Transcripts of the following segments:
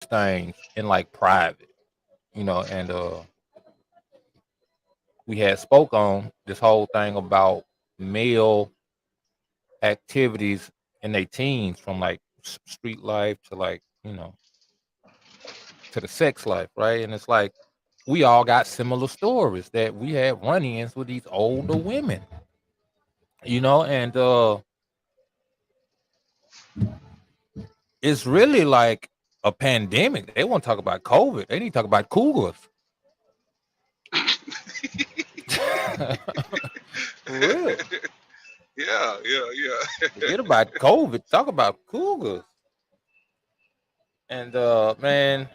things in like private, and we had spoke on this whole thing about male activities in their teens from like street life to like, to the sex life, right? And it's like we all got similar stories that we had run-ins with these older women, and it's really like a pandemic. They want to talk about COVID. They need to talk about Cougars. For real. Yeah, yeah, yeah. Forget about COVID. Talk about Cougars. And man,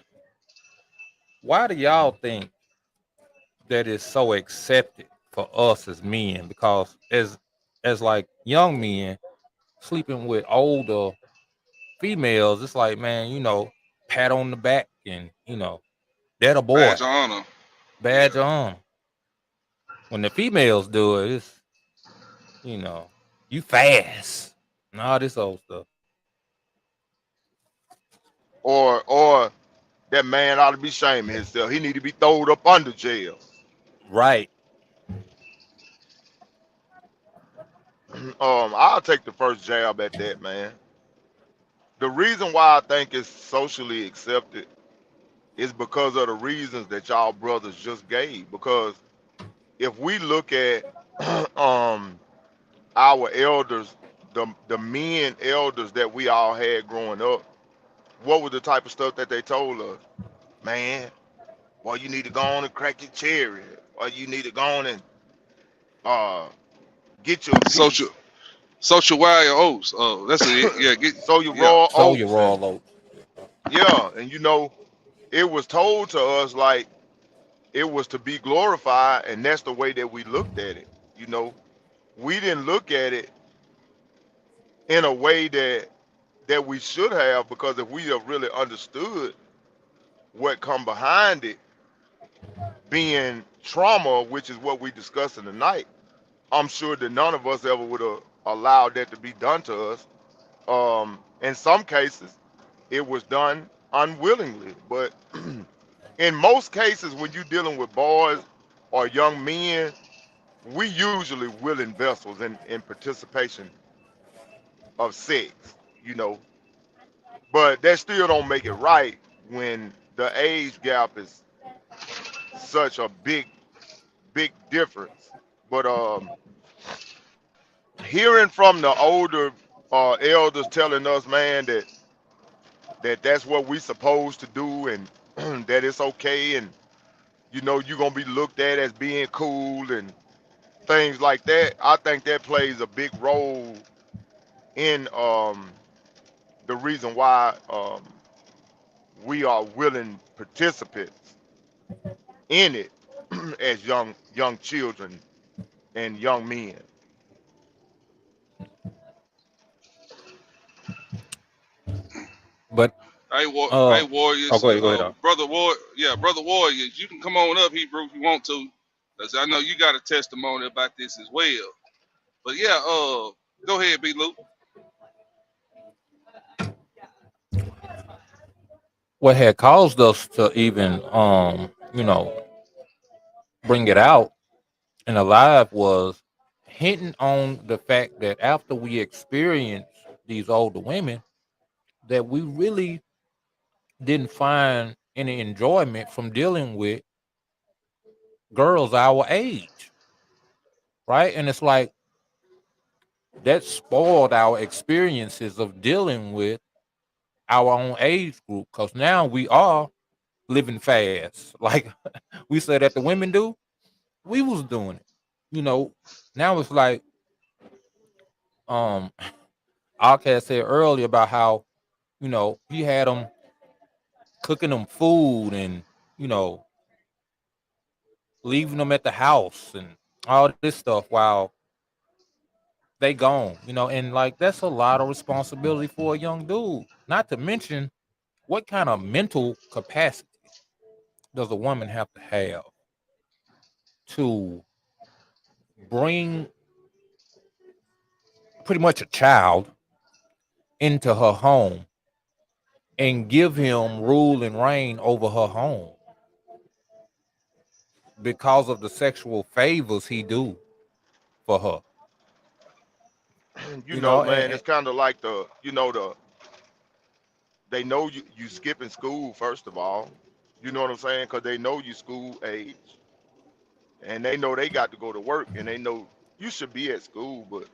why do y'all think that is so accepted for us as men? Because as like young men sleeping with older females, it's like, man, pat on the back and that a boy, Badge of honor. badge Yeah. on. When the females do it, it's you know, you fast and all this old stuff. Or that man ought to be shaming himself. He need to be thrown up under jail. Right. I'll take the first jab at that, man. The reason why I think it's socially accepted is because of the reasons that y'all brothers just gave. Because if we look at um our elders, the men elders that we all had growing up, what was the type of stuff that they told us? Man, well, you need to go on and crack your cherry, or you need to go on and uh get your Social piece, social wire oats. Oh, that's it. Yeah, get sow your yeah. raw So your oats, raw and low. yeah, and it was told to us like it was to be glorified, and that's the way that we looked at it. You know, we didn't look at it in a way that we should have, because if we have really understood what come behind it being trauma, which is what we discussing tonight, I'm sure that none of us ever would have allowed that to be done to us. In some cases, it was done unwillingly, but in most cases, when you're dealing with boys or young men, we usually willing vessels in participation of sex, you know. But that still don't make it right when the age gap is such a big difference. But hearing from the older elders telling us, man, that's what we supposed to do, and that it's okay, and you're gonna be looked at as being cool and things like that. I think that plays a big role in the reason why we are willing participants in it as young children and young men. But Hey oh, warriors, go ahead, go ahead. brother warriors. You can come on up, Hebrew, if you want to, because I know you got a testimony about this as well. But yeah, go ahead, B. Luke. What had caused us to even bring it out and alive was hinting on the fact that after we experienced these older women, that we really didn't find any enjoyment from dealing with girls our age, right? And it's like that spoiled our experiences of dealing with our own age group, because now we are living fast. Like we said that the women do, we was doing it. You know, now it's like um Outcast said earlier about how, he had them cooking them food and, you know, leaving them at the house and all this stuff while they gone, and like that's a lot of responsibility for a young dude. Not to mention what kind of mental capacity does a woman have to bring pretty much a child into her home and give him rule and reign over her home because of the sexual favors he do for her. You You know, know, man, it's kind of like they know you skipping school first of all. You know what I'm saying? Because they know you school age, and they know they got to go to work, and they know you should be at school, but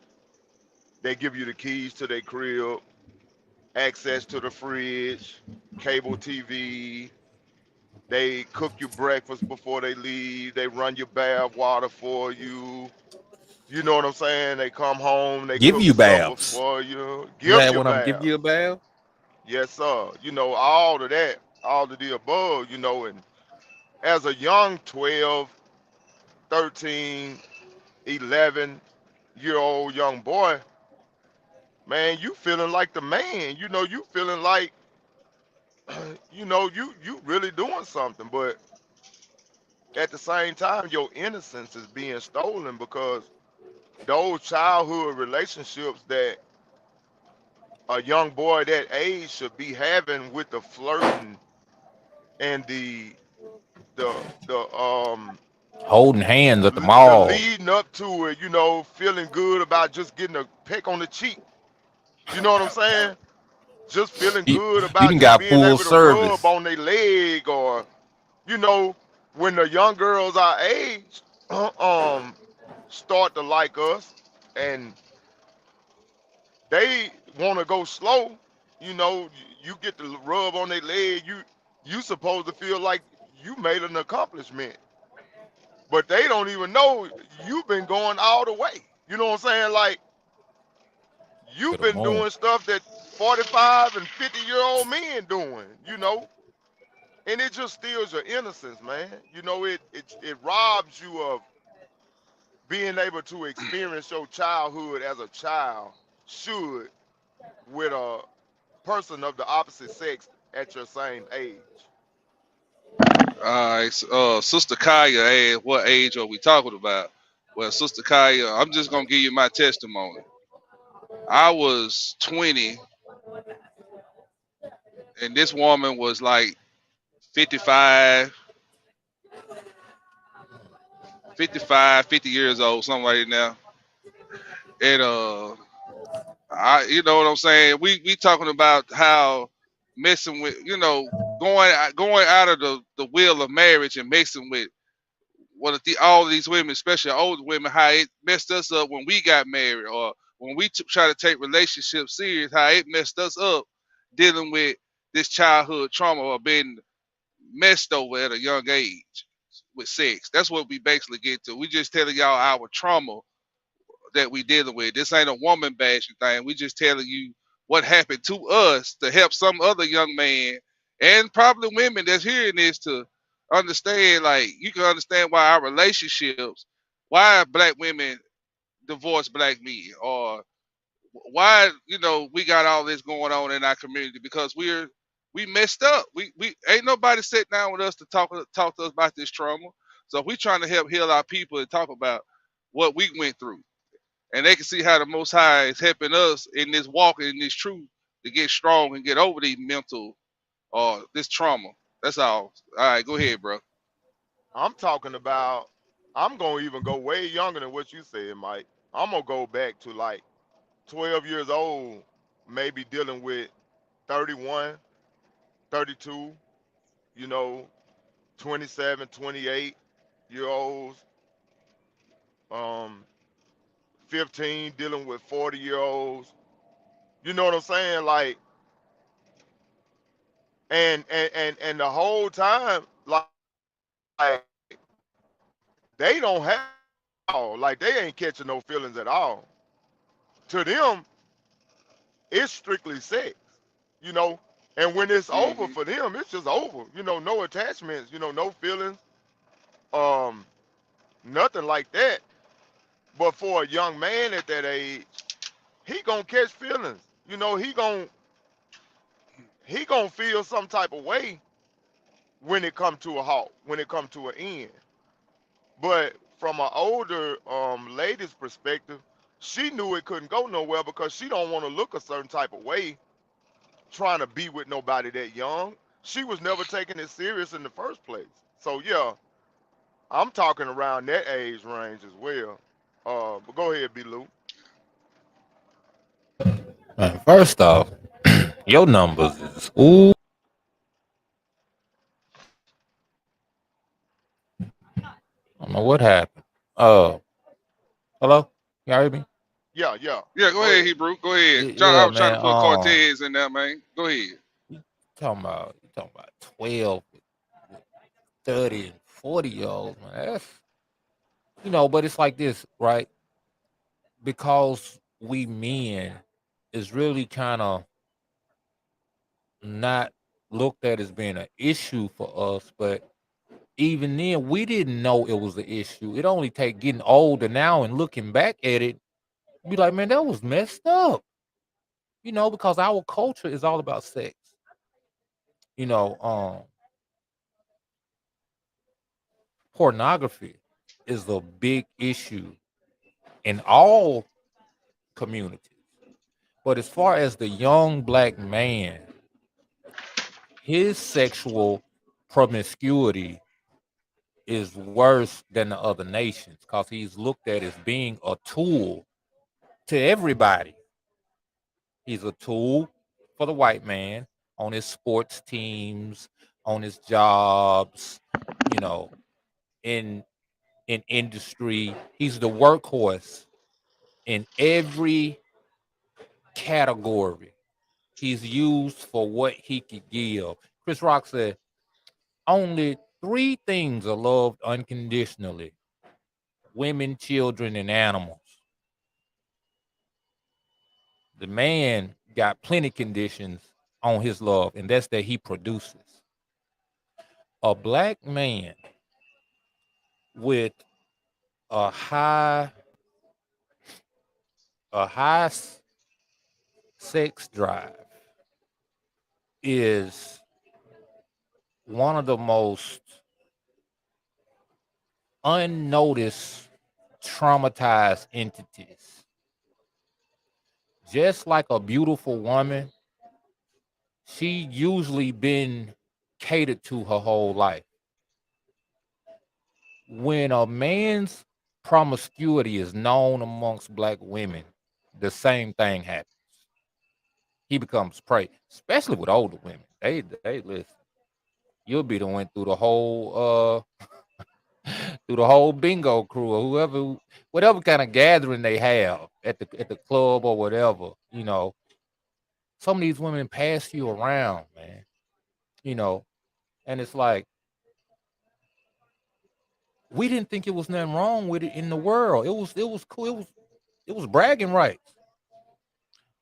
they give you the keys to their crib, access to the fridge, cable TV. They cook you breakfast before they leave. They run your bath water for you. You know what I'm saying? They come home, they give cook you suppers baths. for you, You give had you one of them give bath. you a bath. Yes, sir. You know, all of that, all of the above, and as a young 12, 13, 11-year old young boy, man, you feeling like the man. You feeling like, you really doing something. But at the same time, your innocence is being stolen because those childhood relationships that a young boy that age should be having with the flirting and the Holding hands at the the mall. leading up to it, feeling good about just getting a peck on the cheek. You know what I'm saying? Just feeling You, good you about done just got being full able to rub service. on their leg, or you know, when the young girls our age um start to like us and they want to go slow, you get to rub on their leg, you supposed to feel like you made an accomplishment, but they don't even know you've been going all the way. You know what I'm saying? Like, To you've the been moon. doing stuff that 45 and 50-year-old men doing, and it just steals your innocence, man. It robs you of being able to experience your childhood as a child should with a person of the opposite sex at your same age. All right, Sister Kaya asked, what age are we talking about? Well, Sister Kaya, I'm just gonna give you my testimony. I was 20, and this woman was like 55, 55, 50 years old, something like that now. And you know what I'm saying? We talking about how messing with, going out of the will of marriage and mixing with all of these women, especially older women, how it messed us up when we got married, or when we try to take relationships serious, how it messed us up dealing with this childhood trauma or being messed over at a young age with sex. That's what we basically get to. We just telling y'all our trauma that we dealing with. This ain't a woman bashing thing. We just telling you what happened to us to help some other young man and probably women that's hearing this to understand. Like, you can understand why our relationships, why black women divorce black men, or why we got all this going on in our community, because we messed up. We ain't nobody sit down with us to talk to us about this trauma. So if we trying to help heal our people and talk about what we went through, and they can see how the Most High is helping us in this walk in this truth to get strong and get over these mental or this trauma. That's all. All right, go ahead, bro. I'm talking about, I'm going to even go way younger than what you said, Mike. I'm going to go back to like 12 years old, maybe dealing with 31, 32, you know, 27, 28-year olds, um, 15 dealing with 40-year olds. You know what I'm saying? Like, and the whole time, like, they don't have feelings at all. Like, they ain't catching no feelings at all. To them, it's strictly sex, you know. And when it's over Hmm. for them, it's just over. No attachments, no feelings, um, nothing like that. But for a young man at that age, he gonna catch feelings. He gonna feel some type of way when it come to a halt, when it come to an end. But from an older lady's perspective, she knew it couldn't go nowhere because she don't want to look a certain type of way trying to be with nobody that young. She was never taking it serious in the first place. So yeah, I'm talking around that age range as well. But go ahead, B. Lou. First off, your numbers is ooh. I don't know what happened. Hello, y'all hear me? Yeah, yeah. Yeah, go Go ahead, ahead. Hebrew. Go ahead. I Yeah, was trying man. to put Cortez in there, man. Go ahead. You talking about 12, 30, and 40 year olds, man. That's but it's like this, right? Because we men is really kind of not looked at as being an issue for us, but even then we didn't know it was an issue. It only take getting older now and looking back at it, be like, man, that was messed up. Because our culture is all about sex. You know, pornography is a big issue in all communities. But as far as the young black man, his sexual promiscuity is worse than the other nations because he's looked at as being a tool to everybody. He's a tool for the white man on his sports teams, on his jobs, you know, in industry. He's the workhorse in every category. He's used for what he could give. Chris Rock said, only three things are loved unconditionally: women, children, and animals. The man got plenty conditions on his love, and that's that he produces. A black man with a high a high sex drive is one of the most unnoticed traumatized entities. Just like a beautiful woman, she usually been catered to her whole life. When a man's promiscuity is known amongst black women, the same thing happens. He becomes prey, especially with older women. They listen. You'll be the one through the whole bingo crew or whatever kind of gathering they have at the club or whatever. Some of these women pass you around, man. You know, and it's like we didn't think it was nothing wrong with it in the world. It was cool. It was bragging rights.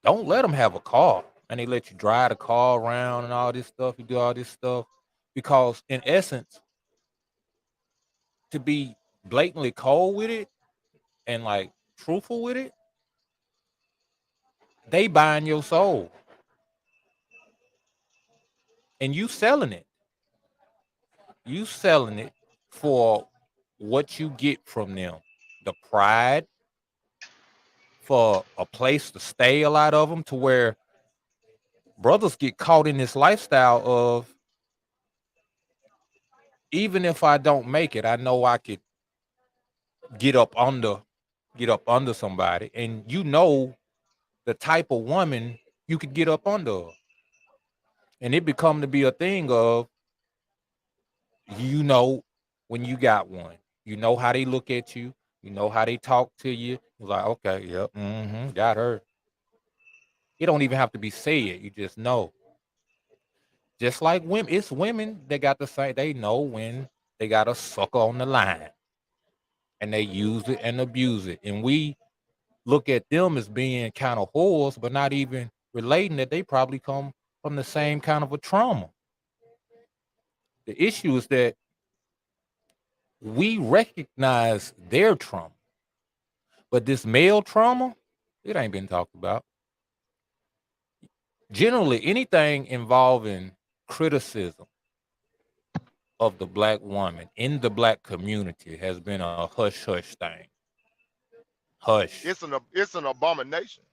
Don't let them have a car, and they let you drive the car around and all this stuff. You do all this stuff because, in essence, to be blatantly cold with it and like truthful with it, they buying your soul and you selling it. You selling it for what you get from them, the pride, for a place to stay. A lot of them to where brothers get caught in this lifestyle of, even if I don't make it, I know I could get up under get up under somebody, and the type of woman you could get up under, and it become to be a thing of, you know when you got one, how they look at you, how they talk to you. It's like, okay, yep, got her. It don't even have to be said, you just know. Just like women, it's women that got the same. They know when they got a sucker on the line, and they use it and abuse it. And we look at them as being kind of whores, but not even relating that they probably come from the same kind of a trauma. The issue is that we recognize their trauma, but this male trauma, it ain't been talked about. Generally, anything involving criticism of the black woman in the black community has been a hush hush thing. Hush. It's an abomination.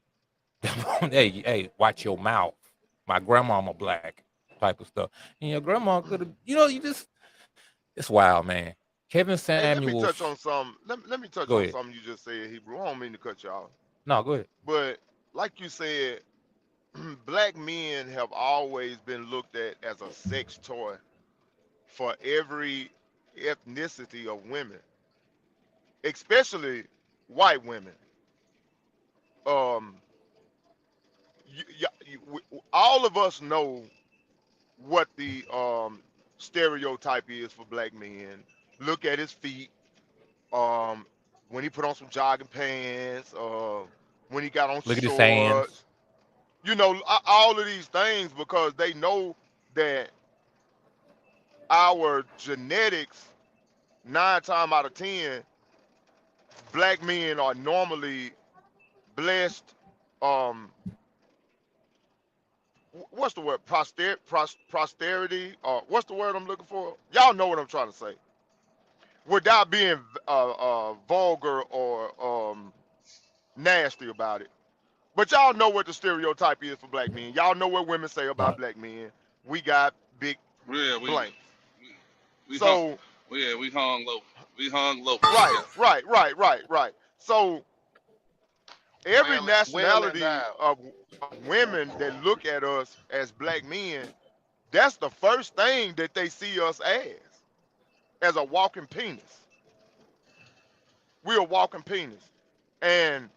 Hey, watch your mouth. My grandmama black type of stuff. And your grandma could have, you know, you just it's wild, man. Kevin Hey, let me Samuels. touch on some. Let me touch Go on ahead. something you just said, Hebrew. I don't mean to cut you off, No, go ahead. but like you said, black men have always been looked at as a sex toy for every ethnicity of women, especially white women. Um, all of us know what the stereotype is for black men. Look at his feet. Um, when he put on some jogging pants. When he got on Look at his hands. shorts. You know, all of these things because they know that our genetics, 9 times out of 10, black men are normally blessed. Um, what's the word? Posterity. What's the word I'm looking for? Y'all know what I'm trying to say. Without being vulgar or nasty about it. But y'all know what the stereotype is for black men. Y'all know what women say about Right. black men. We got big Yeah, blanks. we, we hung, So yeah, we hung low. We hung low. right, Yeah. right. So every Well nationality endowed. of women that look at us as black men, that's the first thing that they see us as a walking penis. We're a walking penis. And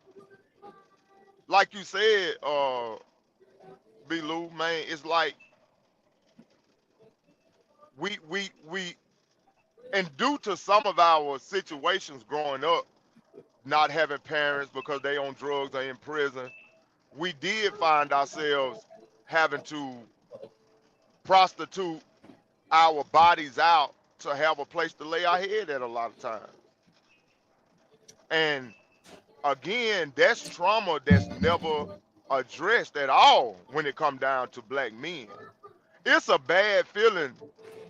like you said, B Lou, man, it's like we and due to some of our situations growing up, not having parents because they on drugs or in prison, we did find ourselves having to prostitute our bodies out to have a place to lay our head at a lot of times. And again, that's trauma that's never addressed at all when it come down to black men. It's a bad feeling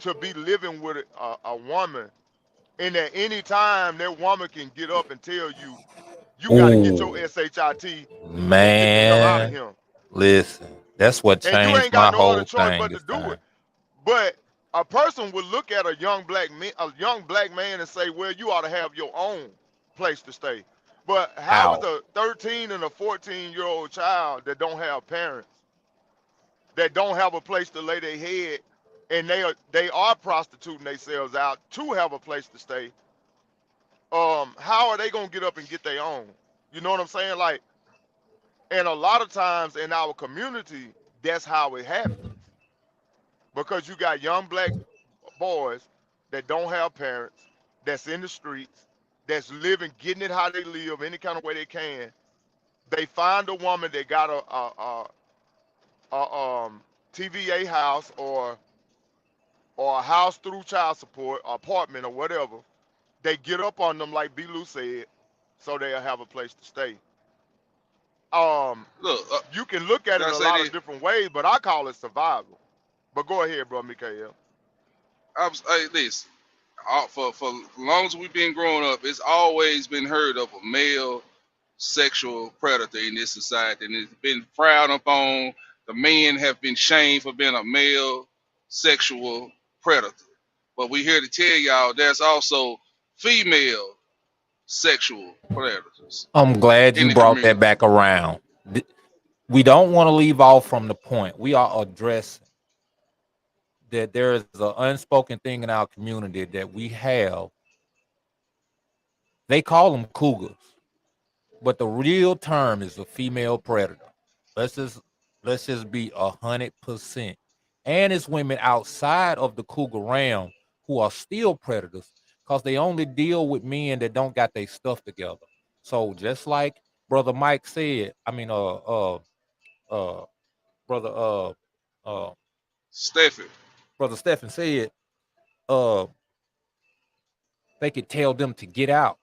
to be living with a woman and at any time that woman can get up and tell you you got to get your Ooh, shit and get the hell out of man. here. Listen, that's what And you changed ain't my got no other whole choice thing but to this do time. it. But a person would look at a young black man and say, well, you ought to have your own place to stay. But how is How? a 13 and a 14-year-old child that don't have parents, that don't have a place to lay their head, and they are prostituting themselves out to have a place to stay? How are they gonna get up and get their own? You know what I'm saying? Like, and a lot of times in our community, that's how it happens because you got young black boys that don't have parents, that's in the streets, that's living, getting it how they live, any kind of way they can. They find a woman that got a TVA house or a house through child support, or apartment or whatever. They get up on them like B. Lou said, so they'll have a place to stay. Um, Look, you can look at can it I a say lot this? of different ways, but I call it survival. But go ahead, bro, Mikael. Hey, listen. For long as we've been growing up, it's always been heard of a male sexual predator in this society, and it's been frowned upon. The men have been shamed for being a male sexual predator. But we here to tell y'all there's also female sexual predators I'm glad in you the brought that community. back around. We don't want to leave off from the point. We are addressing that there is an unspoken thing in our community that we have. They call them cougars, but the real term is a female predator. Let's just let's just be 100%. And it's women outside of the cougar realm who are still predators because they only deal with men that don't got their stuff together. So just like brother Mike said, uh brother uh Steffi, brother Stephen said, uh they could tell them to get out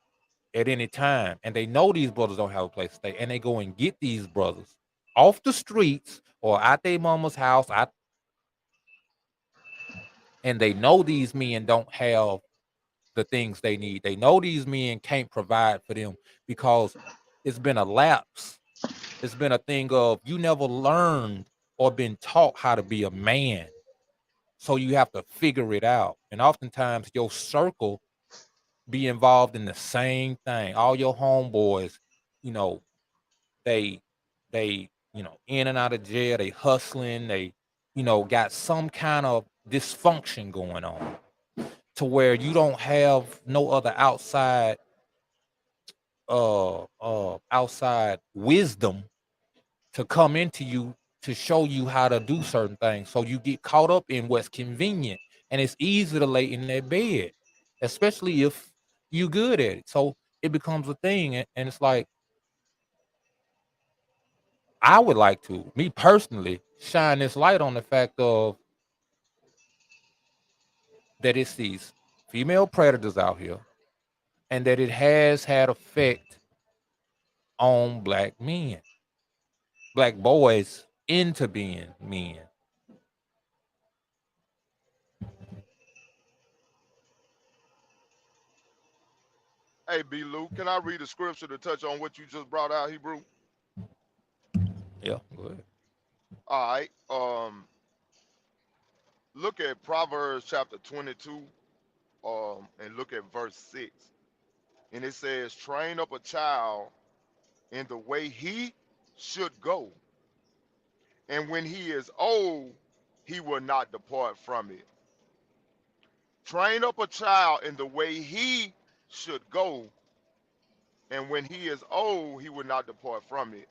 at any time. And they know these brothers don't have a place to stay. And they go and get these brothers off the streets or out their mama's house. And they know these men don't have the things they need. They know these men can't provide for them because it's been a lapse. It's been a thing of you never learned. or been taught how to be a man. So you have to figure it out. And oftentimes your circle be involved in the same thing. All your homeboys, you know, they in and out of jail, they hustling, they, got some kind of dysfunction going on to where you don't have no other outside wisdom to come into you to show you how to do certain things. So you get caught up in what's convenient, and it's easy to lay in that bed, especially if you good at it. So it becomes a thing, and it's like I would like to, me personally, shine this light on the fact of that it's these female predators out here, and that it has had effect on black men, black boys into being men. Hey, B. Luke, can I read a scripture to touch on what you just brought out, Hebrew? Yeah, go ahead. All right. Look at Proverbs chapter 22, and look at verse 6. And it says, train up a child in the way he should go, and when he is old, he will not depart from it. Train up a child in the way he should go, and when he is old, he will not depart from it.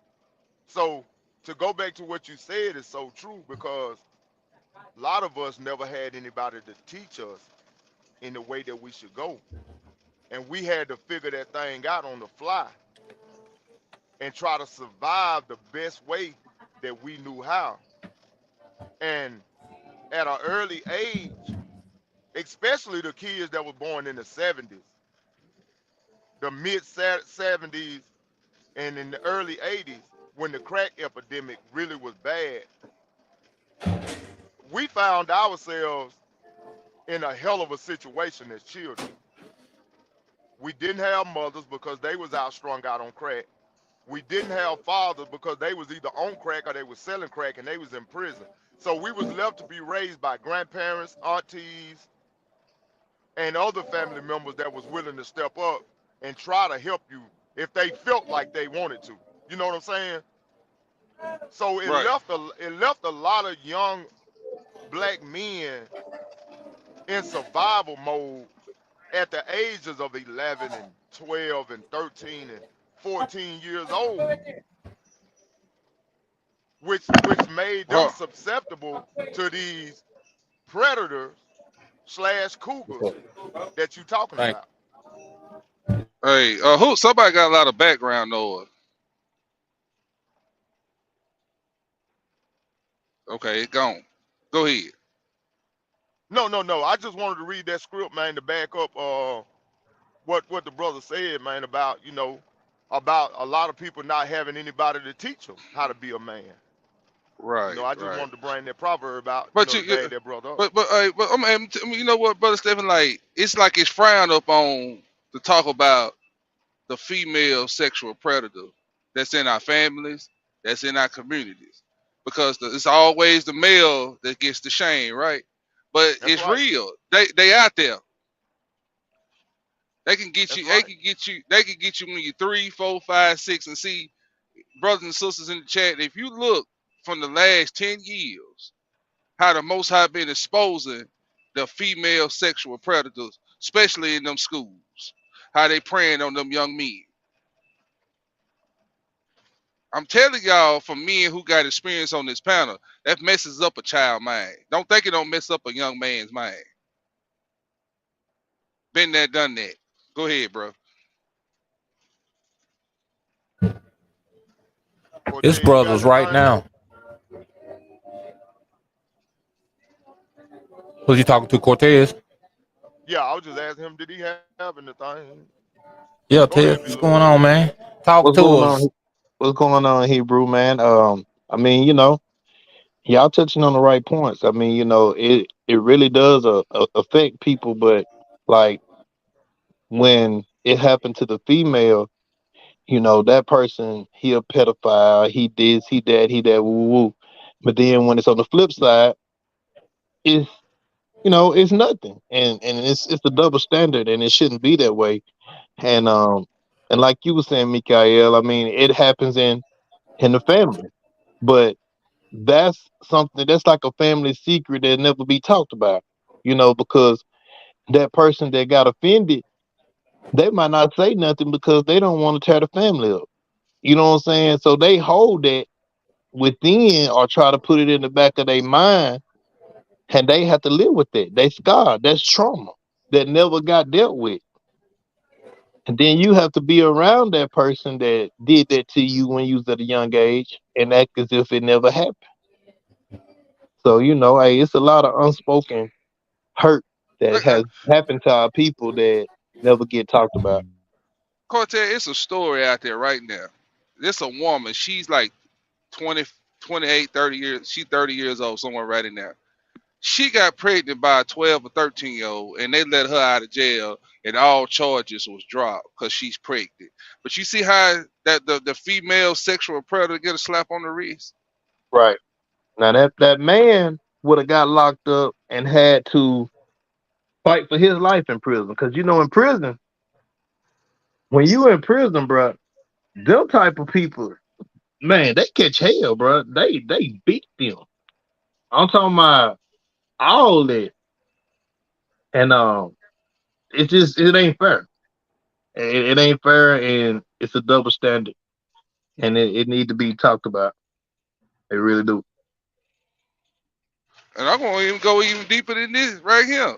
So, to go back to what you said is so true, because a lot of us never had anybody to teach us in the way that we should go. And we had to figure that thing out on the fly and try to survive the best way that we knew how. And at an early age, especially the kids that were born in the 70s, the mid 70s, and in the early 80s, when the crack epidemic really was bad, we found ourselves in a hell of a situation as children. We didn't have mothers because they was out strung out on crack. We didn't have fathers because they was either on crack or they was selling crack and they was in prison. So we was left to be raised by grandparents, aunties, and other family members that was willing to step up and try to help you if they felt like they wanted to. You know what I'm saying? So Right. it left a lot of young black men in survival mode at the ages of 11 and 12 and 13 and 14 years old, which made them Huh. susceptible to these predators slash cougars that you talking Thank about. Hey, who? Somebody got a lot of background noise. Okay, it gone. Go ahead. No, no, no. I just wanted to read that script, man, to back up what the brother said, man, about about a lot of people not having anybody to teach them how to be a man. Right, I just right. wanted to bring that proverb out, But to bag that brother up. you know what, brother Stephen? Like it's frowned upon to talk about the female sexual predator that's in our families, that's in our communities, because it's always the male that gets the shame, right? But That's it's right. real. They out there. They can get That's you. They right. can get you. They can get you when you're 3, 4, 5, 6, and see, brothers and sisters in the chat. If you look from the last 10 years, how the Most High been exposing the female sexual predators, especially in them schools, how they preying on them young men. I'm telling y'all, from men who got experience on this panel, that messes up a child mind. Don't think it don't mess up a young man's mind. Been there, done that. Go ahead, bro. It's Cortez, you got brothers right anything? now. Who's you talking to, Cortez? Yeah, I was just asking him, did he have anything? Go Yeah, ahead, B. Tez, Luke. what's going on, man? Talk What's to going on? us. What's going on, Hebrew man? I mean, y'all touching on the right points. I mean, it really does affect people, but like when it happened to the female, that person he a pedophile, he this, he that, woo woo. Woo. But then when it's on the flip side, it's it's nothing, and it's a double standard, and it shouldn't be that way. And and like you were saying, Mikael, I mean, it happens in the family, but that's something that's like a family secret that never be talked about. Because that person that got offended, they might not say nothing because they don't want to tear the family up. You know what I'm saying? So they hold that within or try to put it in the back of their mind, and they have to live with it. They scarred. That's trauma that never got dealt with. And then you have to be around that person that did that to you when you was at a young age and act as if it never happened. So, hey, it's a lot of unspoken hurt that Look, has happened to our people that never get talked about. Cortez, it's a story out there right now. This a woman. She's like 20, 28, 30 years. She's 30 years old, somewhere right in there. She got pregnant by a 12 or 13-year old, and they let her out of jail, and all charges was dropped because she's pregnant. But you see how that the female sexual predator get a slap on the wrist? Right. Now that man would have got locked up and had to fight for his life in prison. Because in prison, when you in prison, bro, them type of people, man, they catch hell, bro. They beat them. I'm talking about all that, and it ain't fair. It ain't fair, and it's a double standard, and it need to be talked about. They really do. And I'm gonna even go even deeper than this right here.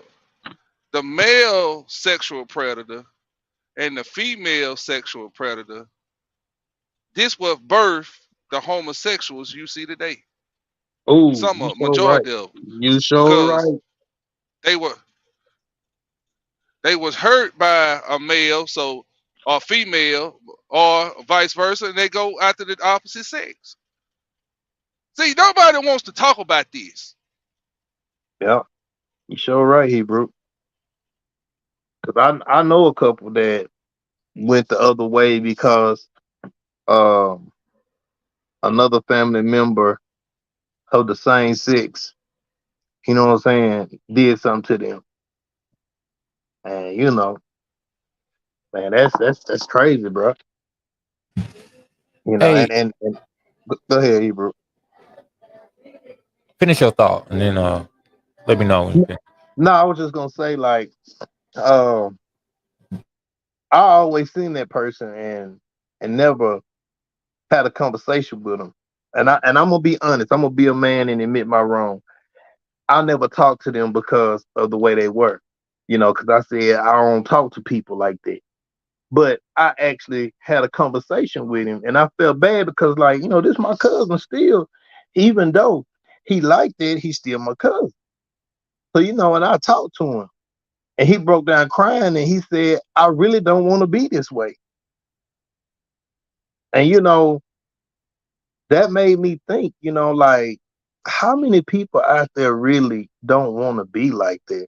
The male sexual predator and the female sexual predator. This what birthed the homosexuals you see today. Oh, Some you of sure right. majority of them, You sure because right. they were they was hurt by a male, so or female, or vice versa, and they go after the opposite sex. See, nobody wants to talk about this. Yeah, you sure right, Hebrew. Because I know a couple that went the other way because um another family member of the same sex, what I'm saying, did something to them. And man, that's crazy, bro. Hey, And go ahead, Hebrew. finish your thought, and then let me know when you finish. No, I was just gonna say like, um, I always seen that person and never had a conversation with them. And I'm gonna be honest. I'm gonna be a man and admit my wrong. I never talked to them because of the way they were. Because I said I don't talk to people like that. But I actually had a conversation with him, and I felt bad because, like, this is my cousin still, even though he liked it, he's still my cousin. So, and I talked to him, and he broke down crying, and he said, "I really don't want to be this way." And that made me think, like, how many people out there really don't want to be like that,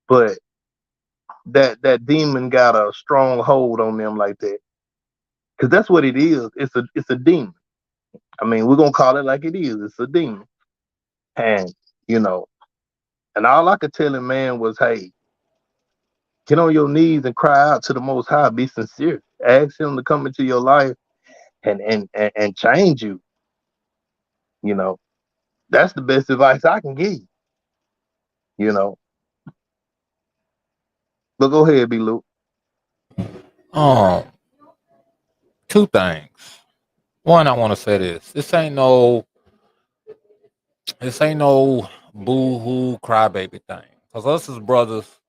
but that demon got a strong hold on them like that, because that's what it is. It's a demon. I mean, we're gonna call it like it is. It's a demon. And you know, and all I could tell him, man, was, hey, get on your knees and cry out to the Most High. Be sincere. Ask Him to come into your life and change you. You know, that's the best advice I can give you. You know, but go ahead, be Luke. Um, two things. One, I want to say this: this ain't no boo-hoo crybaby thing. Cause us as brothers,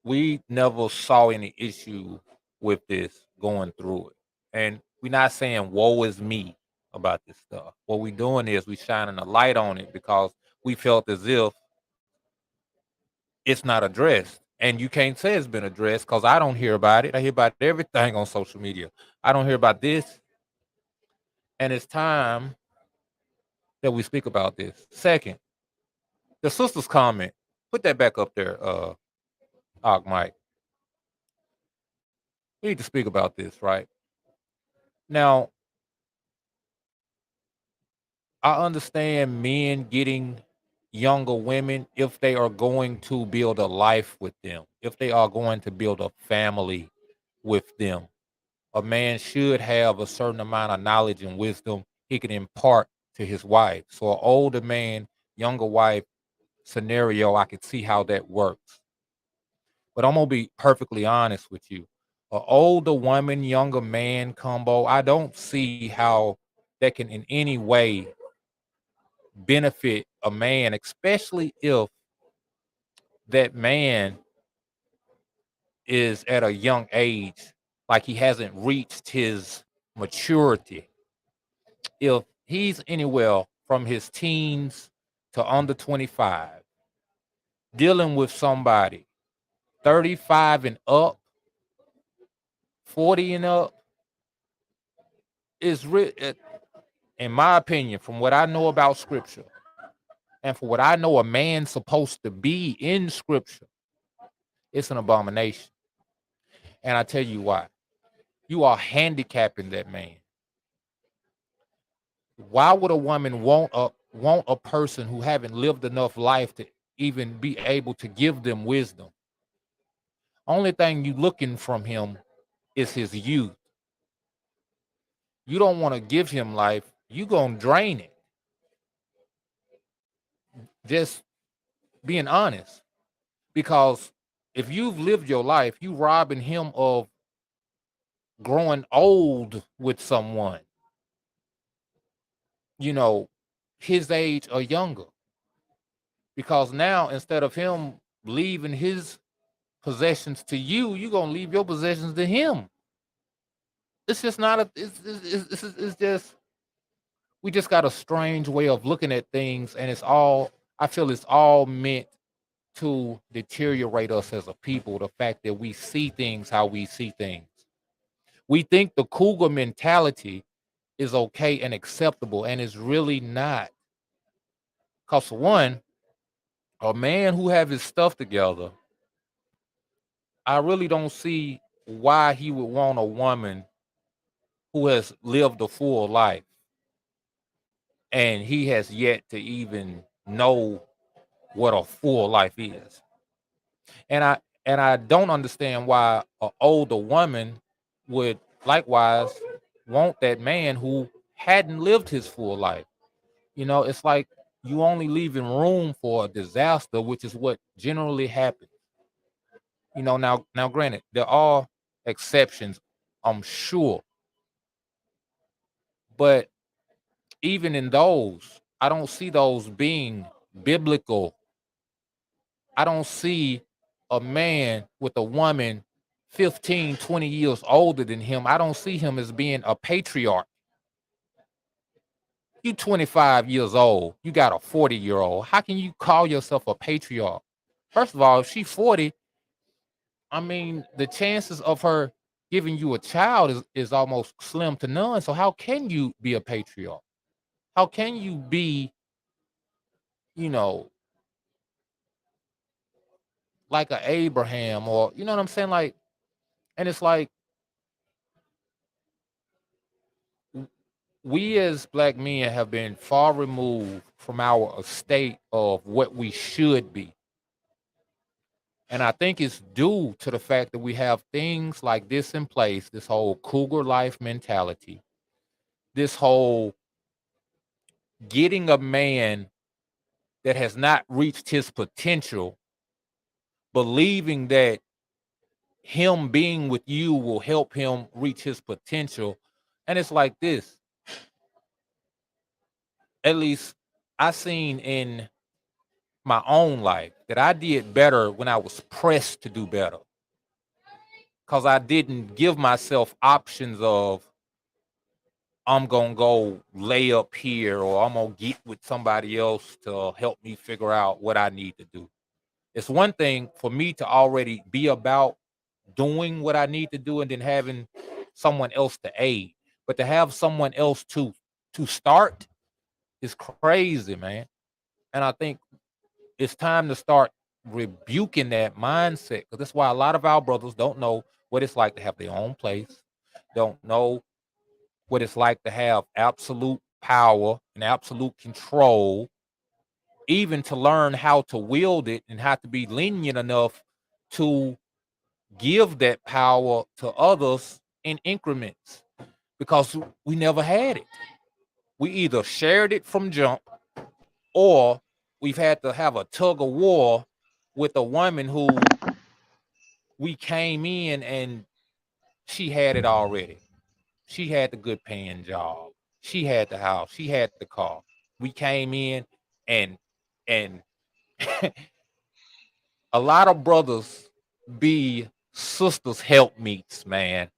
we never saw any issue with this going through it, and we're not saying "woe is me" about this stuff. What we're doing is we shining a light on it because we felt as if it's not addressed. And you can't say it's been addressed because I don't hear about it. I hear about everything on social media. I don't hear about this. And it's time that we speak about this. Second, the sister's comment. Put that back up there, Mike. We need to speak about this, right? Now, I understand men getting younger women if they are going to build a life with them, if they are going to build a family with them. A man should have a certain amount of knowledge and wisdom he can impart to his wife. So, an older man, younger wife scenario, I could see how that works. But I'm gonna be perfectly honest with you. An older woman, younger man combo, I don't see how that can in any way benefit a man, especially if that man is at a young age, like he hasn't reached his maturity. If he's anywhere from his teens to under 25, dealing with somebody 35 and up, 40 and up, is in my opinion, from what I know about scripture and for what I know a man's supposed to be in scripture, it's an abomination. And I tell you why. You are handicapping that man. Why would a woman want a person who haven't lived enough life to even be able to give them wisdom? Only thing you looking from him is his youth. You don't want to give him life. You gonna drain it. Just being honest. Because if you've lived your life, you robbing him of growing old with someone, you know, his age or younger. Because now instead of him leaving his possessions to you, you're gonna leave your possessions to him. It's just not a. It's just we just got a strange way of looking at things, and it's all. I feel it's all meant to deteriorate us as a people. The fact that we see things how we see things. We think the cougar mentality is okay and acceptable, and it's really not. Cause for one, a man who have his stuff together, I really don't see why he would want a woman who has lived a full life and he has yet to even know what a full life is. And I don't understand why an older woman would likewise want that man who hadn't lived his full life. It's like you only leaving room for a disaster, which is what generally happens. Now granted, there are exceptions, I'm sure, but even in those, I don't see those being biblical. I don't see a man with a woman 15, 20 years older than him. I don't see him as being a patriarch. You 25 years old, you got a 40-year-old. How can you call yourself a patriarch? First of all, if she's 40, I mean, the chances of her giving you a child is almost slim to none. So how can you be a patriarch? How can you be, you know, like a Abraham, or you know what I'm saying? Like, and it's like we as black men have been far removed from our estate of what we should be. And I think it's due to the fact that we have things like this in place, this whole cougar life mentality, this whole getting a man that has not reached his potential, believing that him being with you will help him reach his potential. And it's like this, at least I seen in my own life that I did better when I was pressed to do better. Cause I didn't give myself options of I'm gonna go lay up here or I'm gonna get with somebody else to help me figure out what I need to do. It's one thing for me to already be about doing what I need to do and then having someone else to aid. But to have someone else to start is crazy, man. And I think it's time to start rebuking that mindset. Because that's why a lot of our brothers don't know what it's like to have their own place, don't know what it's like to have absolute power and absolute control, even to learn how to wield it and how to be lenient enough to give that power to others in increments, because we never had it. We either shared it from jump, or we've had to have a tug of war with a woman who we came in and she had it already. She had the good paying job. She had the house. She had the car. We came in and and a lot of brothers be sisters helpmeets, man.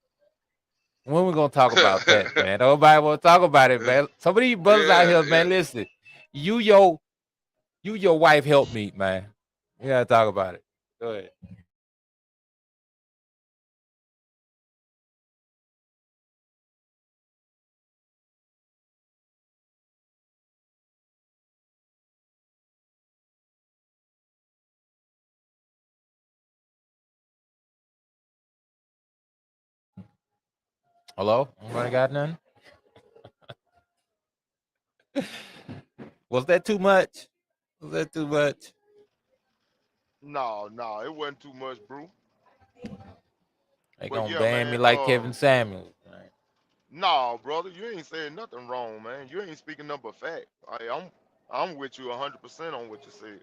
When we gonna talk about that, man? Nobody wanna talk about it, man. Some of these brothers out yeah, here, yeah. man, listen. You your your wife helpmeet, man. We gotta talk about it. Go ahead. Hello? Anybody got nothing? Was that too much? Was that too much? No, no, it wasn't too much, bro. They But gonna yeah, ban me man. like Kevin Samuels. Right? No, brother, you ain't saying nothing wrong, man. You ain't speaking nothing but fact. I'm with you 100% on what you said.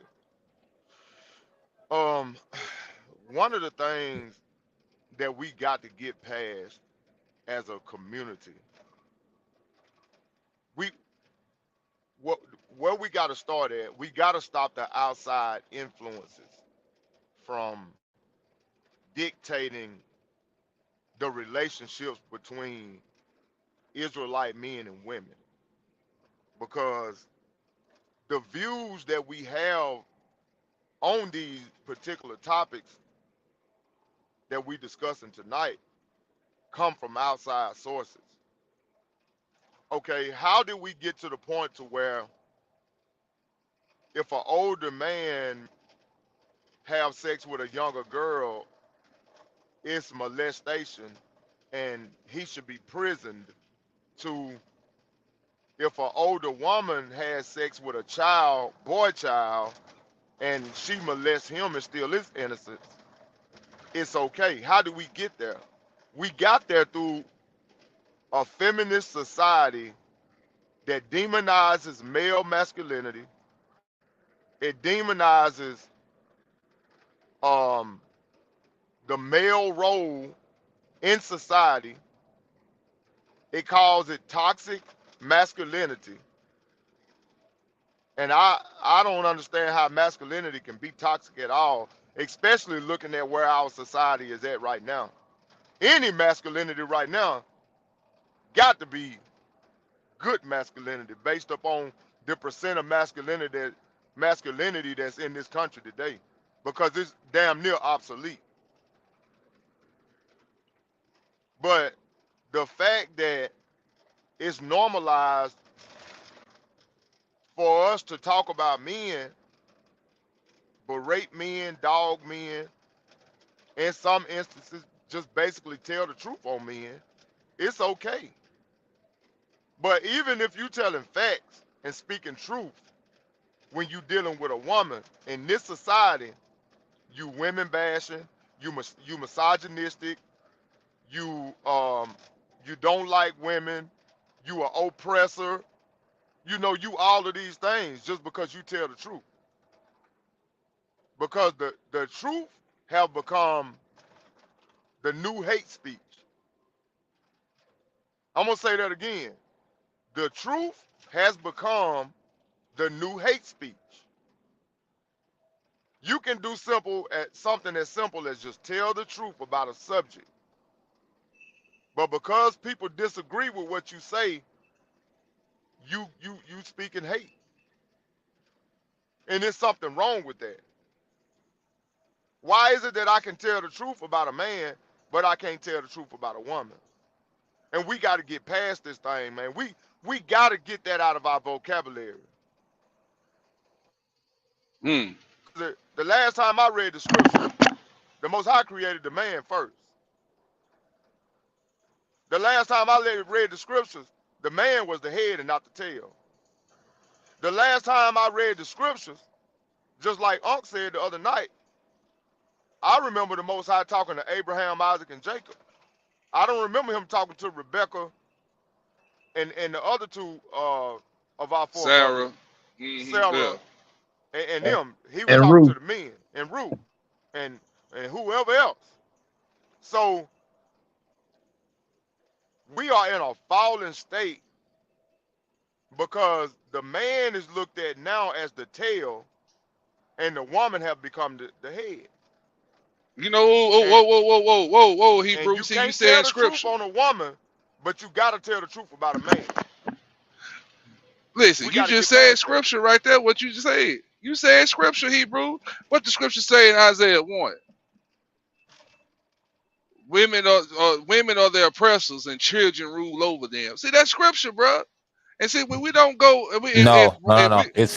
Um, one of the things that we got to get past as a community, we what where we got to start at, we got to stop the outside influences from dictating the relationships between Israelite men and women, because the views that we have on these particular topics that we discussing tonight come from outside sources. Okay, how did we get to the point to where if an older man have sex with a younger girl, it's molestation and he should be prisoned, to if an older woman has sex with a child, boy child, and she molests him and still is innocent, it's okay. How do we get there? We got there through a feminist society that demonizes male masculinity. It demonizes um, the male role in society. It calls it toxic masculinity. And I don't understand how masculinity can be toxic at all, especially looking at where our society is at right now. Any masculinity right now got to be good masculinity based upon the percent of masculinity that's in this country today, because it's damn near obsolete. But the fact that it's normalized for us to talk about men, berate men, dog men, in some instances, just basically tell the truth on men, it's okay. But even if you telling facts and speaking truth when you dealing with a woman in this society, you women bashing, you misogynistic, you you don't like women, you are oppressor, you know, you all of these things just because you tell the truth. Because the truth have become the new hate speech. I'm gonna say that again. The truth has become the new hate speech. You can do simple at something as simple as just tell the truth about a subject. But because people disagree with what you say, you speak in hate. And there's something wrong with that. Why is it that I can tell the truth about a man, but I can't tell the truth about a woman? And we got to get past this thing, man. We got to get that out of our vocabulary. Hmm. The last time I read the scriptures, the Most High created the man first. The last time I read the scriptures, The man was the head and not the tail. The last time I read the scriptures, just like Unc said the other night, I remember the Most High talking to Abraham, Isaac, and Jacob. I don't remember him talking to Rebecca and the other two of our forefathers, Sarah. Yeah. Sarah and And, them. He was and talking to Ruth. the men and Ruth and whoever else. So we are in a fallen state because the man is looked at now as the tail, and the woman have become the head. You know, oh, And whoa, and Hebrew. you See, you can't tell said the truth scripture. on a woman, but you gotta tell the truth about a man. Listen, We you gotta just get said past that. scripture right there. What you just said. You said scripture, Hebrew. What the scripture say in Isaiah 1? Women are their oppressors and children rule over them. See, that's scripture, bro. And see, when we don't go, No, no, no, if no. we It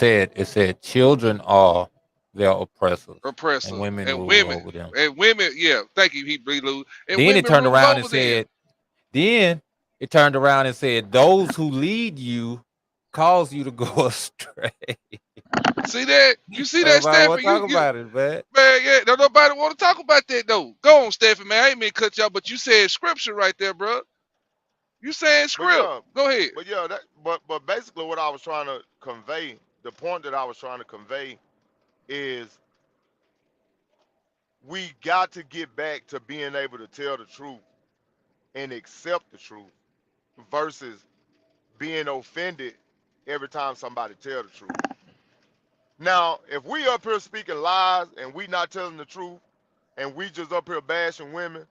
said children are their oppressors, and oppressor women rule over them. and women, yeah, thank you, Hebrew, and Then it women turned rule around and over them. said, then it turned around and said, those who lead you cause you to go astray. See that? You see that, Nobody want Stephen? to talk You about it, man. man, yeah, don't nobody want to talk about that though. Go on, Stephen, man. I ain't mean to cut y'all, but you said scripture right there, bro. You saying But script. yeah, Go ahead. but basically what I was trying to convey, the point that I was trying to convey is we got to get back to being able to tell the truth and accept the truth versus being offended every time somebody tell the truth. Now, if we up here speaking lies and we not telling the truth and we just up here bashing women,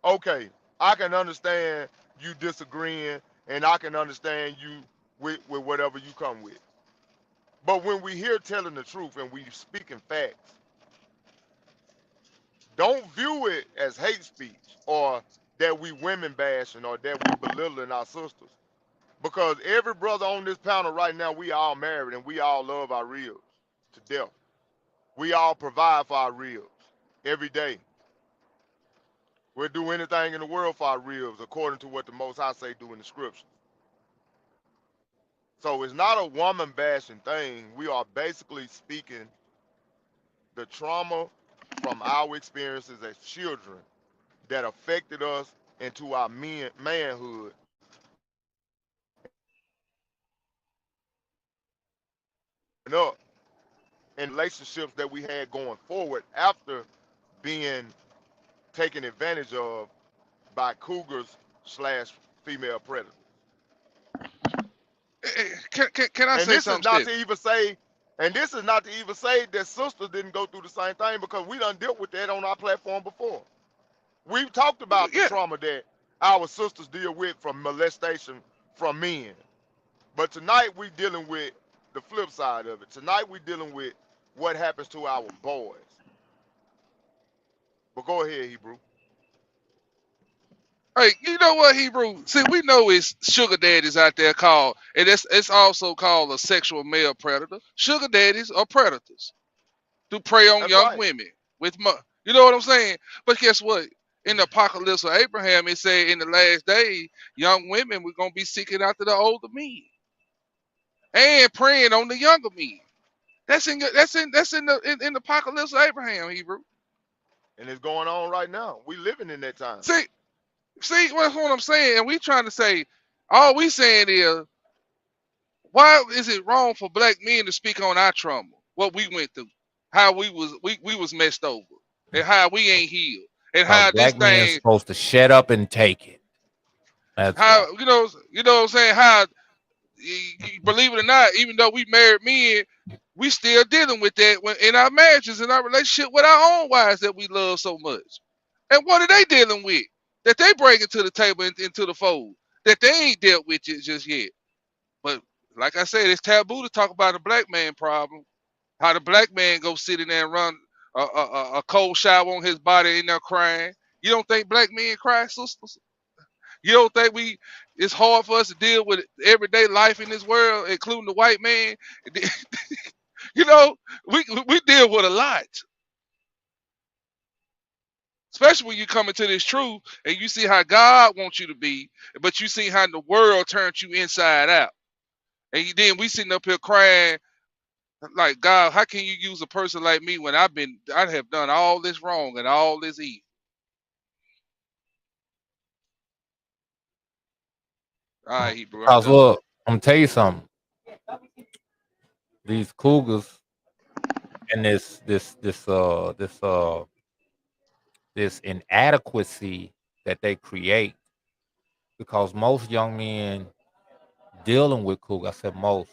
okay, I can understand you disagreeing and I can understand you with whatever you come with. But when we hear telling the truth and we speaking facts, don't view it as hate speech or that we women bashing or that we belittling our sisters. Because every brother on this panel right now, we all married and we all love our ribs to death. We all provide for our ribs every day. We'll do anything in the world for our ribs according to what the Most High say do in the scriptures. So it's not a woman bashing thing. We are basically speaking the trauma from our experiences as children that affected us into our manhood and up in relationships that we had going forward after being taken advantage of by cougars slash female predators. Can I And say this is something, not to Stephen? even say, and this is not to even say that sisters didn't go through the same thing because we done dealt with that on our platform before. We've talked about the Yeah. trauma that our sisters deal with from molestation from men. But tonight we dealing with the flip side of it. Tonight we dealing with what happens to our boys. But go ahead, Hebrew. Hey, you know what, Hebrew? See, we know it's sugar daddies out there called, and it's also called a sexual male predator. Sugar daddies are predators to prey on That's young right. women with money. You know what I'm saying? But guess what? In the apocalypse of Abraham, it said in the last days, young women were gonna be seeking after the older men and preying on the younger men. That's in the apocalypse of Abraham, Hebrew. And it's going on right now. We living in that time. See, see, that's what I'm saying. And we trying to say, all we saying is, why is it wrong for black men to speak on our trauma, what we went through, how we was messed over, and how we ain't healed, and Because how this black men thing, supposed to shut up and take it. That's why. how you know what I'm saying, how believe it or not, even though we married men, we still dealing with that when in our marriages, in our relationship with our own wives that we love so much. And what are they dealing with that they bring into the table into the fold that they ain't dealt with it just yet? But like I said, it's taboo to talk about the black man problem. How the black man go sit in there and run a cold shower on his body in there crying. You don't think black men cry, sisters? You don't think it's hard for us to deal with everyday life in this world, including the white man? You know, we deal with a lot. Especially when you come into this truth and you see how God wants you to be, but you see how the world turned you inside out. And then we sitting up here crying like, God, how can you use a person like me when I have done all this wrong and all this evil? All right, Hebrew, I'm Cause done. look, I'm gonna tell you something. These Cougars and this inadequacy that they create, because most young men dealing with Cougar, I said most,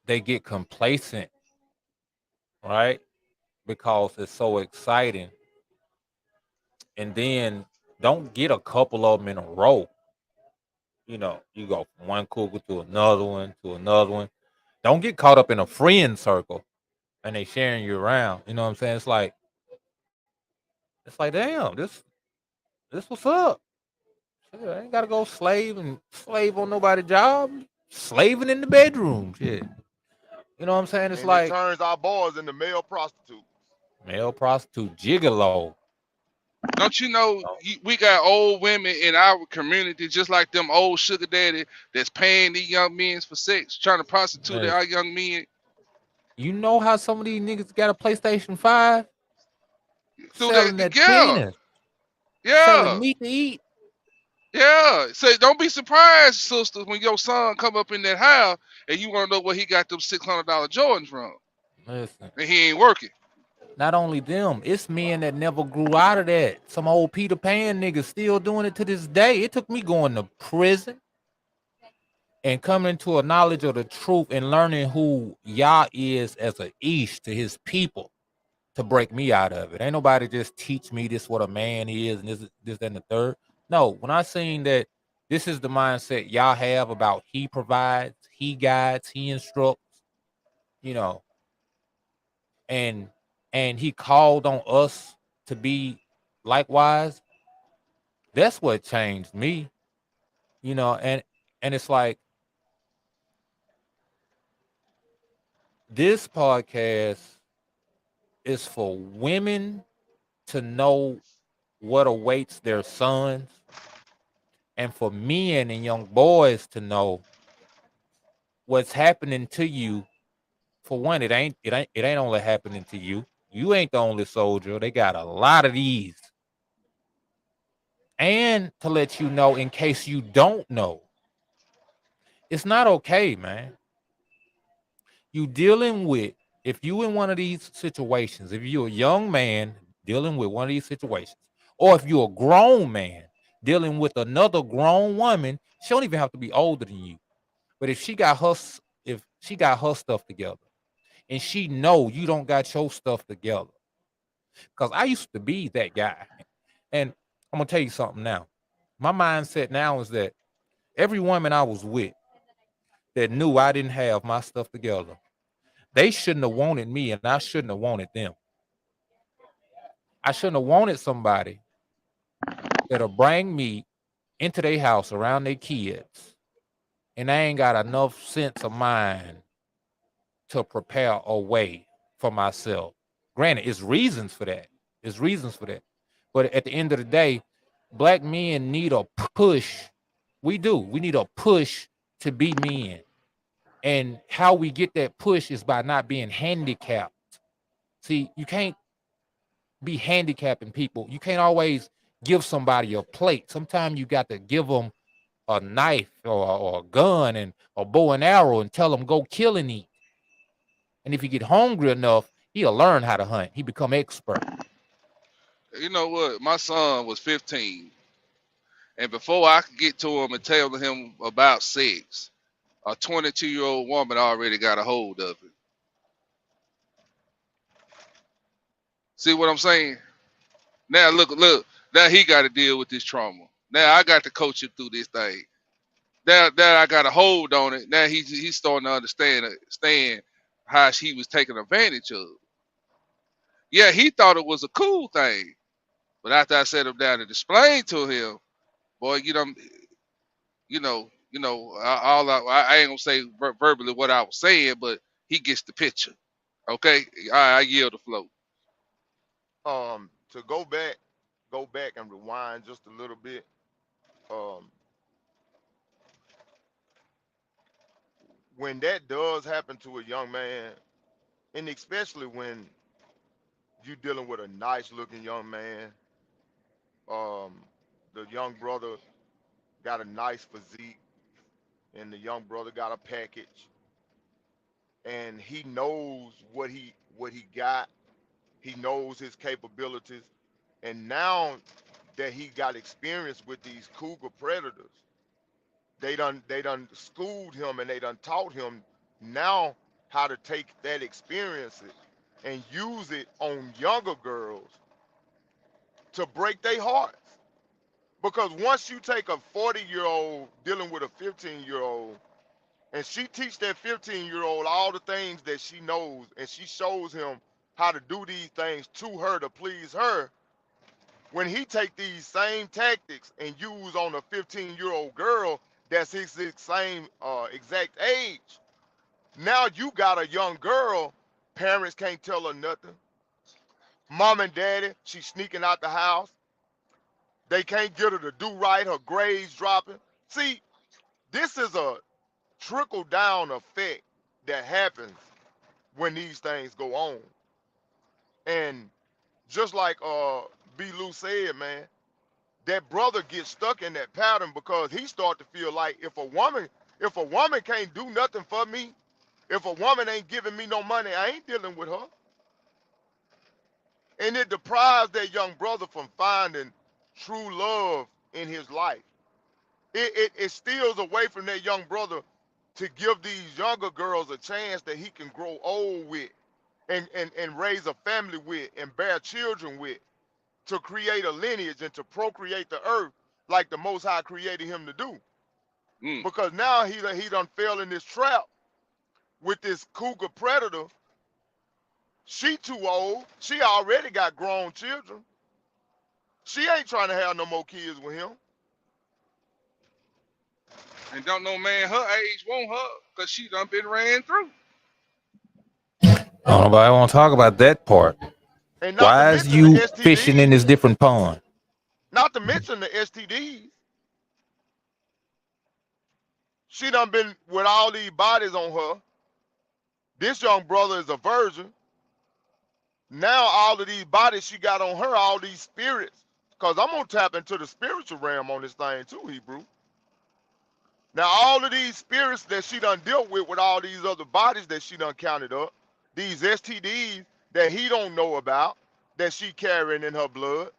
they get complacent, right? Because it's so exciting, and then don't get a couple of them in a row. You go from one Cougar to another one to another one. Don't get caught up in a friend circle and they sharing you around. You know what I'm saying? It's like damn, this what's up. Shit, I ain't gotta go slave on nobody's job. Slaving in the bedroom. Shit. You know what I'm saying? It's And it like turns our boys into male prostitutes. male prostitute gigolo. Don't you know we got old women in our community just like them old sugar daddy that's paying these young men for sex, trying to prostitute our Listen, young men you know how some of these niggas got a PlayStation 5 through that? selling that Yeah, penis, selling yeah, meat to eat. yeah. Say, don't be surprised, sisters, when your son come up in that house and you want to know where he got them $600 Jordans from, Listen, and he ain't working. not only them, it's men that never grew out of that. Some old Peter Pan niggas still doing it to this day. It took me going to prison and coming to a knowledge of the truth and learning who Yah is as a ish to his people to break me out of it. Ain't nobody just teach me this what a man is and this and the third. No, when I seen that this is the mindset y'all have about he provides, he guides, he instructs, you know, and he called on us to be likewise. That's what changed me, and it's like this podcast is for women to know what awaits their sons, and for men and young boys to know what's happening to you. For one, it ain't only happening to you. You ain't the only soldier. They got a lot of these. And to let you know, in case you don't know, it's not okay, man. You dealing with if you in one of these situations, if you're a young man dealing with one of these situations, or if you're a grown man dealing with another grown woman, she don't even have to be older than you. But if she got her stuff together and she know you don't got your stuff together, because I used to be that guy. And I'm gonna tell you something now. My mindset now is that every woman I was with that knew I didn't have my stuff together, they shouldn't have wanted me and I shouldn't have wanted them. I shouldn't have wanted somebody that'll bring me into their house around their kids and I ain't got enough sense of mind to prepare a way for myself. Granted, it's reasons for that. It's reasons for that. But at the end of the day, black men need a push. We do. We need a push to be men. And how we get that push is by not being handicapped. See, you can't be handicapping people. You can't always give somebody a plate. Sometimes you got to give them a knife or a gun and a bow and arrow and tell them go kill and eat. And if he get hungry enough, he'll learn how to hunt. He become expert. You know what? My son was 15, and before I could get to him and tell him about sex, a 22-year-old woman already got a hold of it. See what I'm saying? Now look. Now he got to deal with this trauma. Now I got to coach him through this thing. Now I got a hold on it. Now he's starting to understand how he was taken advantage of. Yeah, he thought it was a cool thing, but after I set him down and explained to him, boy, I ain't gonna say verbally what I was saying, but he gets the picture. Okay, I yield the flow. To go back and rewind just a little bit. Um, when that does happen to a young man, and especially when you dealing with a nice looking young man, um, the young brother got a nice physique, and the young brother got a package, and he knows what he got. He knows his capabilities, and now that he got experience with these cougar predators, they done schooled him and they done taught him now how to take that experience and use it on younger girls to break their hearts. Because once you take a 40-year-old dealing with a 15-year-old and she teach that 15-year-old all the things that she knows and she shows him how to do these things to her to please her, when he take these same tactics and use on a 15-year-old girl that's his same exact age, now you got a young girl, parents can't tell her nothing. Mom and daddy, she's sneaking out the house. They can't get her to do right, her grades dropping. See, this is a trickle down effect that happens when these things go on. And just like B. Lou said, man, that brother gets stuck in that pattern because he start to feel like if a woman can't do nothing for me, if a woman ain't giving me no money, I ain't dealing with her. And it deprives that young brother from finding true love in his life. It steals away from that young brother to give these younger girls a chance that he can grow old with and raise a family with and bear children with, to create a lineage and to procreate the earth like the Most High created him to do. Mm. Because now he done fell in this trap with this cougar predator. She too old. She already got grown children. She ain't trying to have no more kids with him. And don't no man her age want her because she done been ran through. Nobody want to talk about that part. And not to Why is mention the you fishing in STDs. this different pond? Not to mention the STDs. She done been with all these bodies on her. This young brother is a virgin. Now all of these bodies she got on her, all these spirits. Because I'm going to tap into the spiritual realm on this thing too, Hebrew. Now all of these spirits that she done dealt with all these other bodies that she done counted up, these STDs that he don't know about, that she carrying in her blood.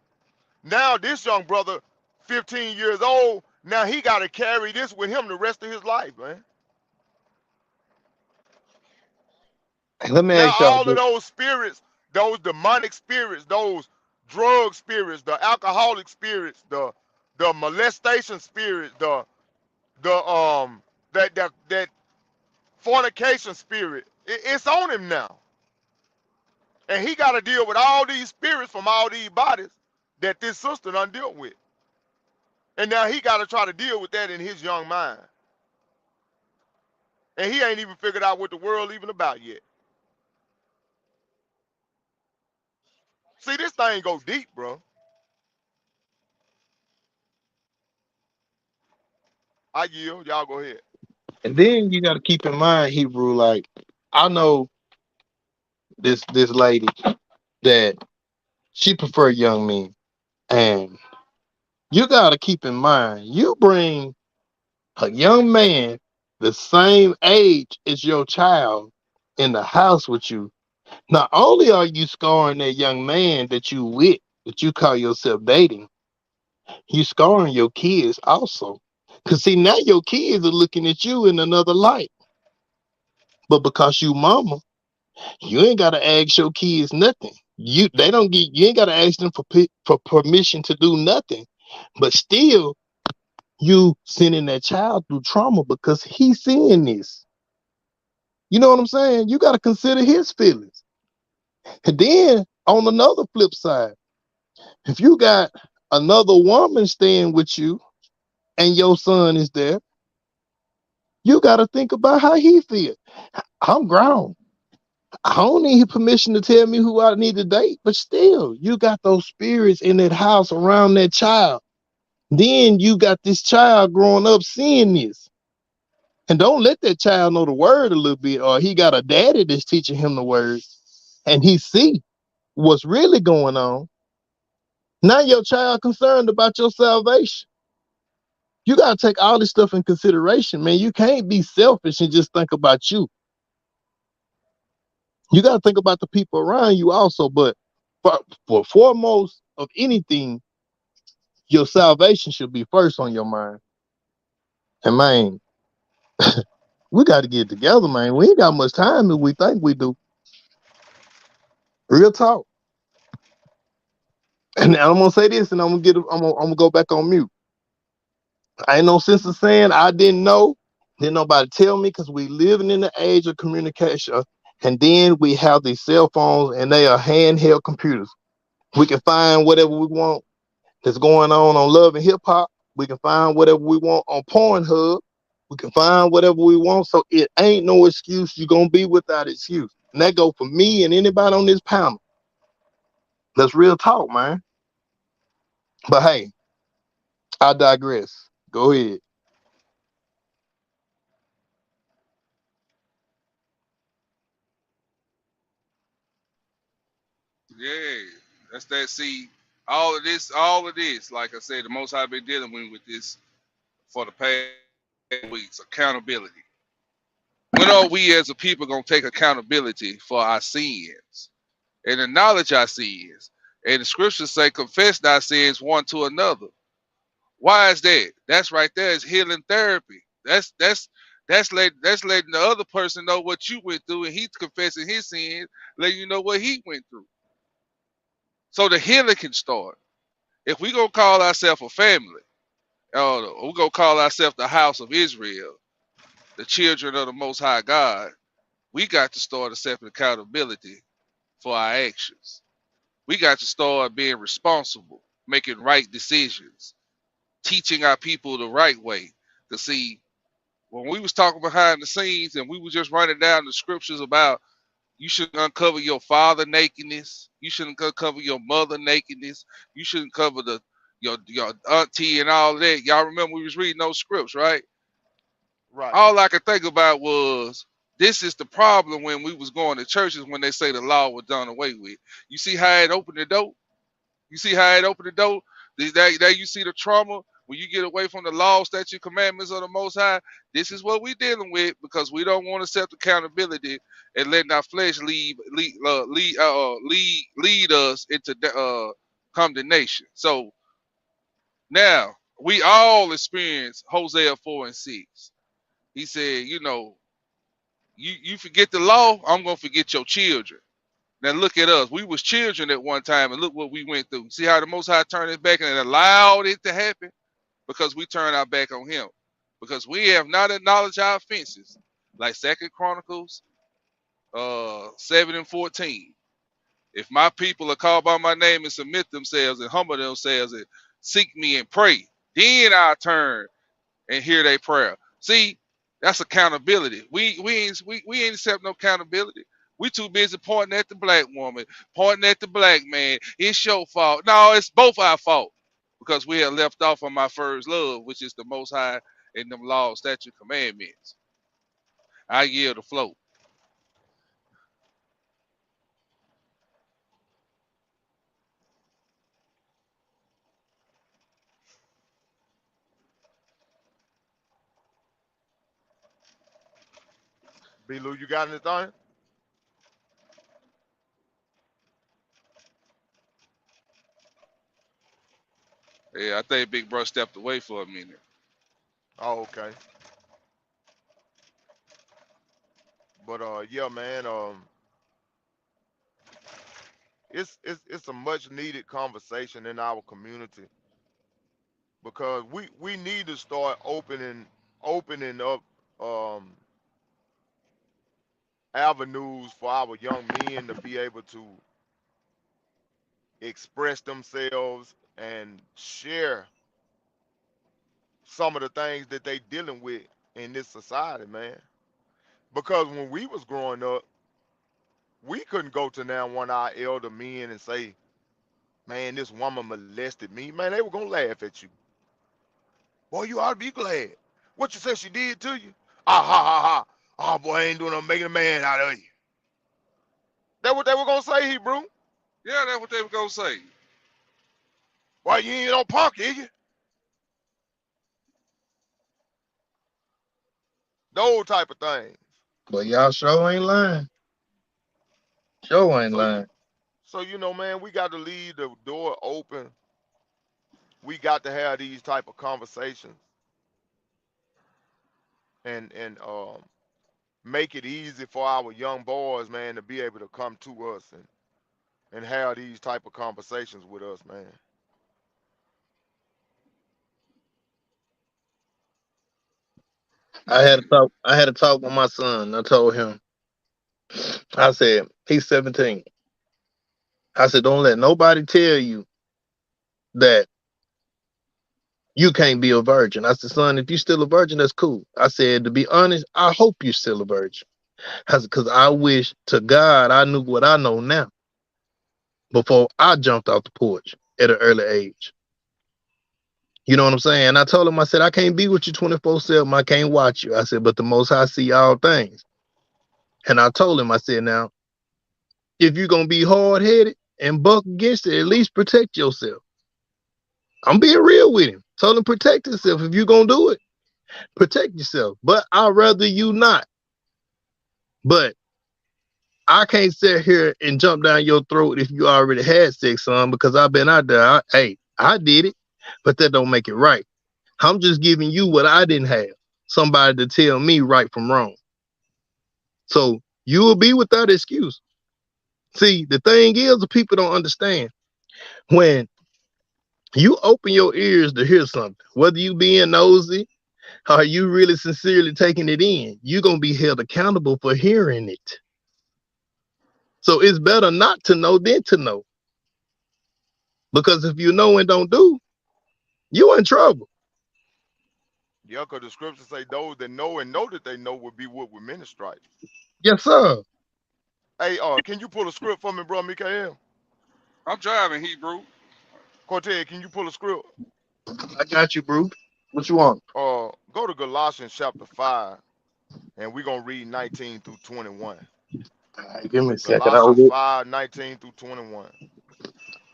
Now this young brother, 15 years old, now he got to carry this with him the rest of his life, man. Let me Now ask y'all all of this. those spirits, those demonic spirits, those drug spirits, the alcoholic spirits, the molestation spirits, the that fornication spirit, it's on him now. And he got to deal with all these spirits from all these bodies that this sister done dealt with. And now he got to try to deal with that in his young mind. And he ain't even figured out what the world even about yet. See, this thing go deep, bro. I yield. Y'all go ahead. And then you got to keep in mind, Hebrew, like, I know this lady that she prefer young men. And you got to keep in mind, you bring a young man the same age as your child in the house with you. Not only are you scarring that young man that you with, that you call yourself dating, you scarring your kids also. Cause see, now your kids are looking at you in another light. But because you mama, you ain't gotta ask your kids nothing. You ain't gotta ask them for permission to do nothing. But still, you sending that child through trauma because he's seeing this. You know what I'm saying? You gotta consider his feelings. And then on another flip side, if you got another woman staying with you and your son is there, you got to think about how he feels. I'm grown. I don't need permission to tell me who I need to date, but still, you got those spirits in that house around that child. Then you got this child growing up seeing this. And don't let that child know the word a little bit, or he got a daddy that's teaching him the word, and he see what's really going on. Now your child concerned about your salvation. You gotta take all this stuff in consideration, man. You can't be selfish and just think about you. You gotta think about the people around you also. But for foremost of anything, your salvation should be first on your mind. And man, we got to get together, man. We ain't got much time as we think we do. Real talk. And I'm gonna say this, and I'm gonna go back on mute. I ain't no sense of saying I didn't know. Didn't nobody tell me because we living in the age of communication. And then we have these cell phones and they are handheld computers. We can find whatever we want that's going on Love and Hip Hop. We can find whatever we want on Pornhub. We can find whatever we want. So it ain't no excuse. You're gonna be without excuse. And that go for me and anybody on this panel. That's real talk, man. But hey, I digress. Go ahead. Yeah, that's that. See, all of this, like I said, the most I've been dealing with this for the past weeks, accountability. When are we as a people gonna take accountability for our sins and acknowledge our sins? And the scriptures say, confess thy sins one to another. Why is that? That's right there is healing therapy. That's letting the other person know what you went through, and he's confessing his sins, letting you know what he went through. So the healing can start. If we gonna call ourselves a family, we gonna call ourselves the house of Israel, the children of the Most High God, we got to start accepting accountability for our actions. We got to start being responsible, making right decisions, teaching our people the right way. To see, when we was talking behind the scenes and we was just writing down the scriptures about you shouldn't uncover your father nakedness, you shouldn't uncover your mother nakedness, you shouldn't cover your auntie and all that. Y'all remember we was reading those scripts, right? Right. All I could think about was this is the problem when we was going to churches when they say the law was done away with. You see how it opened the door? You see how it opened the door? There you see the trauma when you get away from the law, statute, commandments of the Most High. This is what we dealing with because we don't want to accept accountability and letting our flesh lead us into condemnation. So now we all experience Hosea 4 and 6. He said, you forget the law, I'm gonna forget your children. Now look at us. We was children at one time, and look what we went through. See how the Most High turned his back and allowed it to happen because we turned our back on Him, because we have not acknowledged our offenses, like Second Chronicles 7 and 14. If my people are called by my name and submit themselves and humble themselves and seek me and pray, then I turn and hear their prayer. See, that's accountability. We ain't accept no accountability. We too busy pointing at the black woman, pointing at the black man. It's your fault. No, it's both our fault because we have left off on my first love, which is the Most High and them laws, statute, commandments. I yield the flow. B. Lou, you got anything? Yeah, I think Big Bro stepped away for a minute. Oh, okay. But yeah, man. It's a much needed conversation in our community because we need to start opening up um avenues for our young men to be able to express themselves and share some of the things that they dealing with in this society, man. Because when we was growing up, We couldn't go to now one of our elder men and say, man, this woman molested me. Man, they were gonna laugh at you. Boy, you ought to be glad. What you say she did to you? Ah ha ha ha. Oh boy, I ain't doing no making a man out of you. That what they were gonna say, Hebrew. Yeah, that's what they were gonna say. Why you ain't no punk, is you? Those type of things. But y'all sure ain't lying. Sure ain't So lying. man, we got to leave the door open. We got to have these type of conversations and make it easy for our young boys, man, to be able to come to us and have these type of conversations with us, man. I had a talk with my son. I told him, I said, he's 17. I said, don't let nobody tell you that you can't be a virgin. I said, son, if you still a virgin, that's cool. I said, to be honest, I hope you still a virgin. I said, because I wish to God I knew what I know now before I jumped off the porch at an early age. You know what I'm saying? I told him, I said, I can't be with you 24/7. I can't watch you. I said, but the most high see all things. And I told him, I said, now, if you're gonna be hard headed and buck against it, at least protect yourself. I'm being real with him. Told him protect yourself. If you're gonna do it, protect yourself. But I'd rather you not. But I can't sit here and jump down your throat if you already had sex, son, because I've been out there. Hey, I did it, but that don't make it right. I'm just giving you what I didn't have. Somebody to tell me right from wrong. So you will be without excuse. See, the thing is, the people don't understand. When you open your ears to hear something, whether you being nosy or you really sincerely taking it in, you're going to be held accountable for hearing it. So it's better not to know than to know. Because if you know and don't do, you in trouble. Yeah, because the scriptures say those that know and know that they know will be what with many stripes. Yes, sir. Hey, can you pull a script for me, bro, Mikael? I'm driving Hebrew. Cortez, can you pull a script? I got you, bro. What you want? Go to Galatians chapter 5, and we're going to read 19 through 21. All right, give me a second. Galatians 5, 19 through 21.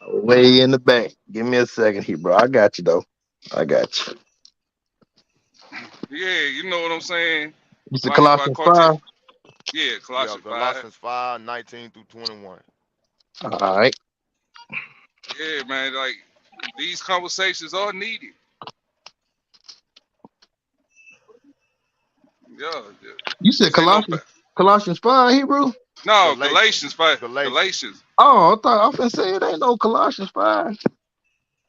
Way in the back. Give me a second here, bro. I got you, though. I got you. Yeah, you know what I'm saying. You said Why Colossians quartet? 5? Yeah, Yeah, Colossians 5. Galatians 5, 19 through 21. All right. Yeah, man. Like these conversations are needed. Yeah, yeah. You said Cause ain't no Colossians 5, Hebrew? no Galatians. Galatians 5. Galatians. Galatians. Oh, I thought I was finna say it ain't no Colossians 5.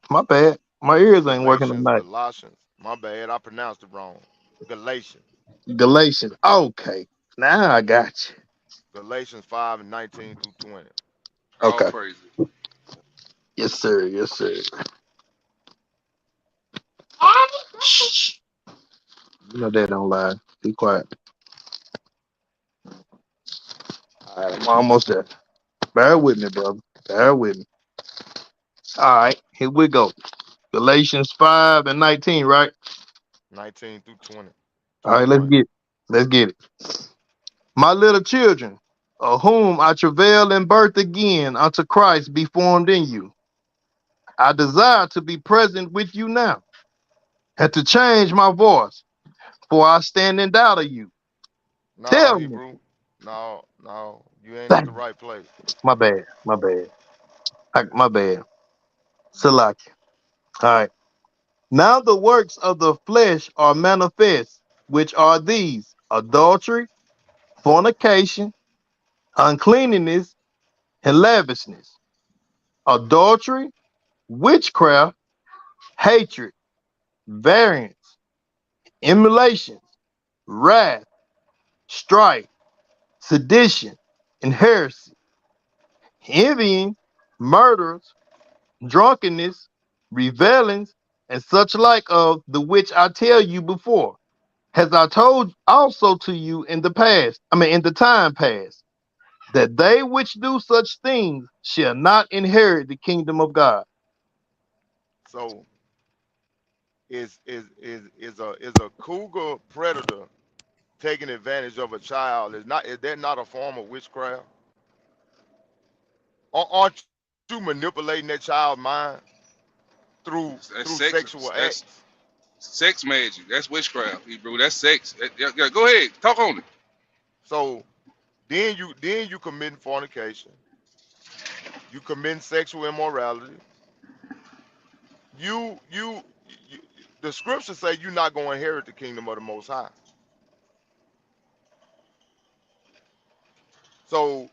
My bad. My ears ain't working Galatians, tonight. Galatians. My bad, I pronounced it wrong. Galatians. Galatians. Okay. Now I got you. Galatians 5 and 19 through 20. All Okay. praises. Yes, sir. Yes, sir. Shh. You know they don't lie. Be quiet. All right, I'm almost there. Bear with me, brother. Bear with me. All right, here we go. Galatians 5 and 19, right? 19 through 20. All right, let's 21. get it. My little children, of whom I travail in birth again unto Christ be formed in you. I desire to be present with you now and to change my voice, for I stand in doubt of you. No, Tell me. Hebrew. No, no. You ain't at the Dang, right place. my bad, my bad. My bad. Salaki. All right. Now the works of the flesh are manifest, which are these: adultery, fornication, uncleanness, and lavishness. Adultery, witchcraft, hatred, variance, emulations, wrath, strife, sedition, and heresy, envying, murders, drunkenness, revelings, and such like of the which I tell you before, as I told also to you in the past, in the time past, that they which do such things shall not inherit the kingdom of God. So is a cougar predator taking advantage of a child? Is that not a form of witchcraft? Aren't you manipulating that child's mind through That's sex. sexual acts? That's sex magic. That's witchcraft, Hebrew. That's sex. Yeah, go ahead. Talk on it. So then you committing fornication, you committing sexual immorality. You the scriptures say you're not going to inherit the kingdom of the Most High. So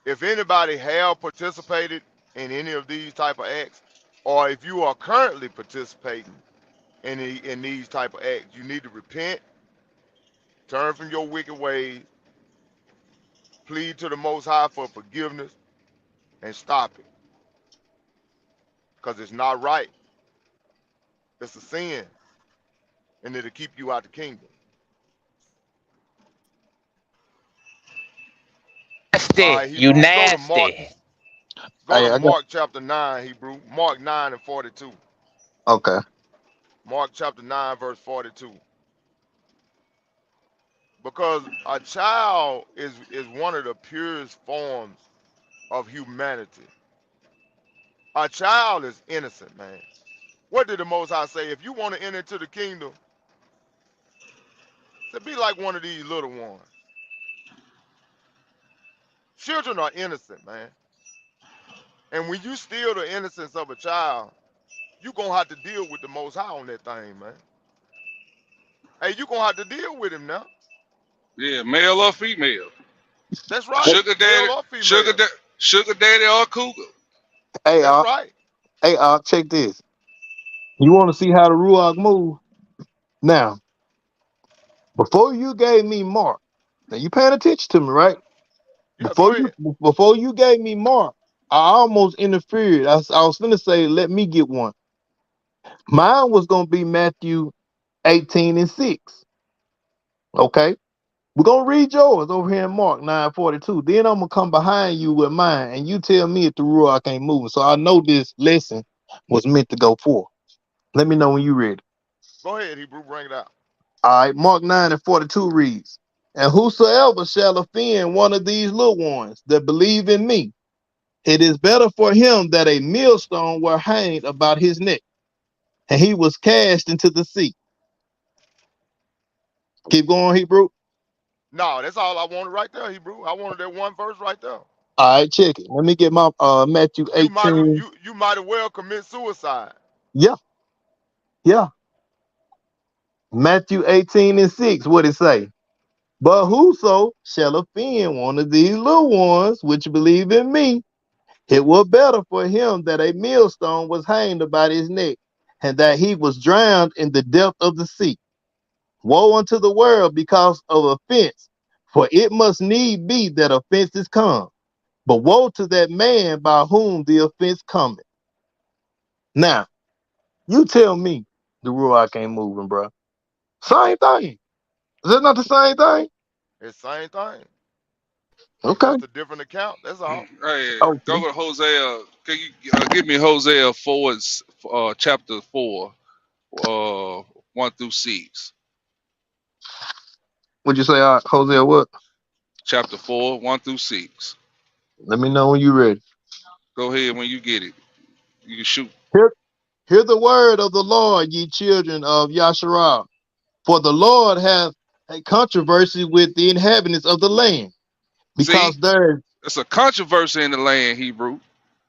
if anybody have participated in any of these type of acts, or if you are currently participating in these type of acts, you need to repent, turn from your wicked ways, plead to the Most High for forgiveness, and stop it, because it's not right. It's a sin, and it'll keep you out the kingdom. All Nasty. right, You Hebrew. nasty. Go to Hey, I got Mark chapter 9, Hebrew. Mark 9 and 42. okay. Mark chapter 9, verse 42. Because a child is one of the purest forms of humanity. A child is innocent, man. What did the Most High say? If you want to enter into the kingdom, to be like one of these little ones. Children are innocent, man. And when you steal the innocence of a child, you're going to have to deal with the Most High on that thing, man. Hey, you're going to have to deal with him now. Yeah, male or female. That's right. Sugar Male daddy, or female. sugar daddy or cougar. Hey, That's right. check this. You want to see how the Ruach move? Now, before you gave me Mark, now you paying attention to me, right? Yeah, go ahead. Before you gave me Mark, I almost interfered. I was gonna say, let me get one. Mine was gonna be Matthew 18 and 6. Okay. We're gonna read yours over here in Mark 9:42. Then I'm gonna come behind you with mine, and you tell me if the Ruach ain't moving. So I know this lesson was meant to go forth. Let me know when you ready. Go ahead, Hebrew. Bring it out. All right, Mark 9 and 42 reads, and whosoever shall offend one of these little ones that believe in me, it is better for him that a millstone were hanged about his neck, and he was cast into the sea. Keep going, Hebrew. No, that's all I wanted right there, Hebrew. I wanted that one verse right there. All right, check it. Let me get my Matthew You might 18. you might as well commit suicide. Yeah, yeah. Matthew 18 and 6. What it say? But whoso shall offend one of these little ones which believe in me, it were better for him that a millstone was hanged about his neck, and that he was drowned in the depth of the sea. Woe unto the world because of offense, for it must need be that offenses come. But woe to that man by whom the offense cometh. Now, you tell me the Ruach ain't moving, bro. Same thing. Is that not the same thing? It's the same thing. It's Okay. just a different account. That's all. Hey, go Okay. to Hosea. Can you give me Hosea 4, chapter 4, 1 through 6? What'd you say, Hosea? What? Chapter 4, 1 through 6. Let me know when you ready. Go ahead when you get it. You can shoot. Hear, hear the word of the Lord, ye children of Yasharah. For the Lord hath a controversy with the inhabitants of the land, See, because there, it's a controversy in the land, Hebrew.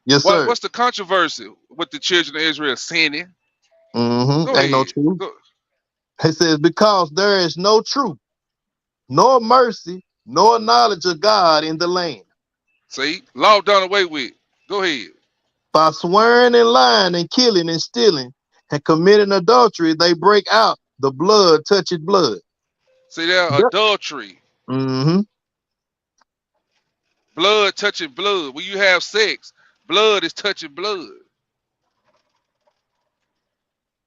yes, sir. What's the controversy with the children of Israel sinning? Go Ain't no ahead. truth. Go. It says, because there is no truth, nor mercy, nor knowledge of God in the land. See, law done away with. Go ahead. By swearing and lying and killing and stealing and committing adultery, they break out the blood, toucheth blood. See there, Yep. adultery, Mm-hmm. blood touching blood. When you have sex, blood is touching blood,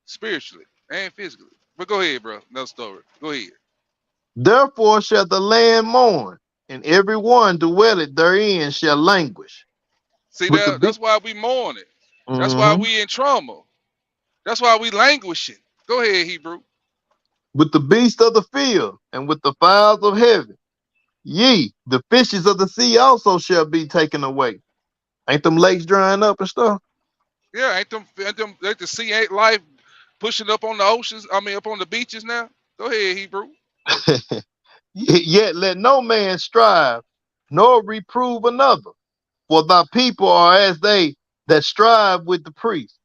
spiritually and physically. But go ahead, bro. No story. Go ahead. Therefore shall the land mourn, and every one dwelleth therein shall languish. See With the that? beast, That's why we mourning. That's why hmm we in trauma. That's why we languishing. Go ahead, Hebrew. with the beast of the field, and with the fowls of heaven. Ye, the fishes of the sea also shall be taken away. Ain't them lakes drying up and stuff? Yeah, ain't the sea ain't life pushing up on the oceans? I mean, up on the beaches now. Go ahead, Hebrew. Yet let no man strive, nor reprove another. For thy people are as they that strive with the priest.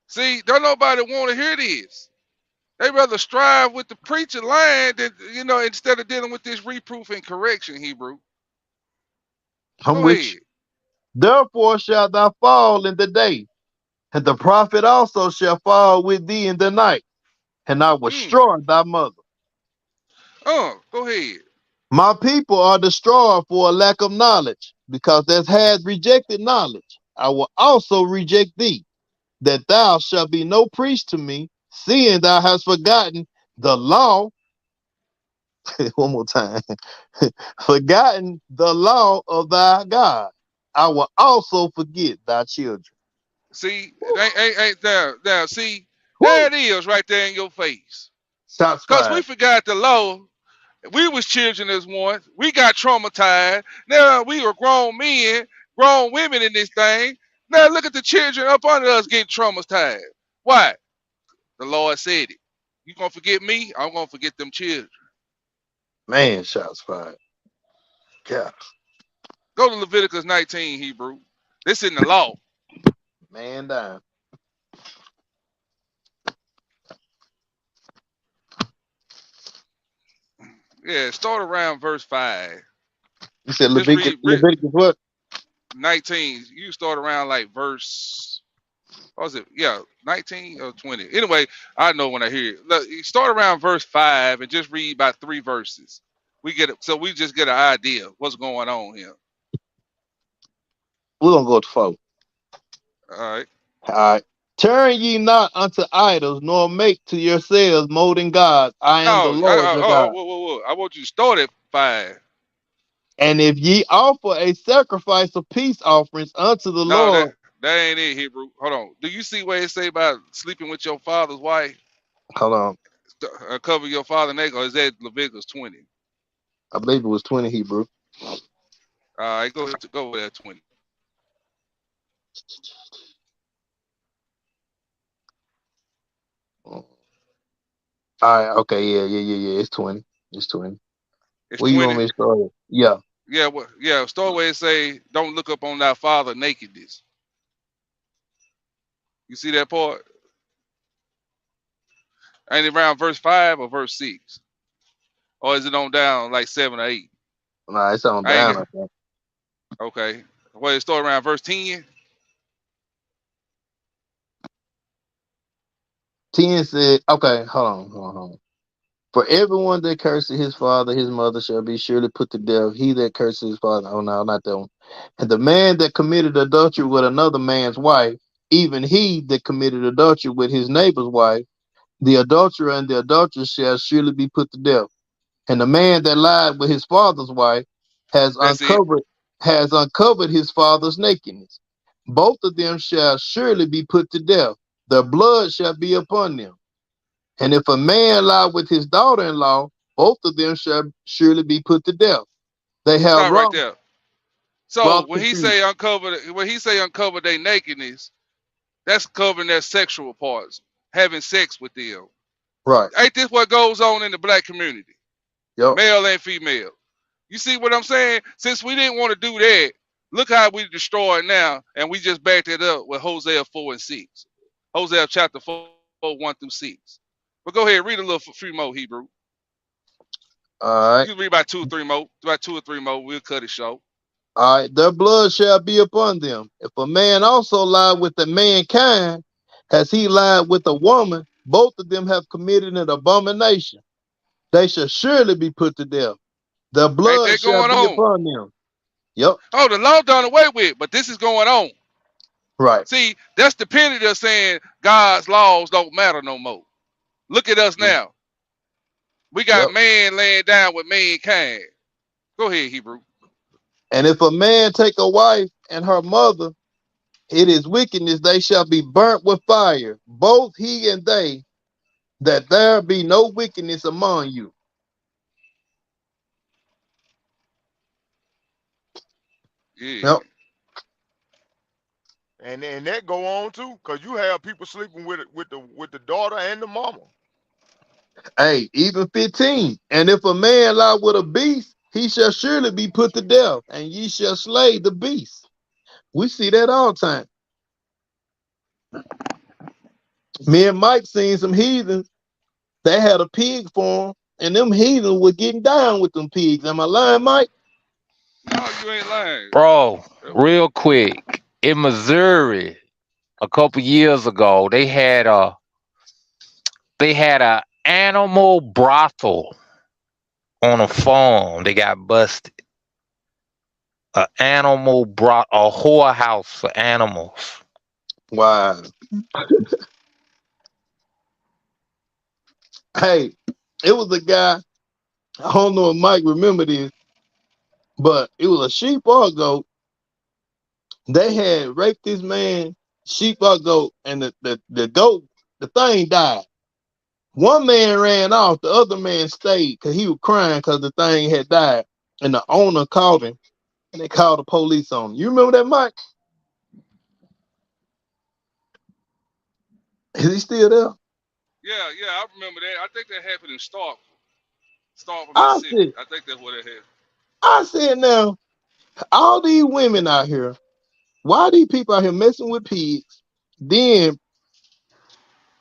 See, don't nobody want to hear this. They rather strive with the preacher lying than instead of dealing with this reproof and correction, Hebrew. I'm Go with you. ahead. Therefore shalt thou fall in the day, and the prophet also shall fall with thee in the night, and I will Mm. destroy thy mother. Go ahead. My people are destroyed for a lack of knowledge, because thou hast rejected knowledge. I will also reject thee, that thou shalt be no priest to me, seeing thou hast forgotten the law. One more time. Forgotten the law of thy God. I will also forget thy children. See, ain't there. See, there Woo! it is, right there in your face. Shots Cause we fired. forgot the law. We was children as once. We got traumatized. Now we were grown men, grown women in this thing. Now look at the children up under us getting traumatized. Why? The Lord said it. You gonna forget me? I'm gonna forget them children. Man, shots fired. Yeah. Go to Leviticus 19, Hebrew. This in the law. Man down. Yeah, start around verse 5. You said Just read Leviticus what? 19. You start around like verse, what was it? Yeah, 19 or 20. Anyway, I know when I hear it. Look, you start around verse 5 and just read about 3 verses. We get it, so we just get an idea of what's going on here. We're gonna go to 4. All right. All right. Turn ye not unto idols, nor make to yourselves molten gods. I am the No, Lord your God. whoa. I want you to start at 5. And if ye offer a sacrifice of peace offerings unto the No, Lord, that ain't it, Hebrew. Hold on. Do you see what it say about sleeping with your father's wife? hold on, Cover your father naked, or is that Leviticus 20? I believe it was 20 Hebrew. All right, go with that 20. All right, okay, yeah. It's 20. It's 20. It's Where you want 20. me to start? Yeah. Yeah. Start where it say, "Don't look up on thy father nakedness." You see that part? Ain't it around verse 5 or verse 6, or is it on down like 7 or 8? Nah, it's on I ain't down, got. I think. Okay. Well, it start around verse 10. 10 said, okay, hold on. For everyone that curses his father, his mother shall be surely put to death. He that curses his father, oh no, not that one. And the man that committed adultery with another man's wife, even he that committed adultery with his neighbor's wife, the adulterer and the adulteress shall surely be put to death. And the man that lied with his father's wife has That's it. uncovered his father's nakedness. Both of them shall surely be put to death. Their blood shall be upon them. And if a man lie with his daughter-in-law, both of them shall surely be put to death. They have Stop right there. So wrought confusion. when he say uncover their nakedness, that's covering their sexual parts, having sex with them. Right. Ain't this what goes on in the black community, Yep. male and female? You see what I'm saying? Since we didn't want to do that, look how we destroy it now, and we just backed it up with Hosea 4 and 6. Hosea chapter 4, 1 through 6. But go ahead, read a little few more, Hebrew. All right. You can read about 2 or 3 more. We'll cut it short. All right. Their blood shall be upon them. If a man also lie with a mankind, as he lied with a woman, both of them have committed an abomination. They shall surely be put to death. Their Ain't blood that shall going be on? upon them. Yep. Oh, the law done away with, but this is going on. Right. See, that's the penalty of saying God's laws don't matter no more. Look at us now. We got Yep. man laying down with mankind. Go ahead, Hebrew. And if a man take a wife and her mother, it is wickedness, they shall be burnt with fire, both he and they, that there be no wickedness among you. Yeah. Yep. And that go on too, cause you have people sleeping with the daughter and the mama. Hey, even 15. And if a man lie with a beast, he shall surely be put to death, and ye shall slay the beast. We see that all the time. Me and Mike seen some heathens. They had a pig farm, and them heathens were getting down with them pigs. Am I lying, Mike? No, you ain't lying. Bro, Yep. real quick, in Missouri, a couple years ago, they had a animal brothel on a farm. They got busted. A animal brought a whorehouse for animals. Wow. Hey, it was a guy. I don't know if Mike remember this, but it was a sheep or a goat. They had raped this man, sheep or goat, and the goat, the thing died. One man ran off, the other man stayed because he was crying because the thing had died. And the owner called him, and they called the police on him. You remember that, Mike? Is he still there? Yeah, yeah, I remember that. I think that happened in Starkville, I Mississippi. said, I think that's what it happened. I said, now, all these women out here, why are these people out here messing with pigs, then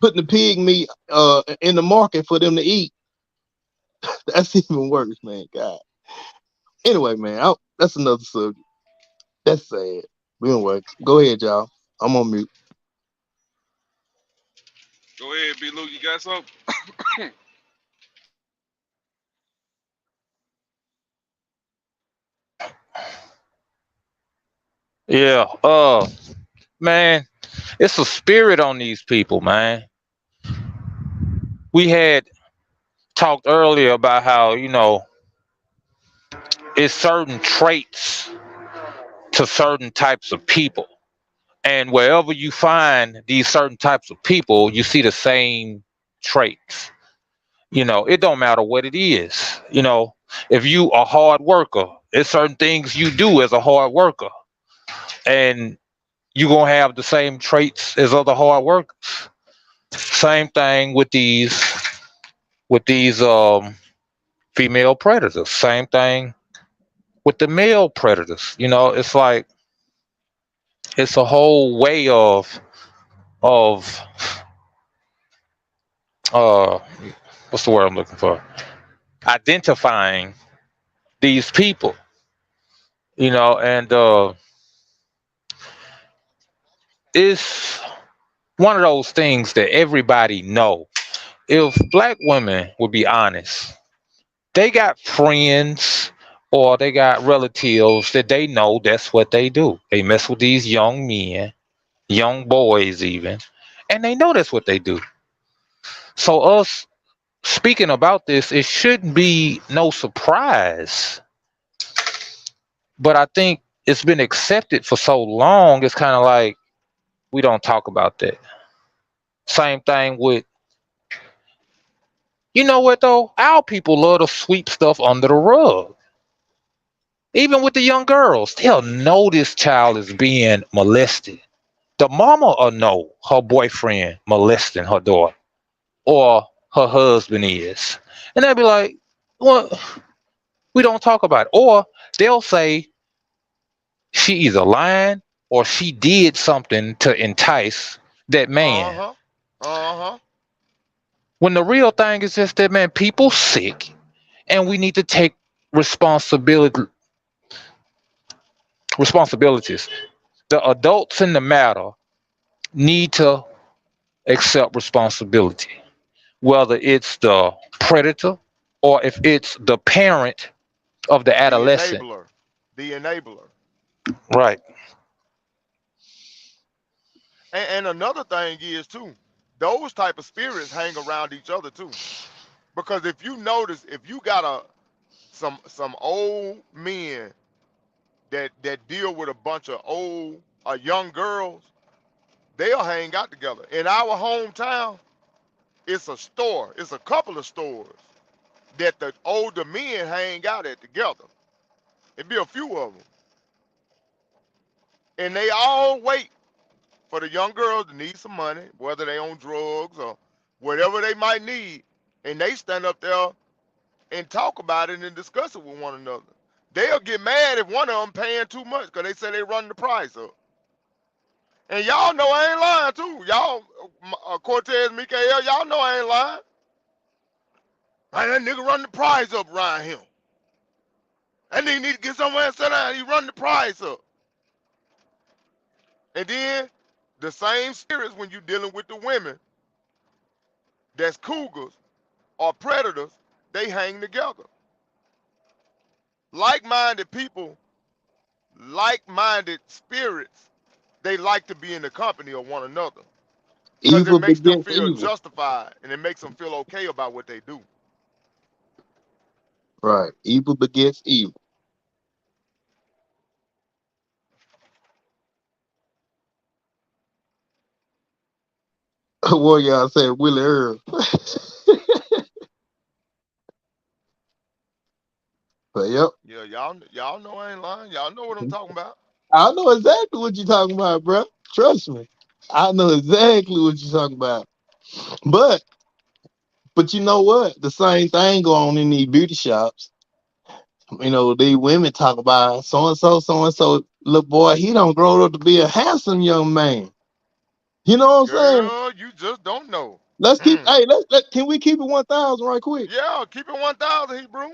putting the pig meat in the market for them to eat? That's even worse, man. God. Anyway, man, that's another subject. That's sad. But anyway, go ahead, y'all. I'm on mute. Go ahead, B. Luke. You got something? Yeah, man, it's a spirit on these people, man. We had talked earlier about how, it's certain traits to certain types of people. And wherever you find these certain types of people, you see the same traits. It don't matter what it is. If you a hard worker, it's certain things you do as a hard worker. And you gonna have the same traits as other hard workers. Same thing with these female predators. Same thing with the male predators. It's like it's a whole way of uh what's the word I'm looking for? Identifying these people. And it's one of those things that everybody know. If black women would be honest, they got friends or they got relatives that they know that's what they do. They mess with these young men, young boys even, and they know that's what they do. So us speaking about this, it shouldn't be no surprise. But I think it's been accepted for so long, it's kind of like we don't talk about that. Same thing with, you know what though? Our people love to sweep stuff under the rug. Even with the young girls, they'll know this child is being molested. The mama will know her boyfriend molesting her daughter or her husband is. And they'll be like, well, we don't talk about it. Or they'll say she either lying or she did something to entice that man. Uh-huh. Uh-huh. When the real thing is just that, man, people sick and we need to take responsibility responsibilities. The adults in the matter need to accept responsibility, whether it's the predator or if it's the parent of the The adolescent. enabler. The enabler. Right. And another thing is too, those type of spirits hang around each other too. Because if you notice, if you got some old men that deal with a bunch of old young girls, they'll hang out together. In our hometown, it's a store. It's a couple of stores that the older men hang out at together. It be a few of them, and they all wait for the young girls to need some money, whether they on drugs or whatever they might need, and they stand up there and talk about it and discuss it with one another. They'll get mad if one of them paying too much because they say they run the price up. And y'all know I ain't lying too. Y'all, Cortez, Mikael, y'all know I ain't lying. Man, that nigga run the price up around him. That nigga need to get somewhere and sit down. He run the price up. And then the same spirits when you dealing with the women that's cougars or predators, they hang together. Like-minded people, like-minded spirits, they like to be in the company of one another because it Evil makes them begets feel evil. justified and it makes them feel okay about what they do. Right. Evil begets evil. What y'all said, Willie Earl. But yep. Yeah, y'all know I ain't lying. Y'all know what I'm talking about. I know exactly what you're talking about, bro. Trust me. I know exactly what you're talking about. But but you know what? The same thing go on in these beauty shops. You know, these women talk about so and so little boy, he don't grow up to be a handsome young man. You know what I'm saying? Girl, you just don't know. Let's keep Hmm. hey, can we keep it 1,000 right quick? Yeah, keep it 1,000, Hebrew.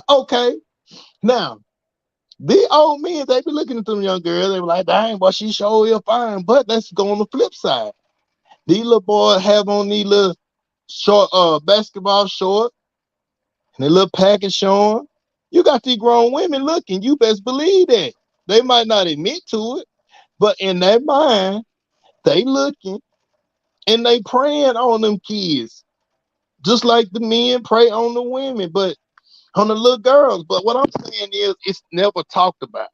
Okay. Now, the old men, they be looking at them young girls, they be like, dang, but she sure is fine. But let's go on the flip side. These little boys have on these little short basketball shorts and their little package showing. You got these grown women looking. You best believe that. They might not admit to it, but in their mind, they looking and they praying on them kids. Just like the men pray on the women, but on the little girls. But what I'm saying is it's never talked about.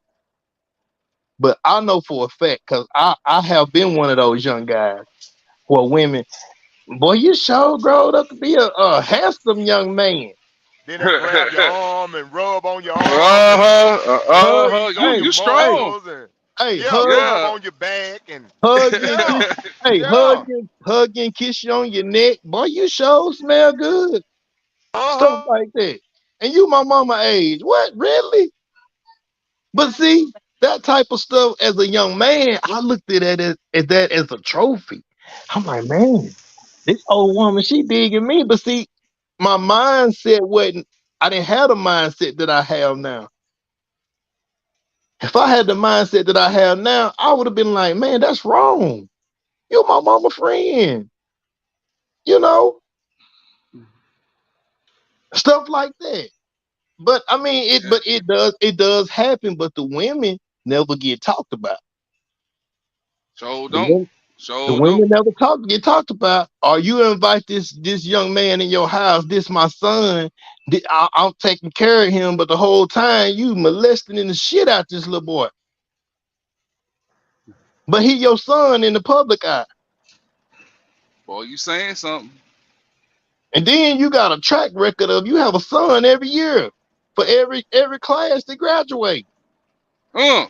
But I know for a fact, because I have been one of those young guys where women, boy, you sure growed up to be a handsome young man. Then they grab your arm and rub on your arm and Hug, squeeze on hey, your You hey, strong. muscles and hey, yeah, rub Yeah. on your back and hugging, yeah, hey, yeah, hugging, kiss you on your neck. Boy, you sure smell good. Stuff uh-huh. like that. And you my mama age. What, really? But see, that type of stuff as a young man, I looked at it as that as a trophy. I'm like, man, this old woman, she digging me. But see, my mindset wasn't, I didn't have the mindset that I have now. If I had the mindset that I have now, I would have been like, man, that's wrong. You're my mama friend, you know, stuff like that. But I mean, Yeah. it does happen, but the women never get talked about. So The don't. women, the So don't. women never get talked about. Or you invite this young man in your house. This my son. I'm taking care of him, but the whole time you molesting the shit out this little boy. But he your son in the public eye. Boy, you saying something. And then you got a track record of you have a son every year for every class that graduate. Uh.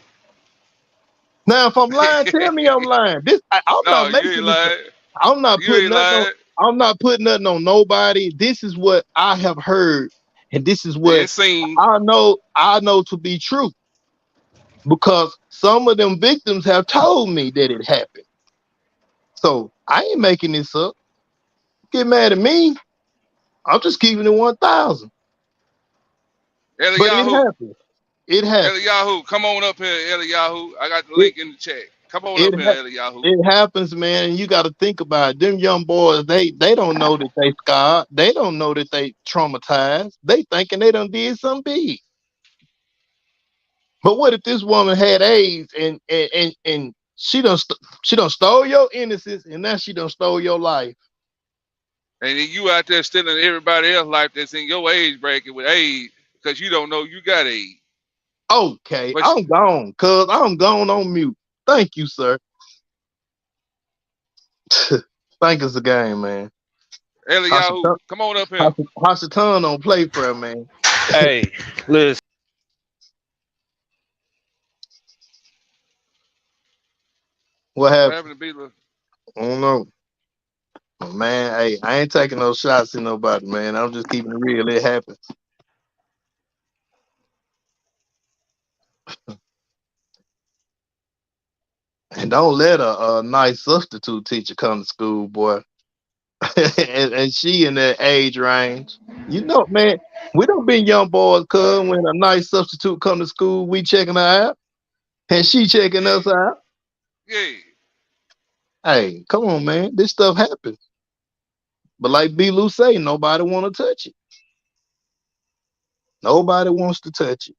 Now, if I'm lying, tell me I'm lying. I'm not No, you ain't making this up. lying. I'm not You putting ain't nothing on. lying. I'm not putting nothing on nobody. This is what I have heard, and this is what And seen. I know to be true because some of them victims have told me that it happened. So I ain't making this up. Get mad at me. I'm just keeping it 1,000. But it Eliyahu. happened. It happened. Eliyahu. Come on up here, Eliyahu. I got the It link in the chat. Come on it up here, ha- Eliyahu. it happens, man. And you got to think about it. Them young boys. They don't know that they scarred. They don't know that they traumatized. They thinking they done did something big. But what if this woman had AIDS and she done stole your innocence and now she done stole your life? And then you out there stealing everybody else's life that's in your age bracket with AIDS because you don't know you got AIDS. Okay, But I'm gone, cuz I'm gone on mute. Thank you, sir. Think it's a game, man. Eliyahu, Hashatan come on up here. Hashatan don't play for him, man. Hey, listen. What What happened? happened to Beeler? I don't know. Man, hey, I ain't taking no shots at nobody, man. I'm just keeping it real. It happens. And don't let a nice substitute teacher come to school, boy. And she in that age range. You know, man, we don't been young boys, cuz when a nice substitute come to school, we checking her out. And she checking Yeah, us out. yeah, Hey, come on, man. This stuff happens. But like B. Lou say, nobody want to touch it. Nobody wants to touch it.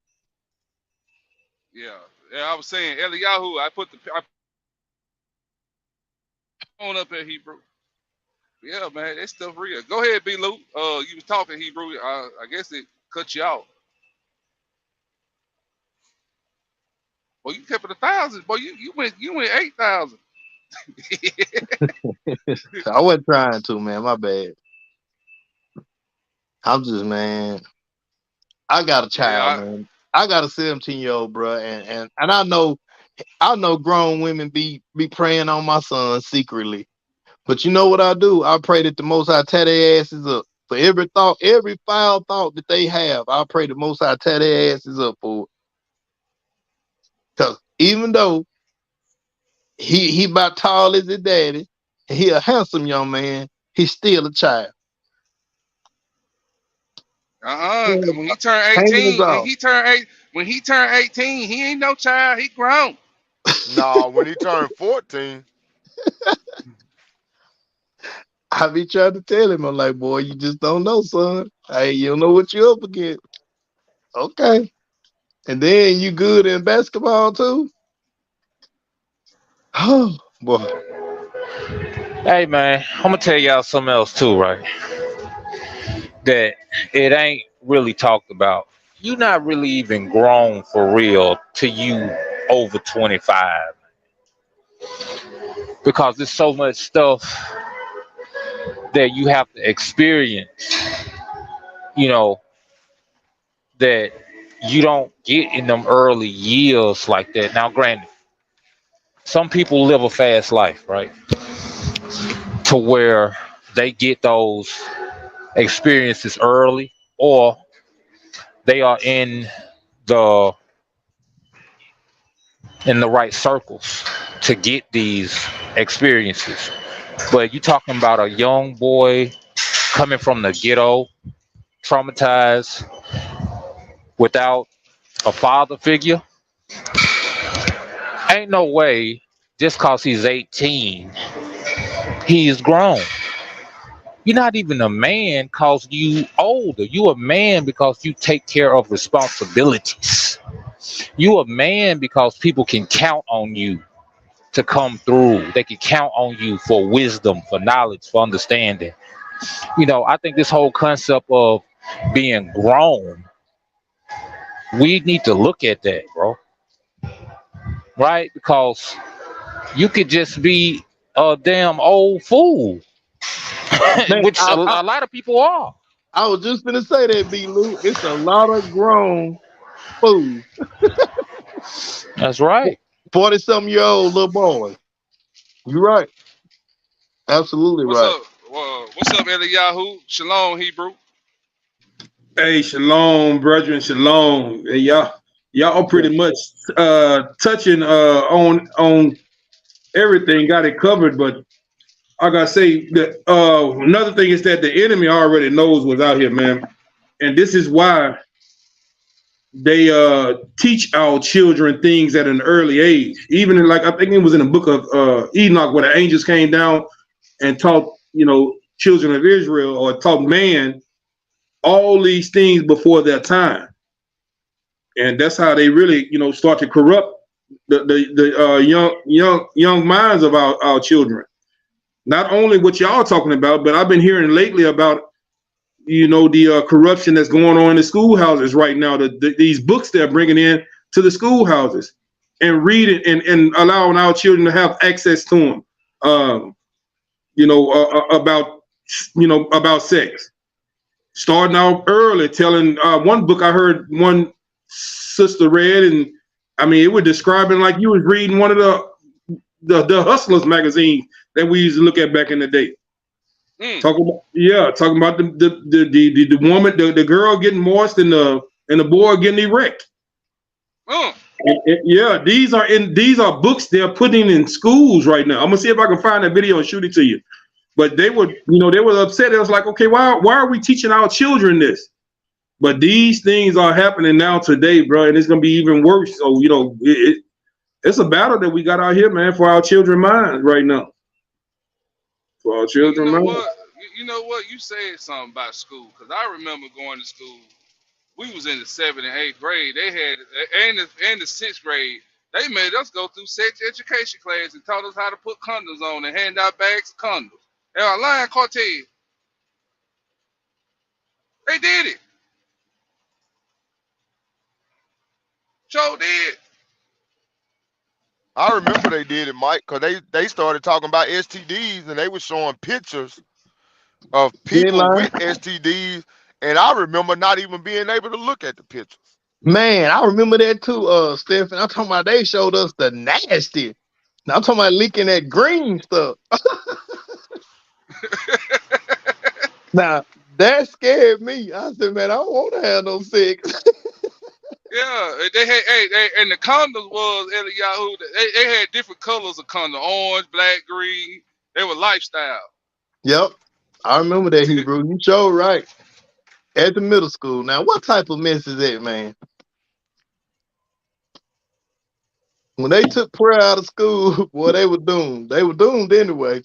yeah. Yeah, I was saying, Eliyahu, I on up here, Hebrew. Yeah, man, that stuff real. Go ahead, B. Luke. You was talking Hebrew. I guess it cut you out. Boy, you kept it 1,000. Boy, you went 8,000. I wasn't trying to, man. My bad. I'm just, man. I got a Yeah, child, man. I got a 17-year-old, bro, and I know grown women be praying on my son secretly. But you know what I do? I pray that the Most High tear their asses up for every thought, every foul thought that they have. I pray the Most High tear their asses up for it. Cause even though he about tall as his daddy, and he a handsome young man, he's still a child. Cause when he turned Hanging his 18, off. when he turned 18, he ain't no child. He grown. Nah, when he turned 14, I be trying to tell him, I'm like, boy, you just don't know, son. Hey, you don't know what you're up against. Okay. And then you good in basketball too? Oh boy. Hey, man, I'm gonna tell y'all something else too, right? That it ain't really talked about. You're not really even grown for real till you over 25, because there's so much stuff that you have to experience, you know, that you don't get in them early years like that. Now, granted, some people live a fast life, right? To where they get those experiences early, or they are the in the right circles to get these experiences. But you talking about a young boy coming from the ghetto, traumatized, without a father figure, ain't no way just cause he's 18 he is grown. You're not even a man cause you older. You a man because you take care of responsibilities. You a man because people can count on you to come through. They can count on you for wisdom, for knowledge, for understanding. I think this whole concept of being grown, we need to look at that, bro. Right? Because you could just be a damn old fool, Man, which a lot of people are. I was just gonna say that, B Lou. It's a lot of grown fools. That's right. 40-something-year-old little boys. You right. Absolutely What's right. up? What's up, Eliyahu? Shalom, Hebrew. Hey, shalom, brethren, shalom. Hey, y'all pretty much touching on everything, got it covered. But I gotta say that another thing is that the enemy already knows what's out here, man, and this is why they teach our children things at an early age. Even like I think it was in the book of Enoch, where the angels came down and taught children of Israel, or taught man all these things before their time. And that's how they really, start to corrupt the young minds of our children. Not only what y'all talking about, but I've been hearing lately about the corruption that's going on in the schoolhouses right now. These books they're bringing in to the schoolhouses and read it and allowing our children to have access to them. About about sex. Starting out early, telling one book I heard one sister read, and I mean it was describing like you was reading one of the Hustlers magazine that we used to look at back in the day. Talking about the woman, the girl getting moist and the boy getting erect. Yeah, these are books they're putting in schools right now. I'm gonna see if I can find that video and shoot it to you. But they were upset. It was like, okay, why are we teaching our children this? But these things are happening now today, bro, and it's gonna be even worse. So it's a battle that we got out here, man, for our children's minds right now. For our children's minds. You know what? You said something about school, because I remember going to school. We was in the 7th and 8th grade. They had, and the 6th grade, they made us go through sex education class and taught us how to put condoms on and hand out bags of condoms. And our line, Cortez, they did it. Sure did. I remember they did it, Mike, because they started talking about STDs and they were showing pictures of people with STDs, and I remember not even being able to look at the pictures. Man, I remember that too, Stephen. I'm talking about they showed us the nasty. Now I'm talking about leaking that green stuff. Now that scared me. I said, man, I don't want to have no sex. Yeah, they had, and the condoms was Eliyahu. They had different colors of condom: orange, black, green. They were lifestyle. Yep, I remember that, Hebrew. You showed right at the middle school. Now, what type of mess is that, man? When they took prayer out of school, boy, they were doomed. They were doomed anyway.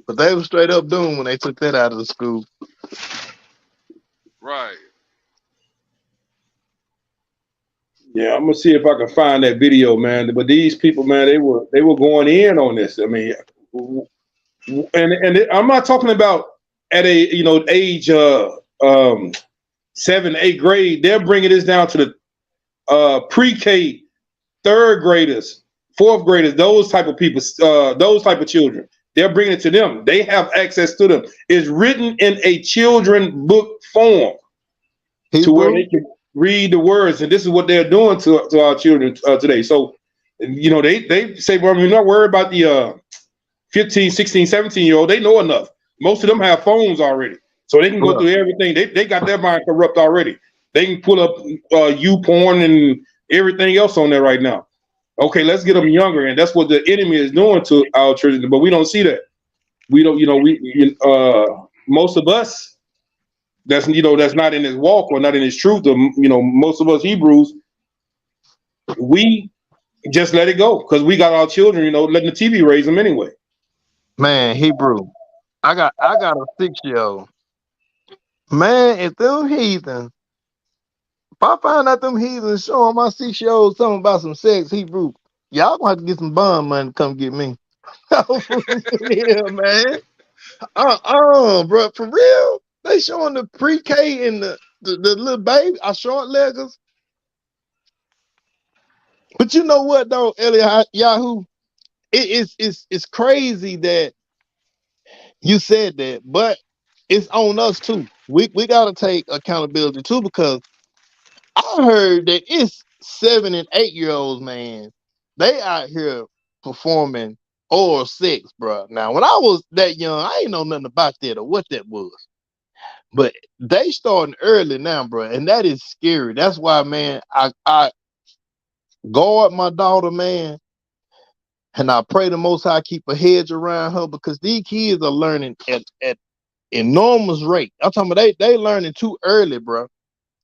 But they were straight up doomed when they took that out of the school. Right. Yeah, I'm gonna see if I can find that video, man. But these people, man, they were going in on this. I mean, and I'm not talking about at a age 7th, 8th grade. They're bringing this down to the pre-K, 3rd graders, 4th graders, those type of people, those type of children. They're bringing it to them. They have access to them. It's written in a children book form to where they can read the words, and this is what they're doing to our children today. So, they say, well, we're not worried about the 15, 16, 17-year-old. They know enough. Most of them have phones already, so they can go through everything. They got their mind corrupt already. They can pull up porn and everything else on there right now. Okay, let's get them younger, and that's what the enemy is doing to our children. But we don't see that. We don't. Most of us that's not in his walk or not in his truth. Most of us Hebrews, we just let it go because we got our children. Letting the TV raise them anyway. Man, Hebrew, I got a 6-year-old. Man, if them heathens, if I find out them heathens showing my 6-year-old something about some sex, Hebrew, y'all gonna have to get some bond money to come get me. Yeah, man. Bro, for real. They showing the pre-K and the little baby, our short leggers. But you know what though, Eliyahu? It's crazy that you said that, but it's on us too. We gotta take accountability too, because I heard that it's 7 and 8-year-olds, man. They out here performing oral sex, bro. Now, when I was that young, I ain't know nothing about that or what that was. But they starting early now, bro, and that is scary. That's why, man, I guard my daughter, man, and I pray the Most High keep a hedge around her, because these kids are learning at enormous rate. I'm talking about they learning too early, bro,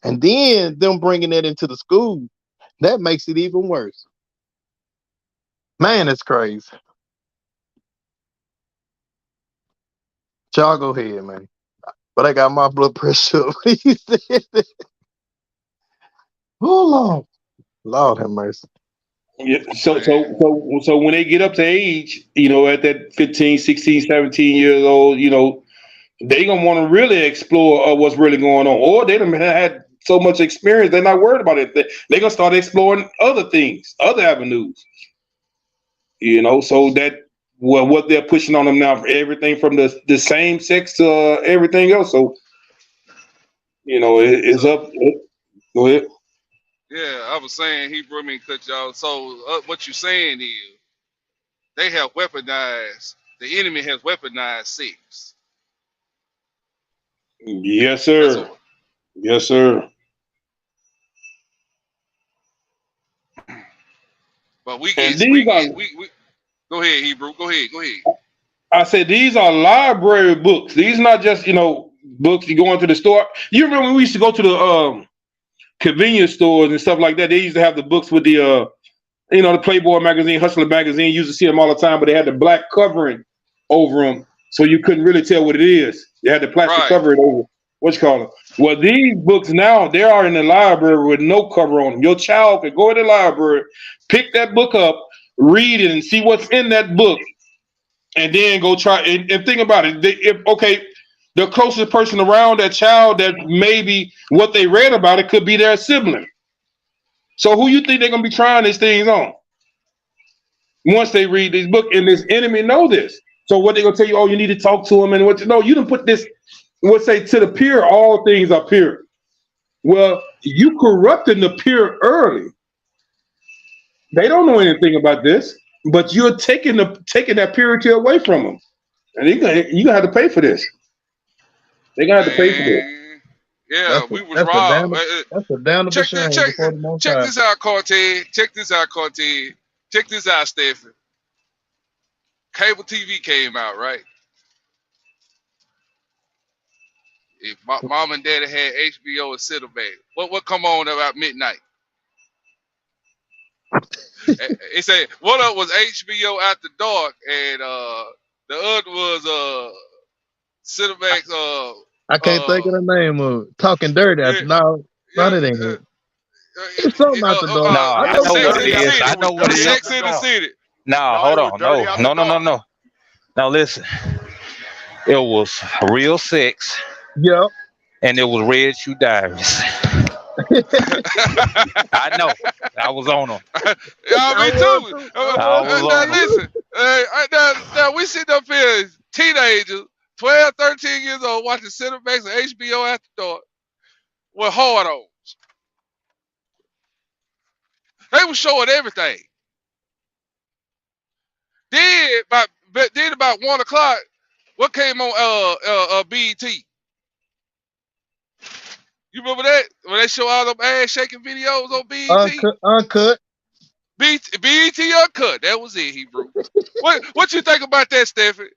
and then them bringing that into the school, that makes it even worse. Man, it's crazy. Y'all go ahead, man. But I got my blood pressure up. You said that. Oh, Lord have mercy. Yeah, so when they get up to age, at that 15, 16, 17 years old, they gonna want to really explore what's really going on, or they done had so much experience, they're not worried about it. They're gonna start exploring other things, other avenues. So that what they're pushing on them now, for everything from the same sex to everything else. So it's So up. Go ahead. yeah, I was saying Hebrew. I mean, cut y'all. So what you saying is they have weaponized. The enemy has weaponized sex. Yes, That's sir. what. Yes, sir. But we And get these we are, get we. Go ahead, Hebrew. Go ahead. Go ahead. I said, these are library books. These not just books you go into the store. You remember when we used to go to the convenience stores and stuff like that? They used to have the books with the Playboy magazine, Hustler magazine. You used to see them all the time, but they had the black covering over them, so you couldn't really tell what it is. They had the plastic Right. cover it over. What you call it? Well, these books now, they are in the library with no cover on them. Your child could go in the library, pick that book up, read it, and see what's in that book, and then go try and think about it. The closest person around that child that maybe what they read about it could be their sibling. So who you think they're gonna be trying these things on once they read this book? And this enemy know this. So what they gonna tell you? Oh, you need to talk to him and what? No, you didn't put this. What say to the pure? All things are pure. Well, you corrupting the pure early. They don't know anything about this, but you're taking that purity away from them, and you gonna have to pay for this. They're gonna have to pay for this. Man, yeah, That's a we was that's a robbed. damn that's a damnable Check this, shame before the Most check High. this out, Cortez. Check this out, Cortez. Check this out, Stephen. Cable TV came out, right? If mom and daddy had HBO and Cinemax, what come on about midnight? It said one of was HBO After Dark, and the other was Cinemax. I can't think Uh, of the name of it. Talking dirty. yeah, No, yeah, it ain't it. It's something out the No, dog. I I know It was know what you're what it Sex in dirty the talking after. is. City. I It know was what it dirty is. after Sex in the dark. City. No, No, hold it was on. dirty No, after no, no, no, dark. no. Now listen. It was real sex, about. and it was Red Shoe Diaries. I know. I was on them. Yeah, I me was too. too. I I was was Now on too. them. listen, now we sitting up here as teenagers, 12, 13 years old, watching Cinemax and HBO After Dark with hard on. They were showing everything. Then about 1 o'clock, what came on BET? You remember that when they show all them ass shaking videos on BET? Uncut. BET Uncut. That was it, Hebrew. What you think about that, Stephanie?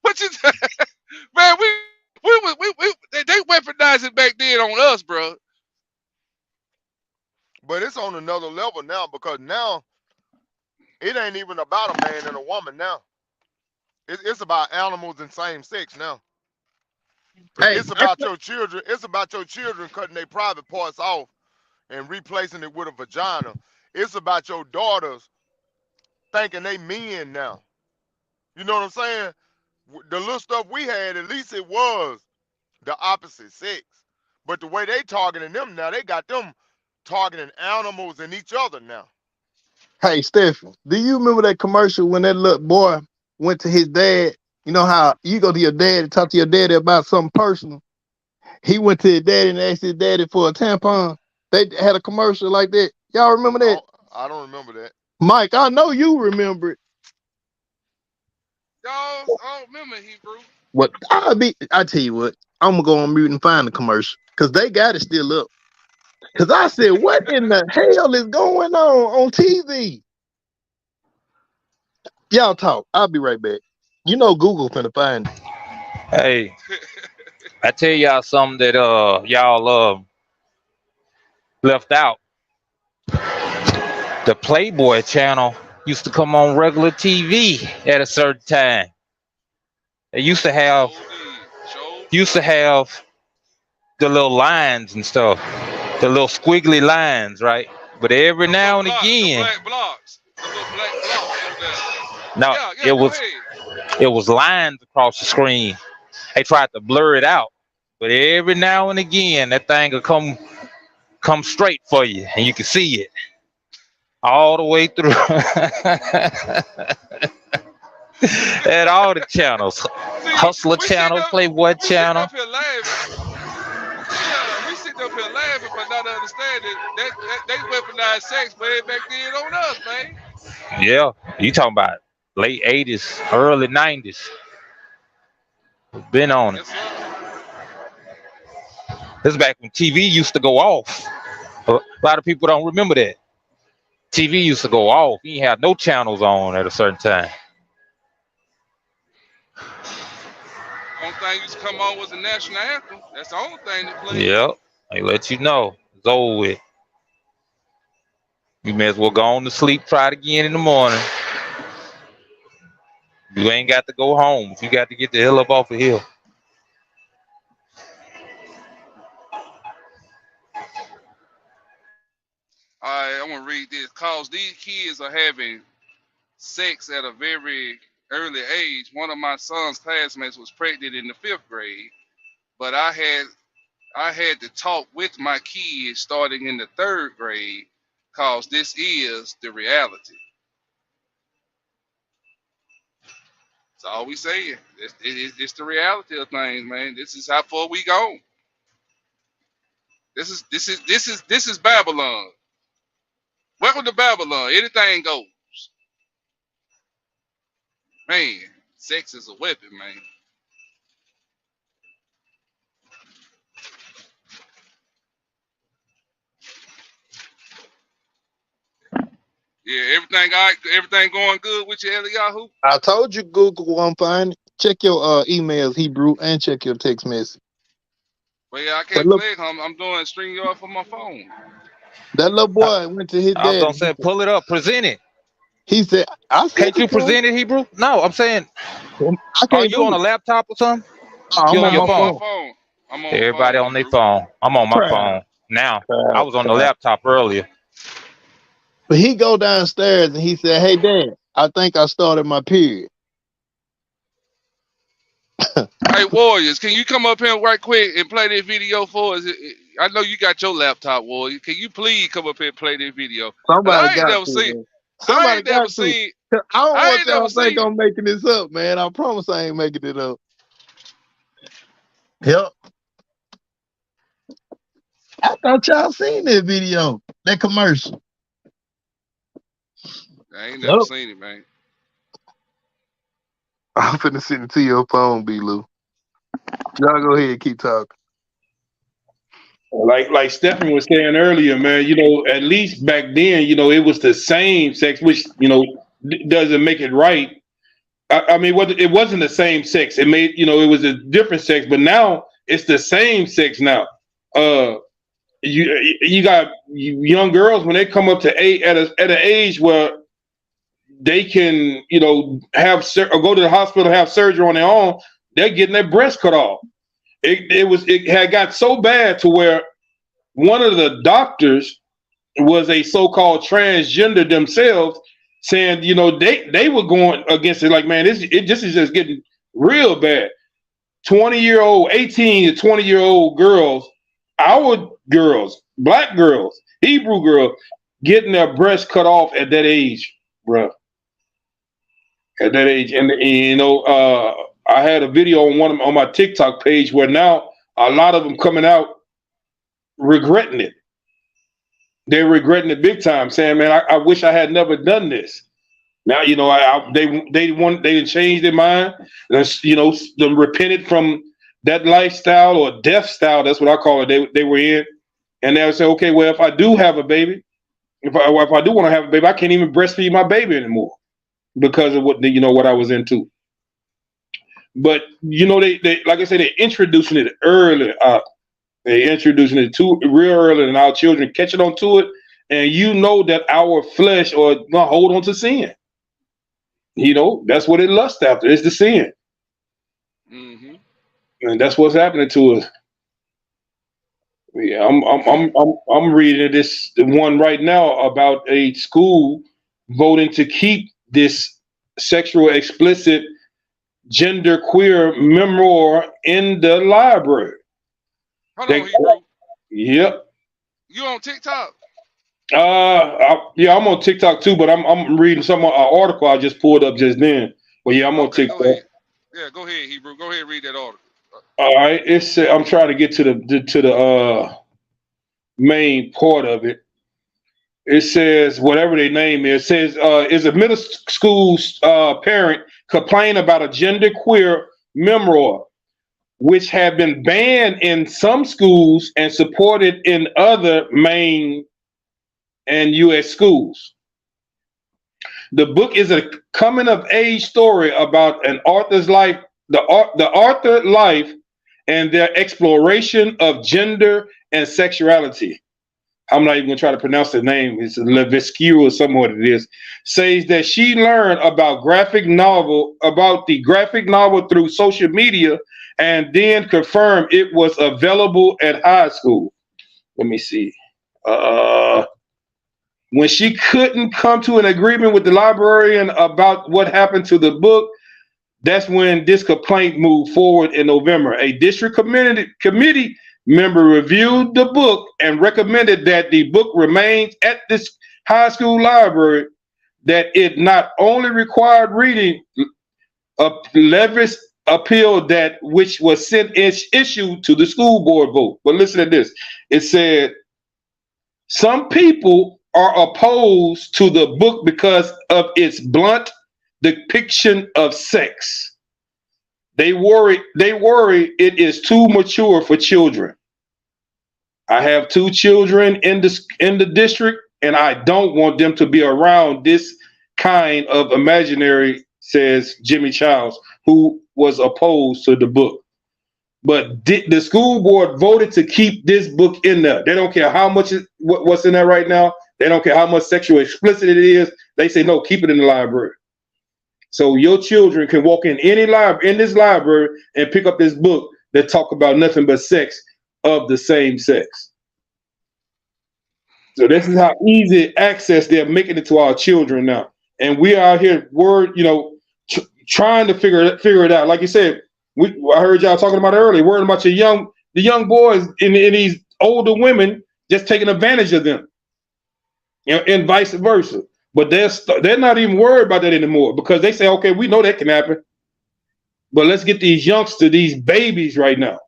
What you think? Man, they weaponized it back then on us, bro. But it's on another level now because now it ain't even about a man and a woman now. It's about animals and same sex now. Hey, It's about your children. It's about your children cutting their private parts off and replacing it with a vagina. It's about your daughters thinking they men now. You know what I'm saying? The little stuff we had, at least it was the opposite sex. But the way they targeting them now, they got them targeting animals and each other now. hey, Stephen, do you remember that commercial when that little boy went to his dad? You know how you go to your dad and talk to your daddy about something personal? He went to his daddy and asked his daddy for a tampon. They had a commercial like that. Y'all remember I that? don't, I don't remember that. Mike, I know you remember it. Y'all, I don't remember Hebrew. What I tell you what, I'm gonna go on mute and find the commercial. Cause they got it still up. Cause I said, what in the hell is going on TV? Y'all talk. I'll be right back. You know Google finna find it. Hey, I tell y'all something that y'all left out. The Playboy channel used to come on regular TV at a certain time. They Show did. Show used to did. have the little lines and stuff, the little squiggly lines, right? But every Them little now and blocks, them again, black blocks. Them little black blocks on there. no, Yeah, yeah, it go was ahead. it was lines across the screen. They tried to blur it out, but every now and again, that thing would come come straight for you, and you can see it all the way through. At all the channels, See, Hustler we sitting channel, up, Playboy we sitting channel. up here laughing. Yeah, we sitting up here laughing, but not understanding that they weaponized sex way back then on us, man. Yeah, you talking about late '80s, early '90s. Been on it. Yes, sir. This is back when TV used to go off. A lot of people don't remember that. TV used to go off. You ain't have no channels on at a certain time. Only thing used to come on was the national anthem. That's the only thing that played. Yep, they let you know it's over with. You may as well go on to sleep. Try it again in the morning. You ain't got to go home. You got to get the hell up off the hill. All right, I'm gonna read this. Cause these kids are having sex at a very early age. One of my son's classmates was pregnant in the 5th grade, but I had to talk with my kids starting in the 3rd grade, cause this is the reality. That's all we saying. It's the reality of things, man. This is how far we go. This is Babylon. Welcome to Babylon. Anything goes. Man, sex is a weapon, man. Yeah, everything all right, everything going good with you, Eliyahu? I told you Google won't find it. Check your emails, Hebrew, and check your text message. Well, yeah, I But can't look, play it. I'm doing StreamYard from my phone. that little boy went to his I was dad. gonna say, pull it up, present it. He said, I Can't sent you it to present it, Hebrew? No, I'm saying, him. I are can't you do on a it. laptop or something? Oh, You I'm on on your I'm my on my phone? phone. phone. I'm on my Everybody phone, on their Hebrew. phone. I'm on my Crap, phone now. I crap, was on the crap. laptop earlier. But he go downstairs and he said, hey, Dad, I think I started my period. Hey, Warriors, can you come up here right quick and play this video for us? I know you got your laptop, Warrior. Can you please come up here and play this video? 'Cause Somebody I ain't got never to, seen. man. I Somebody ain't never got to. seen. I don't I want ain't y'all never to think seen. I'm making this up, man. I promise I ain't making it up. Yep. I thought y'all seen that video, that commercial. I ain't never Yep. seen it, man. I'm finna send it to your phone, B. Lou. Y'all go ahead and keep talking. Like Stephanie was saying earlier, man, at least back then, it was the same sex, which, doesn't make it right. I mean, it wasn't the same sex. It made, it was a different sex, but now it's the same sex now. Uh, you got young girls when they come up to at an age where they can, or go to the hospital, have surgery on their own. They're getting their breast cut off. It had got so bad to where one of the doctors was a so-called transgender themselves, saying, they were going against it. Like, man, this is just getting real bad. 20-year-old, 18 to 20-year-old girls, our girls, black girls, Hebrew girls, getting their breasts cut off at that age, bro. At that age, and I had a video on my TikTok page where now a lot of them coming out regretting it. They're regretting it big time, saying, "Man, I wish I had never done this." Now, they changed their mind. Them repented from that lifestyle or death style. That's what I call it. They were in, and they'll say, "Okay, well, if I do have a baby, if I do want to have a baby, I can't even breastfeed my baby anymore because of what I was into." But they like I said, they're introducing it early. They're introducing it too real early, and our children catching on to it. And that our flesh or gonna hold on to sin. That's what it lusts after. It's the sin, Mm-hmm. and that's what's happening to us. Yeah, I'm reading this one right now about a school voting to keep this sexual explicit gender queer memoir in the library. Hold They, on, Hebrew. yep. You on TikTok? Yeah, I'm on TikTok too, but I'm reading some article I just pulled up just then. But yeah, I'm on Okay, go TikTok. ahead. Yeah, go ahead, Hebrew. Go ahead and read that article. All right, I'm trying to get to the main part of it. It says whatever their name is. It says is a middle school parent complain about a genderqueer memoir, which have been banned in some schools and supported in other main and U.S. schools. The book is a coming of age story about an author's life, the author life, and their exploration of gender and sexuality. I'm not even gonna try to pronounce the name. It's Leviscu or something what it is. Says that she learned about the graphic novel through social media, and then confirmed it was available at high school. Let me see. Uh, when she couldn't come to an agreement with the librarian about what happened to the book, that's when this complaint moved forward in November. A district committee member reviewed the book and recommended that the book remains at this high school library, that it not only required reading. Levis appealed that, which was sent issued to the school board vote. But listen to this. It said, some people are opposed to the book because of its blunt depiction of sex. They worry it is too mature for children. I have two children in the district, and I don't want them to be around this kind of imaginary, says Jimmy Childs, who was opposed to the book. But the school board voted to keep this book in there. They don't care how much what's in there right now. They don't care how much sexual explicit it is. They say no, keep it in the library. So your children can walk in any library in this library and pick up this book that talk about nothing but sex of the same sex. So this is how easy access they're making it to our children now, and we are here trying to figure it out. Like you said, I heard y'all talking about it earlier, worrying about the young boys and these older women just taking advantage of them, and vice versa. But they're not even worried about that anymore because they say, okay, we know that can happen, but let's get these youngsters, these babies right now,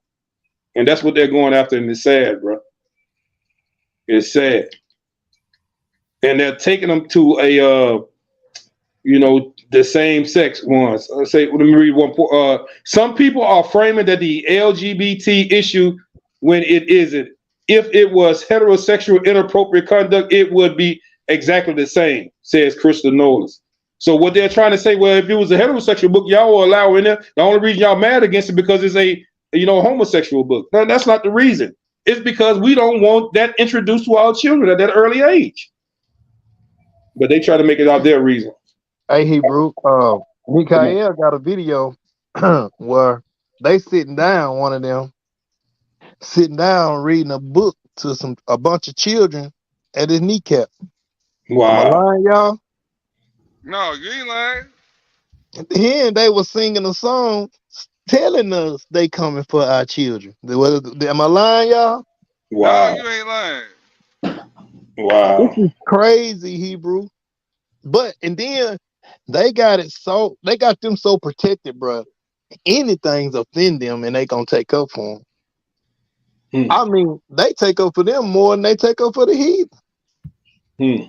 and that's what they're going after, and it's sad, bro. It's sad, and they're taking them to the same sex ones. Let me read one. Some people are framing that the LGBT issue when it isn't. If it was heterosexual inappropriate conduct, it would be exactly the same, says Crystal Knowles. So what they're trying to say, well, if it was a heterosexual book, y'all will allow in there. The only reason y'all mad against it because it's a homosexual book. No, that's not the reason. It's because we don't want that introduced to our children at that early age. But they try to make it out their reason. Hey, Hebrew, Come on. Mikael got a video where they sitting down, one of them sitting down reading a book to a bunch of children at his kneecap. Am I Wow. lying, y'all? No, you ain't lying. At the end, they were singing a song telling us they coming for our children. Am I lying, y'all? No, Wow. you ain't lying. This Wow. is crazy, Hebrew. And then they got them so protected, bro. Anything's offend them, and they gonna take up for them. Hmm. I mean, they take up for them more than they take up for the heathen. Hmm.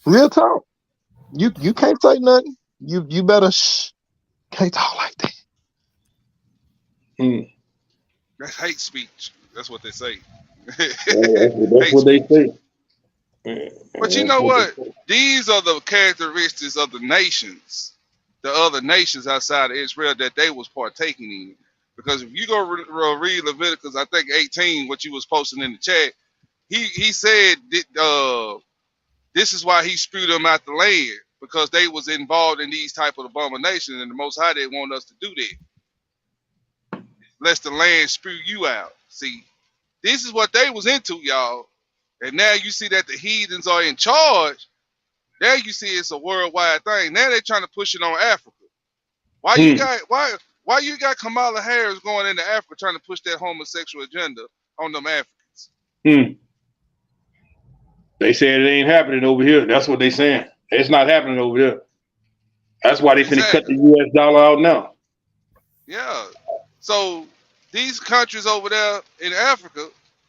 Real talk. You can't say nothing. You better shh. Can't talk like that. Hmm. That's hate speech. That's what they say. That's Hate what they speech. say. Yeah, But you that's know what they what? say. These are the characteristics of the nations, the other nations outside of Israel that they was partaking in. Because if you go read Leviticus, I think 18, what you was posting in the chat, he said this is why he spewed them out the land because they was involved in these type of abominations, and the Most High didn't want us to do that, lest the land spew you out. See, this is what they was into, y'all. And now you see that the heathens are in charge. There you see it's a worldwide thing. Now they're trying to push it on Africa. Why you Hmm. got why you got Kamala Harris going into Africa trying to push that homosexual agenda on them Africans? Hmm. They said it ain't happening over here. That's what they saying. It's not happening over there. That's why they finna cut Exactly. the U.S. dollar out now. Yeah. So these countries over there in Africa,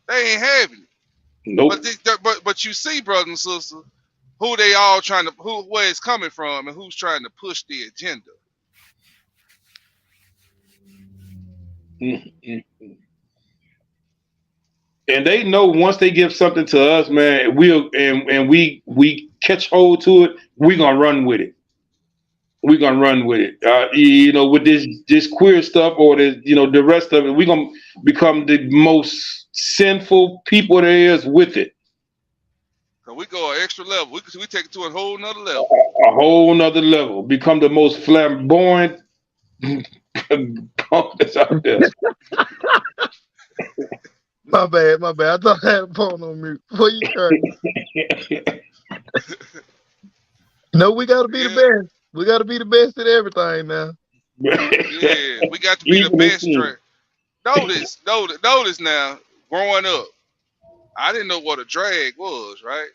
they ain't having it. But Nope. but you see, brothers and sisters, who they all trying to where it's coming from and who's trying to push the agenda. Mm, mm. And they know once they give something to us, man, we catch hold to it, we gonna run with it. We gonna run with it. With this queer stuff or the rest of it, we gonna become the most sinful people there is with it. So we go an extra level. We take it to a whole nother level. A whole nother level. Become the most flamboyant punk that's out there. My bad. I thought I had a phone on mute. Before you crazy. No, we gotta be the best. We gotta be the best at everything now. Yeah, we got to be the Even best if drag. Notice now. Growing up, I didn't know what a drag was, right?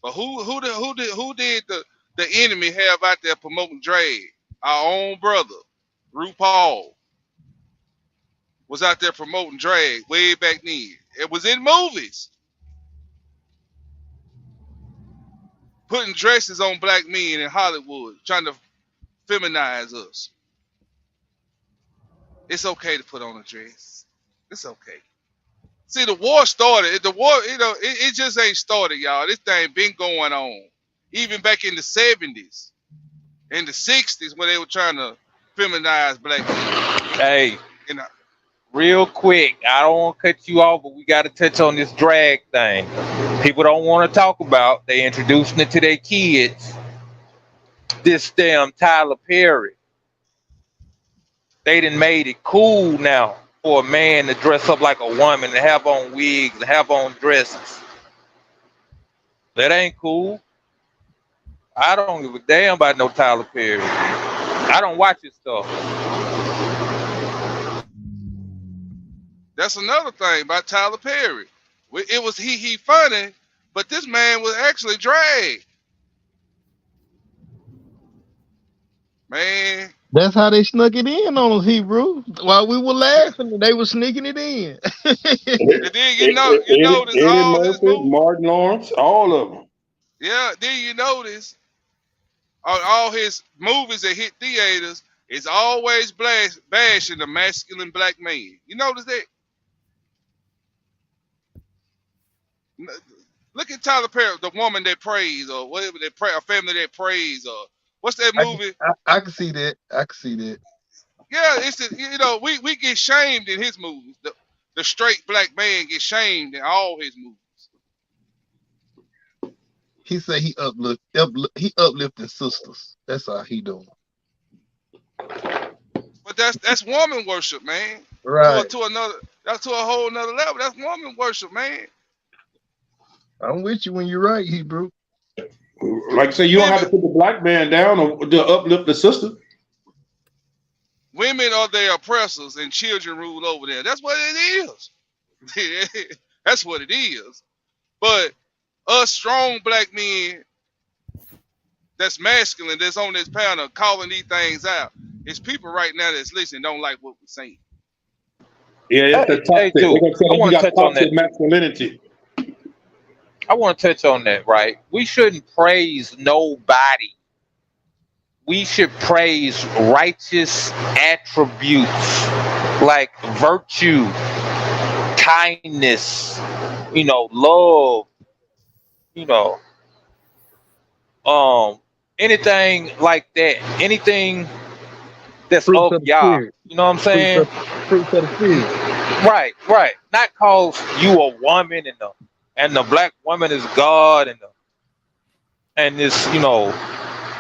But who did the enemy have out there promoting drag? Our own brother, RuPaul, was out there promoting drag way back then. It was in movies, putting dresses on black men in Hollywood, trying to feminize us. It's okay to put on a dress. It's okay. See, the war started. The war, it just ain't started, y'all. This thing been going on, even back in the 70s, in the 60s, when they were trying to feminize black men. Hey, And real quick, I don't want to cut you off, but we got to touch on this drag thing. People don't want to talk about. They introducing it to their kids. This damn Tyler Perry. They done made it cool now for a man to dress up like a woman and have on wigs and have on dresses. That ain't cool. I don't give a damn about no Tyler Perry. I don't watch his stuff. that's another thing about Tyler Perry. It was he funny, but this man was actually dragged. Man, That's how they snuck it in on us, Hebrew. While we were laughing, they were sneaking it in. and then you notice Eddie all his Murphy, movies. Martin Lawrence, all of them. Yeah, then you notice all his movies that hit theaters is always bashing the masculine black man. You notice that? Look at Tyler Perry, the woman that prays, or whatever they pray, a family that prays, or what's that movie? I can see that. I can see that. Yeah, we get shamed in his movies. The straight black man gets shamed in all his movies. He said he uplifting sisters. That's how he doing. But that's woman worship, man. Right. To a whole nother level. That's woman worship, man. I'm with you when you're right, Hebrew. Like I say, you don't have to put the black man down or to uplift the sister. Women are their oppressors and children rule over them. That's what it is. That's what it is. But us strong black men that's masculine, that's on this panel calling these things out, it's people right now that's listening don't like what we're saying. Yeah, it's the toxic. They're gonna say you got toxic masculinity. I want to touch on that, right? We shouldn't praise nobody. We should praise righteous attributes like virtue, kindness, love, anything like that. Anything that's Fruits of the Yah. spirit. You know what I'm saying? Fruits of the spirit. Right. Not cause you a woman and the black woman is God and this,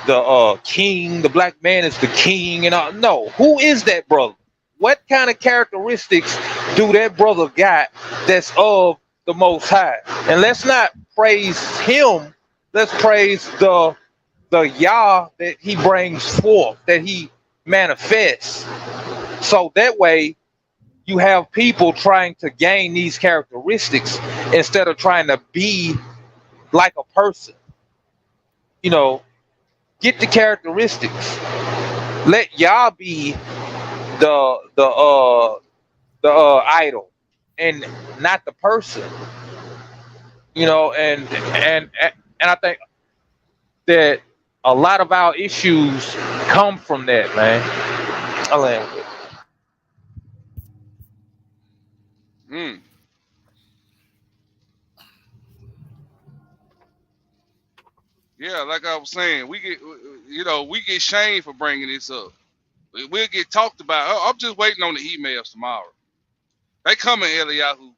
the king, the black man is the king and all. No, who is that brother? What kind of characteristics do that brother got that's of the Most High? And let's not praise him. Let's praise the Yah that he brings forth, that he manifests. So that way you have people trying to gain these characteristics instead of trying to be like a person. You know, get the characteristics. Let y'all be the idol and not the person. You know, and I think that a lot of our issues come from that, man. I land with it. Mm. Yeah, like I was saying, we get shamed for bringing this up. We'll get talked about. I'm just waiting on the emails tomorrow. They coming, Eliyahu.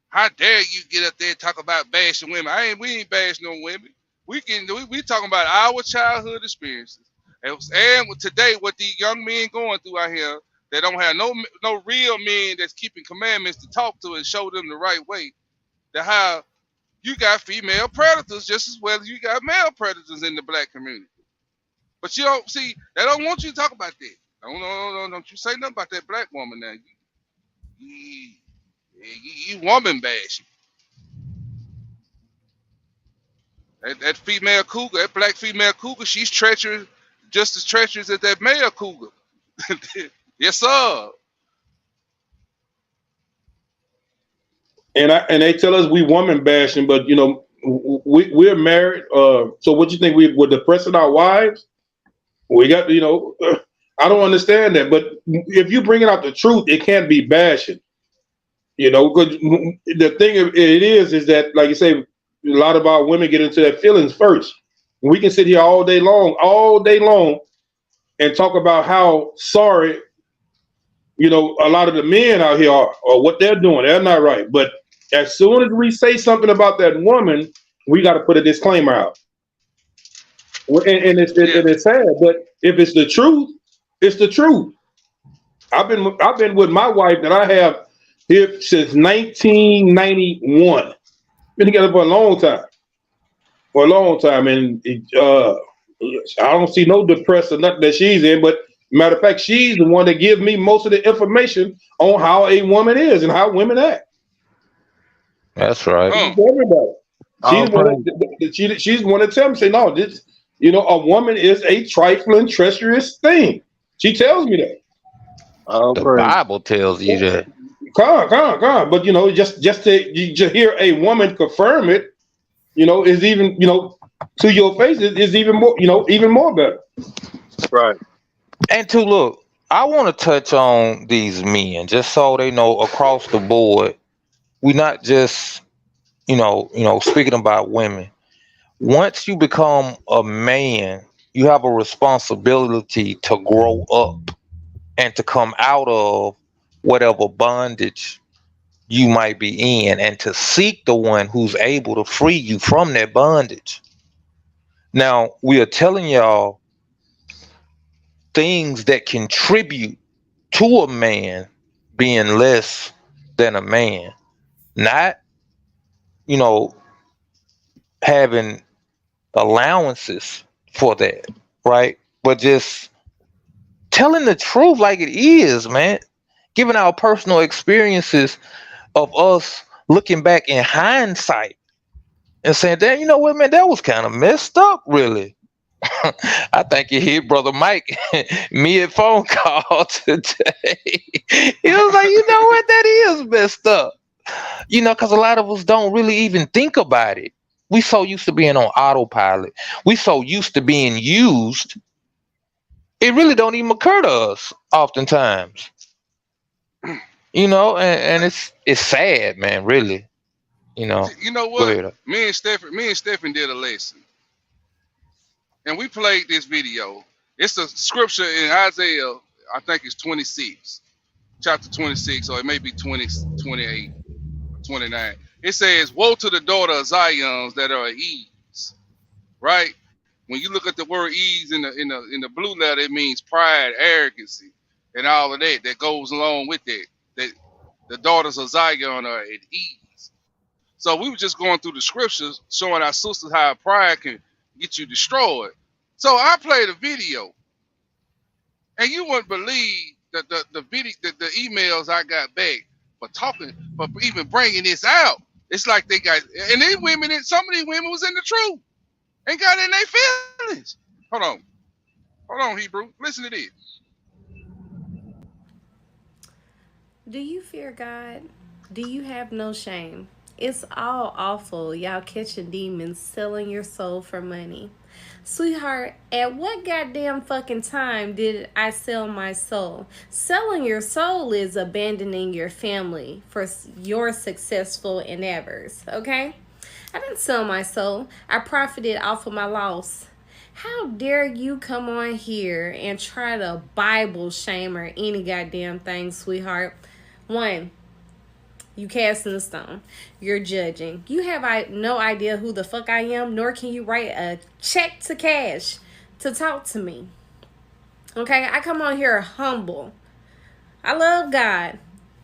How dare you get up there and talk about bashing women? We ain't bashing no women. We talking about our childhood experiences. And today, what these young men going through out here, they don't have no real men that's keeping commandments to talk to and show them the right way. To how you got female predators just as well as you got male predators in the black community. But you don't see, they don't want you to talk about that. Don't you say nothing about that black woman now. You, you woman bashing. That female cougar, that black female cougar, she's treacherous, just as treacherous as that male cougar. Yes, sir. And they tell us we woman bashing, but we're married. So what you think we're depressing our wives? We got I don't understand that. But if you bring it out the truth, it can't be bashing. Because the thing of it is that, like you say, a lot of our women get into their feelings first. We can sit here all day long, and talk about how sorry, a lot of the men out here are, or what they're doing. They're not right. But as soon as we say something about that woman, we got to put a disclaimer out. And Yeah. it's sad, but if it's the truth, it's the truth. I've been with my wife that I have here since 1991. Been together for a long time. And I don't see no depressed or nothing that she's in. But matter of fact, she's the one that gives me most of the information on how a woman is and how women act. That's right. Everybody. All praise. She's the one that tells me, say, no, this, a woman is a trifling, treacherous thing. She tells me that. All The praise. Bible tells you that. Come on. But just to hear a woman confirm it, is even, to your face is even more, even more better. Right. And to look, I want to touch on these men just so they know across the board. We're not just, speaking about women. Once you become a man, you have a responsibility to grow up and to come out of whatever bondage you might be in and to seek the one who's able to free you from that bondage. Now, we are telling y'all things that contribute to a man being less than a man, not, you know, having allowances for that, right? But just telling the truth like it is, man. Giving our personal experiences of us looking back in hindsight and saying, damn, you know what, man, that was kind of messed up, really. I think you hear Brother Mike me a phone call today. He was like, you know what, that is messed up. Because a lot of us don't really even think about it. We so used to being on autopilot. We so used to being used. It really don't even occur to us oftentimes. And it's sad, man, really. You know Go what? ahead. Me and Stephen did a lesson, and we played this video. It's a scripture in Isaiah. I think it's 26, chapter 26, or it may be 20, 28, 29. It says, "Woe to the daughter of Zion's that are at ease." Right? When you look at the word ease in the blue letter, it means pride, arrogancy, and all of that goes along with it. That the daughters of Zion are at ease. So we were just going through the scriptures, showing our sisters how pride can get you destroyed. So I played a video, and you wouldn't believe the emails I got back for even bringing this out. It's like they got, and these women, some of these women was in the truth and got in their feelings. Hold on, Hebrew. Listen to this. Do you fear God? Do you have no shame? It's all awful, y'all catching demons, selling your soul for money. Sweetheart, at what goddamn fucking time did I sell my soul? Selling your soul is abandoning your family for your successful endeavors, okay? I didn't sell my soul. I profited off of my loss. How dare you come on here and try to Bible shame or any goddamn thing, sweetheart? One, you casting a stone. You're judging. You have no idea who the fuck I am, nor can you write a check to cash to talk to me. Okay, I come on here humble. I love God.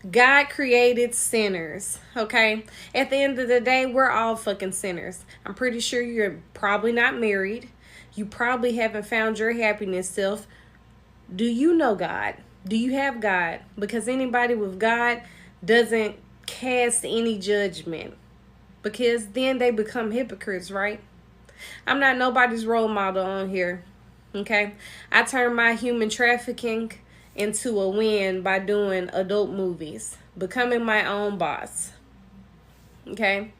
God created sinners, okay? At the end of the day, we're all fucking sinners. I'm pretty sure you're probably not married. You probably haven't found your happiness self. Do you know God? Do you have God? Because anybody with God doesn't cast any judgment. Because then they become hypocrites, right? I'm not nobody's role model on here. Okay? I turned my human trafficking into a win by doing adult movies, becoming my own boss. Okay?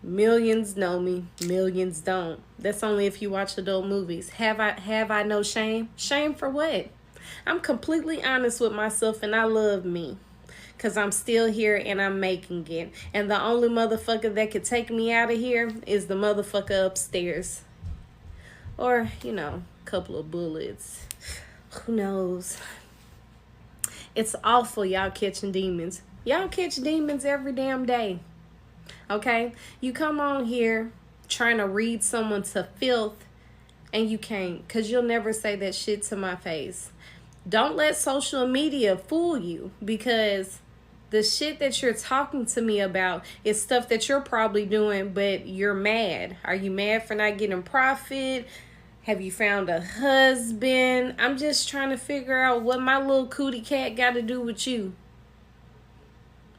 Millions know me, millions don't. That's only if you watch adult movies. Have I no shame? Shame for what? I'm completely honest with myself and I love me. Cause I'm still here and I'm making it. And the only motherfucker that could take me out of here is the motherfucker upstairs. Or, a couple of bullets. Who knows? It's awful y'all catching demons. Y'all catch demons every damn day. Okay? You come on here trying to read someone to filth and you can't. Because you'll never say that shit to my face. Don't let social media fool you because the shit that you're talking to me about is stuff that you're probably doing, but you're mad. Are you mad for not getting profit? Have you found a husband? I'm just trying to figure out what my little cootie cat got to do with you.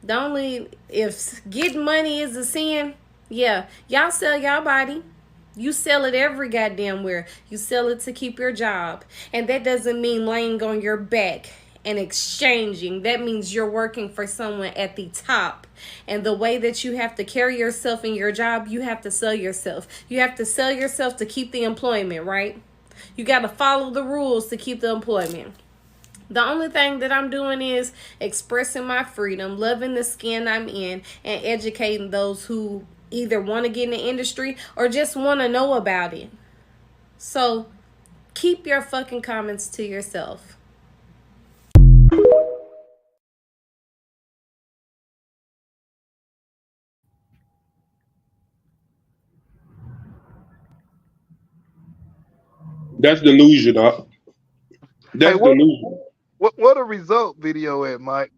The only, if getting money is a sin, yeah, y'all sell y'all body. You sell it every goddamn where. You sell it to keep your job. And that doesn't mean laying on your back and exchanging. That means you're working for someone at the top. And the way that you have to carry yourself in your job, you have to sell yourself. You have to sell yourself to keep the employment, right? You got to follow the rules to keep the employment. The only thing that I'm doing is expressing my freedom, loving the skin I'm in, and educating those who either want to get in the industry or just want to know about it. So keep your fucking comments to yourself. That's delusion, huh? Hey, That's delusion. what a result video at, Mike?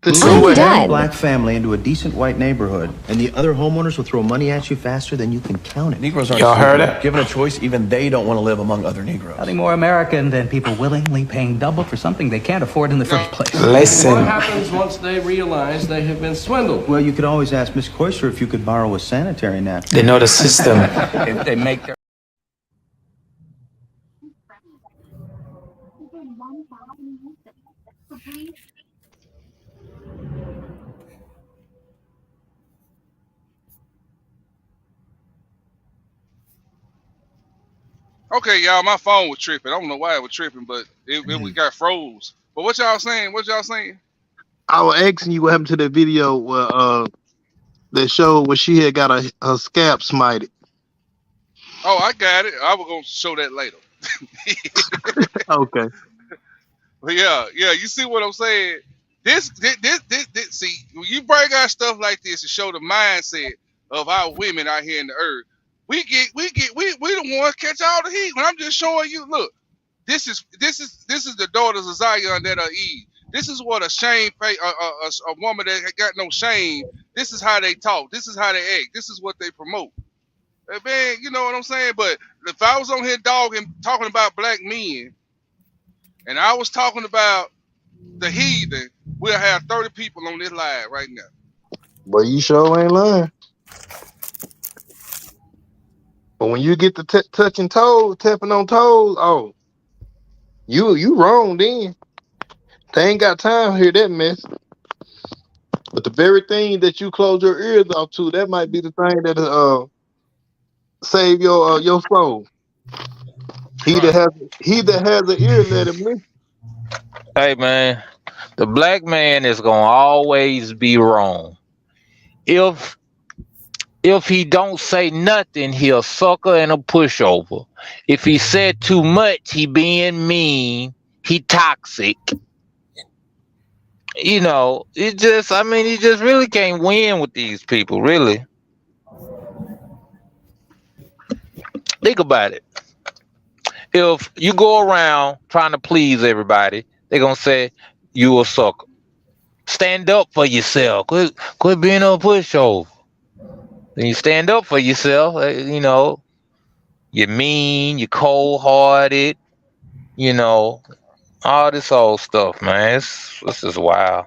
To Move see a what poor happened. black family into a decent white neighborhood, and the other homeowners will throw money at you faster than you can count it. Negroes aren't stupid. Given a choice, even they don't want to live among other Negroes. Nothing more American than people willingly paying double for something they can't afford in the first place. Listen. What happens once they realize they have been swindled? Well, you could always ask Miss Koister if you could borrow a sanitary napkin. They know the system. If they make their Okay, y'all, my phone was tripping. I don't know why it was tripping, but it we got froze. But what y'all saying? What y'all saying? I was asking you what happened to the video where that showed where she had got her scalp smited. Oh, I got it. I was gonna show that later. Okay. But yeah, you see what I'm saying? This, see, when you bring out stuff like this to show the mindset of our women out here in the earth, we the ones catch all the heat. When I'm just showing you, look, this is the daughters of Zion that are Eve. This is what a shame, a woman that got no shame. This is how they talk. This is how they act. This is what they promote. Man, you know what I'm saying? But if I was on here dogging, talking about black men, and I was talking about the heathen, we'll have 30 people on this live right now. But you sure ain't lying. But when you get to touching toes, tapping on toes, oh, you wrong then. They ain't got time to hear that mess. But the very thing that you close your ears off to, that might be the thing that save your soul. He that Right. has he that has an ear, let him listen. Hey man, the black man is gonna always be wrong. If if he don't say nothing, he a sucker and a pushover. If he said too much, he being mean, he toxic. It just I mean, you just really can't win with these people, really. Think about it. If you go around trying to please everybody, they're gonna say you a sucker. Stand up for yourself. Quit being a pushover. Then you stand up for yourself, you're mean, you're cold hearted, you know, all this old stuff, man. It's just wild.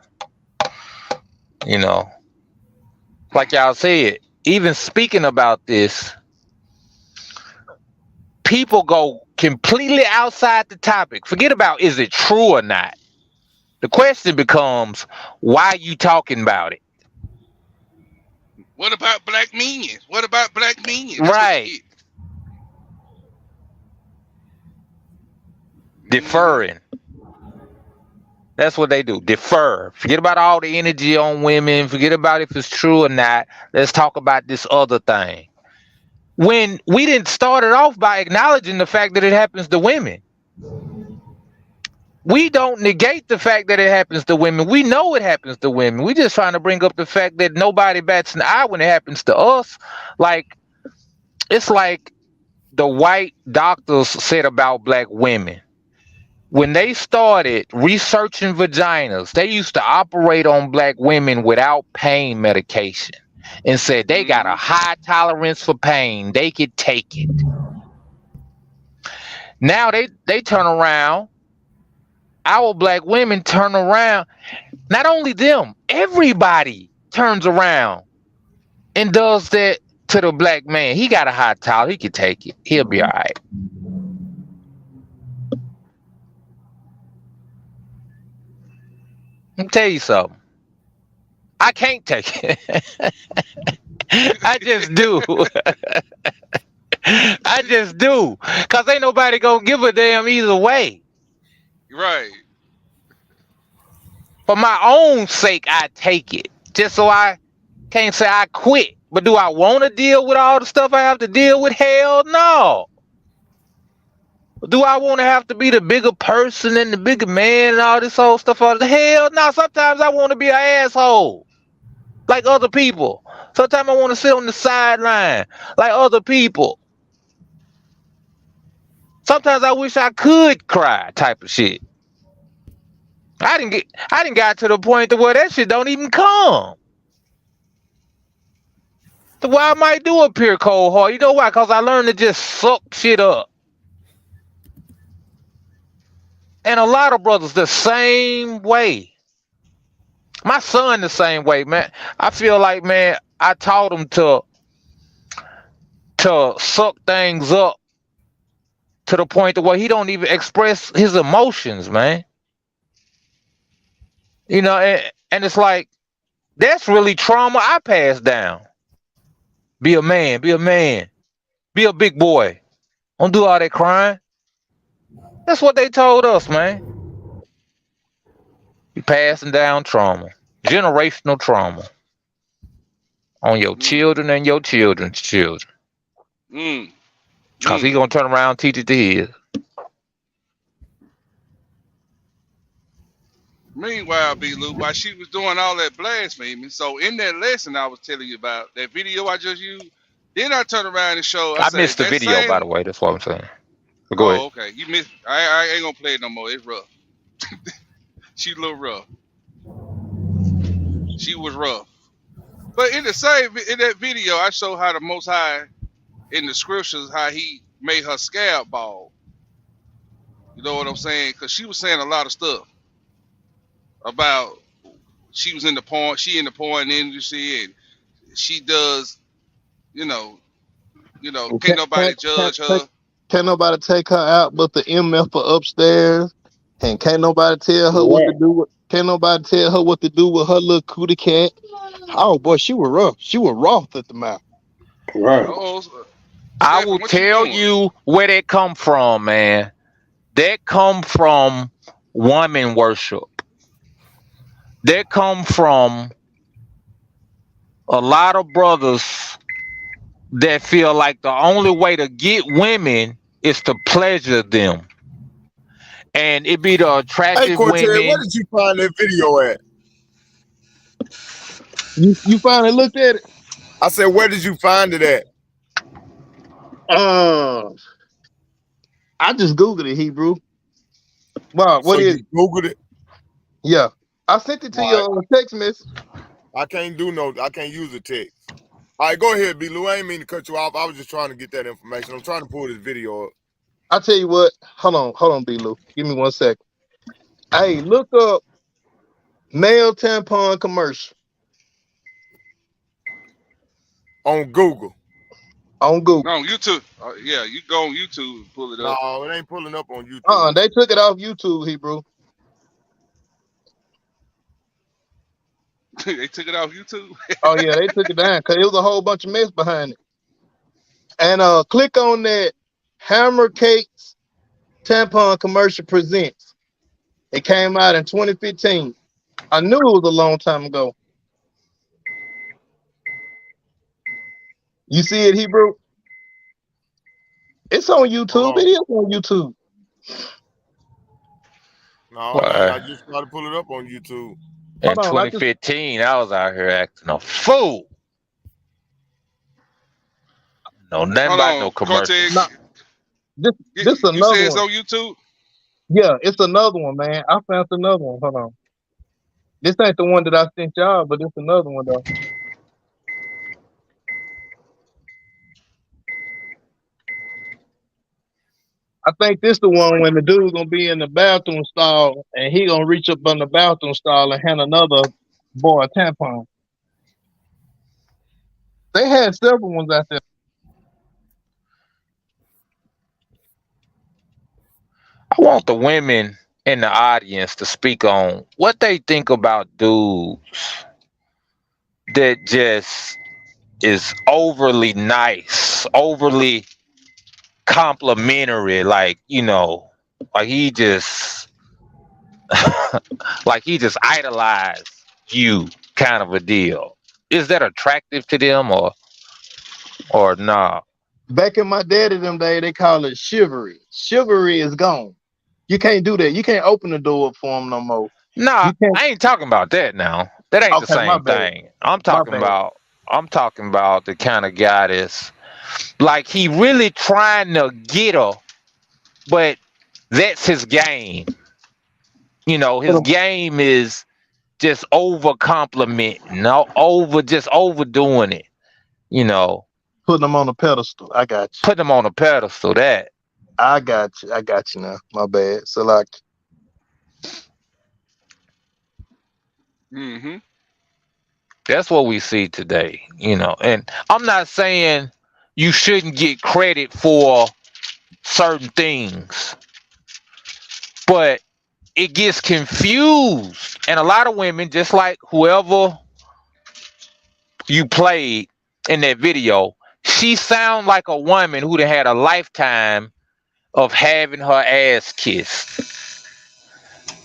You know. Like y'all said, even speaking about this, people go completely outside the topic. Forget about is it true or not. The question becomes, why you talking about it? What about black men? What about black men? That's what you Right. get. Hmm. Deferring. That's what they do. Defer. Forget about all the energy on women. Forget about if it's true or not. Let's talk about this other thing. When we didn't start it off by acknowledging the fact that it happens to women. We don't negate the fact that it happens to women. We know it happens to women. We just trying to bring up the fact that nobody bats an eye when it happens to us. Like, it's like the white doctors said about black women. When they started researching vaginas, they used to operate on black women without pain medication and said they got a Hmm. high tolerance for pain. They could take it. Now they turn around. Our black women turn around. Not only them, everybody turns around and does that to the black man. He got a high tolerance. He could take it. He'll be all right. Let me tell you something. I can't take it. I just do. I just do. Cause ain't nobody gonna give a damn either way. Right. For my own sake, I take it. Just so I can't say I quit. But do I want to deal with all the stuff I have to deal with? Hell no. Do I want to have to be the bigger person and the bigger man and all this whole stuff? Hell no. Sometimes I want to be an asshole like other people. Sometimes I want to sit on the sideline like other people. Sometimes I wish I could cry type of shit. I didn't got to the point to where that shit don't even come. So why I might do appear cold hard? You know why? Cause I learned to just suck shit up. And a lot of brothers the same way. My son the same way, man. I feel like, man, I taught him to suck things up to the point to where he don't even express his emotions, man. And it's like that's really trauma I passed down. Be a man, be a man, be a big boy. Don't do all that crying. That's what they told us, man. You passing down trauma, generational trauma on your Mm. children and your children's children. Mm. Cause he Mm. gonna turn around and teach it to his. Meanwhile, B. Lou, while she was doing all that blasphemy, so in that lesson I was telling you about, that video I just used, then I turned around and showed, I I said, missed the that video, by the same, way. That's what I'm saying. But go ahead. oh, okay, you missed, I ain't gonna play it no more, it's rough. She a little rough. She was rough. But in the same, in that video, I show how the Most High, in the scriptures, how he made her scab bald. You know what I'm saying? Because she was saying a lot of stuff about she was in the porn. She in the porn industry, and she does. You know, can't Can't, nobody can't, judge can't, her. can't nobody take her out but the MF upstairs, and can't nobody tell her what to Right. do. Can't nobody tell her what to do with her little cootie cat. Oh boy, she was rough. She was rough at the mouth. Right. Oh, I will Stephen, what you tell doing? you where that come from, man. That come from woman worship. That come from a lot of brothers that feel like the only way to get women is to pleasure them. And it be the Hey, attractive Cortez, where women. did you find that video at? You finally looked at it? I said, where did you find it at? Uh, I just googled it, Hebrew. Wow, So what is? you Googled it? Yeah, I sent it to All right. your text message. I can't use the text. All right, go ahead, B. Lou. I ain't mean to cut you off. I was just trying to get that information. I'm trying to pull this video up. I tell you what. Hold on, B. Lou. Give me 1 second. Hey, look up male tampon commercial On Google. on Google. No, on YouTube. Yeah, you go on YouTube and pull it up. No, it ain't pulling up on YouTube. They took it off YouTube, Hebrew. They took it off YouTube. Oh yeah, they took it down because it was a whole bunch of mess behind it. And click on that Hammer Cakes tampon commercial presents. It came out in 2015. I knew it was a long time ago. You see it, Hebrew? It's on YouTube. It is on YouTube. No, it ain't. Why? I just tried to pull it up on YouTube. In Hold on, 2015, I was out here acting a fool. No, nothing Hold about no on, Cortez. commercials. This You say another it's one. on YouTube? Yeah, it's another one, man. I found another one. Hold on. This ain't the one that I sent y'all, but it's another one though. I think this the one when the dude gonna be in the bathroom stall and he gonna reach up on the bathroom stall and hand another boy a tampon. They had several ones out there. I want the women in the audience to speak on what they think about dudes that just is overly nice, overly complimentary, like like he just like he just idolized you, kind of a deal. Is that attractive to them or nah? Back in my daddy them day, they call it chivalry. Chivalry is gone. You can't do that. You can't open the door up for them no more. Nah, You can't. I ain't talking about that now. That ain't the Okay, my same bad. thing. I'm My talking bad. about the kind of guy that's like he really trying to get her, but that's his game. Put His game is just over complimenting, no just overdoing it. Putting them on a pedestal. I got you. Put them on a pedestal. That I got you. I got you now. My bad. So like, Mm-hmm. that's what we see today. And I'm not saying you shouldn't get credit for certain things, but it gets confused, and a lot of women, just like whoever you played in that video, she sound like a woman who'd have had a lifetime of having her ass kissed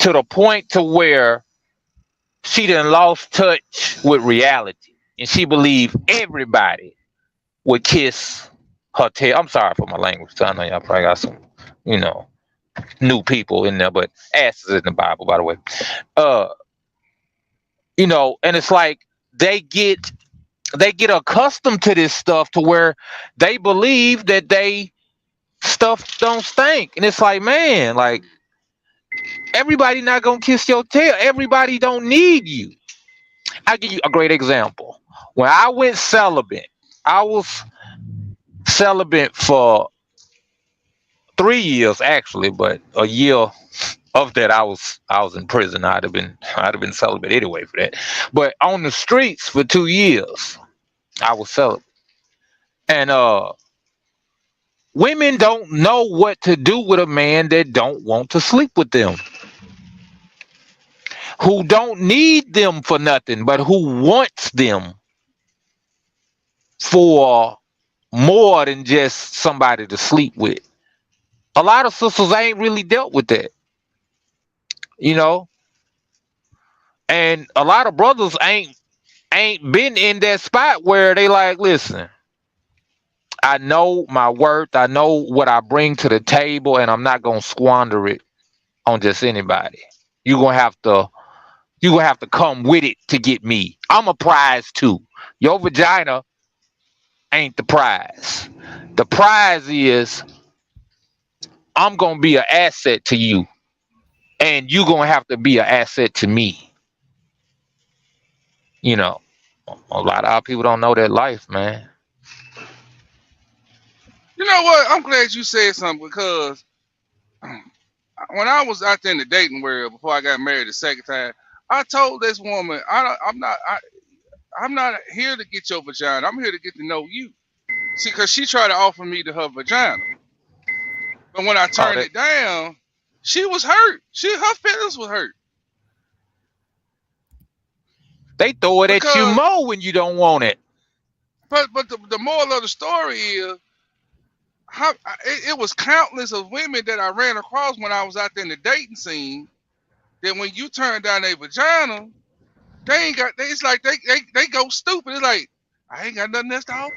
to the point to where she done lost touch with reality, and she believed everybody would kiss her tail. I'm sorry for my language, so I know y'all probably got some, new people in there, but ass is in the Bible, by the way. And it's like they get accustomed to this stuff to where they believe that they stuff don't stink. And it's like, man, like everybody not gonna kiss your tail. Everybody don't need you. I'll give you a great example. When I went celibate, I was celibate for 3 years actually, but a year Of that, I was in prison. I'd have been celibate anyway for that. But on the streets for 2 years, I was celibate. And women don't know what to do with a man that don't want to sleep with them, who don't need them for nothing, but who wants them for more than just somebody to sleep with. A lot of sisters ain't really dealt with that, you know, and a lot of brothers ain't been in that spot where they like, listen, I know my worth, I know what I bring to the table, and I'm not gonna squander it on just anybody. You're gonna have to come with it to get me. I'm a prize too. Your vagina ain't the prize. The prize is I'm gonna be an asset to you, and you're gonna have to be an asset to me. You know, a lot of our people don't know that life, man. You know what? I'm glad you said something because when I was out there in the dating world before I got married the second time, I told this woman, I'm not here to get your vagina. I'm here to get to know you. See, because she tried to offer me to her vagina, but when I Oh, turned it down, she was hurt. Her feelings was hurt they throw it at you because. more when you don't want it. But the moral of the story is how it was countless of women that I ran across when I was out there in the dating scene. That when you turn down a vagina, they ain't got. It's like they go stupid. It's like I ain't got nothing else to offer.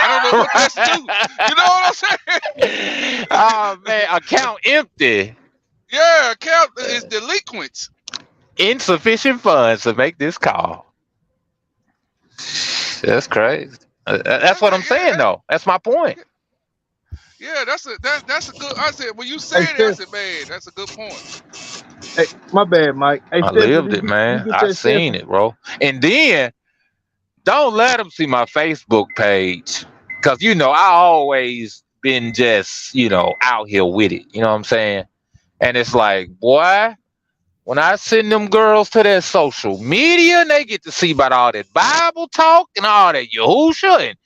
I don't know what that's to. You know what I'm saying? Oh man, account empty. Yeah, account is delinquent. Insufficient funds to make this call. That's crazy. That's what I'm saying, though. That's my point. Yeah, that's a good. I said when you Hey, said it, I Steph. said, man, that's a good point. Hey, my bad, Mike. Hey, I Stephanie, lived did it, you man. get I that seen Stephanie? it, bro. And then don't let them see my Facebook page, cause I always been just out here with it. You know what I'm saying? And it's like, boy, when I send them girls to that social media, and they get to see about all that Bible talk and all that Yahusha and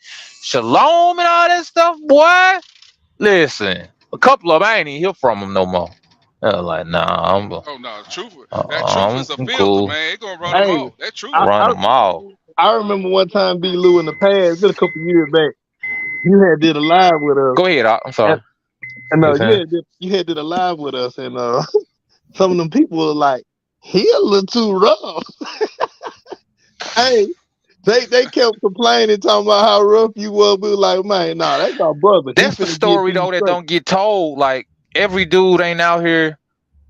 Shalom and all that stuff, boy. Listen, a couple of them I ain't even hear from them no more. They're like, nah, Oh no, that truth I'm is a filter, cool. man. It gonna run them Hey, off. That truth. I, Run I them off. I remember one time B Lou in the past, it's been a couple years back. You had did a live with us, Go ahead, I'm and, sorry. and You were saying? you had did a live with us, and some of them people were like, he a little too rough. Hey, they kept complaining, talking about how rough you was. We were like, man, nah, that's our brother. He That's the finna get story these though that straight. don't get told. Like every dude ain't out here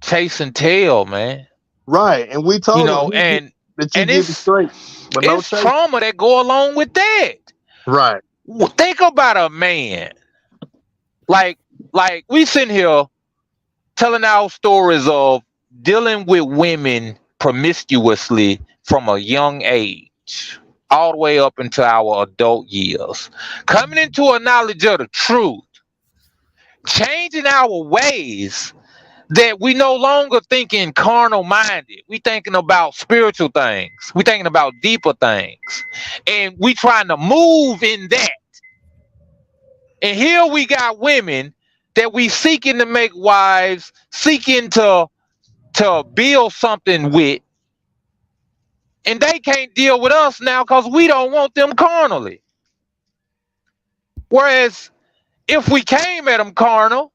chasing tail, man. Right, and we You told him know, and that you and get it it's straight, but no it's chase. trauma that go along with that. Right. Think about a man. Like we sitting here telling our stories of dealing with women promiscuously from a young age, all the way up into our adult years, coming into a knowledge of the truth, changing our ways, that we no longer thinking carnal minded. We thinking about spiritual things. We thinking about deeper things. And we trying to move in that. And here we got women that we seeking to make wives, seeking to build something with, and they can't deal with us now because we don't want them carnally. Whereas if we came at them carnal,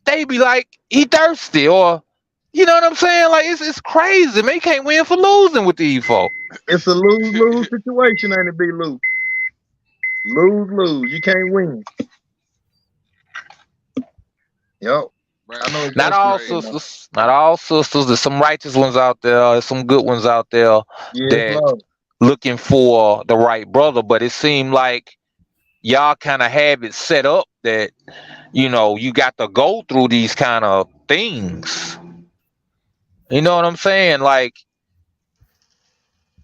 they be like, he thirsty, or you know what I'm saying? Like it's crazy, man. You can't win for losing with these folk. It's a lose-lose situation, ain't it, B Lou? Lose-lose. You can't win. Yep. Right. I know Not That's exactly all what you're crazy. talking about. sisters, not all sisters. There's some righteous ones out there. There's some good ones out there Yes, that Lord. looking for the right brother. But it seemed like y'all kind of have it set up that you got to go through these kind of things. You know what I'm saying? Like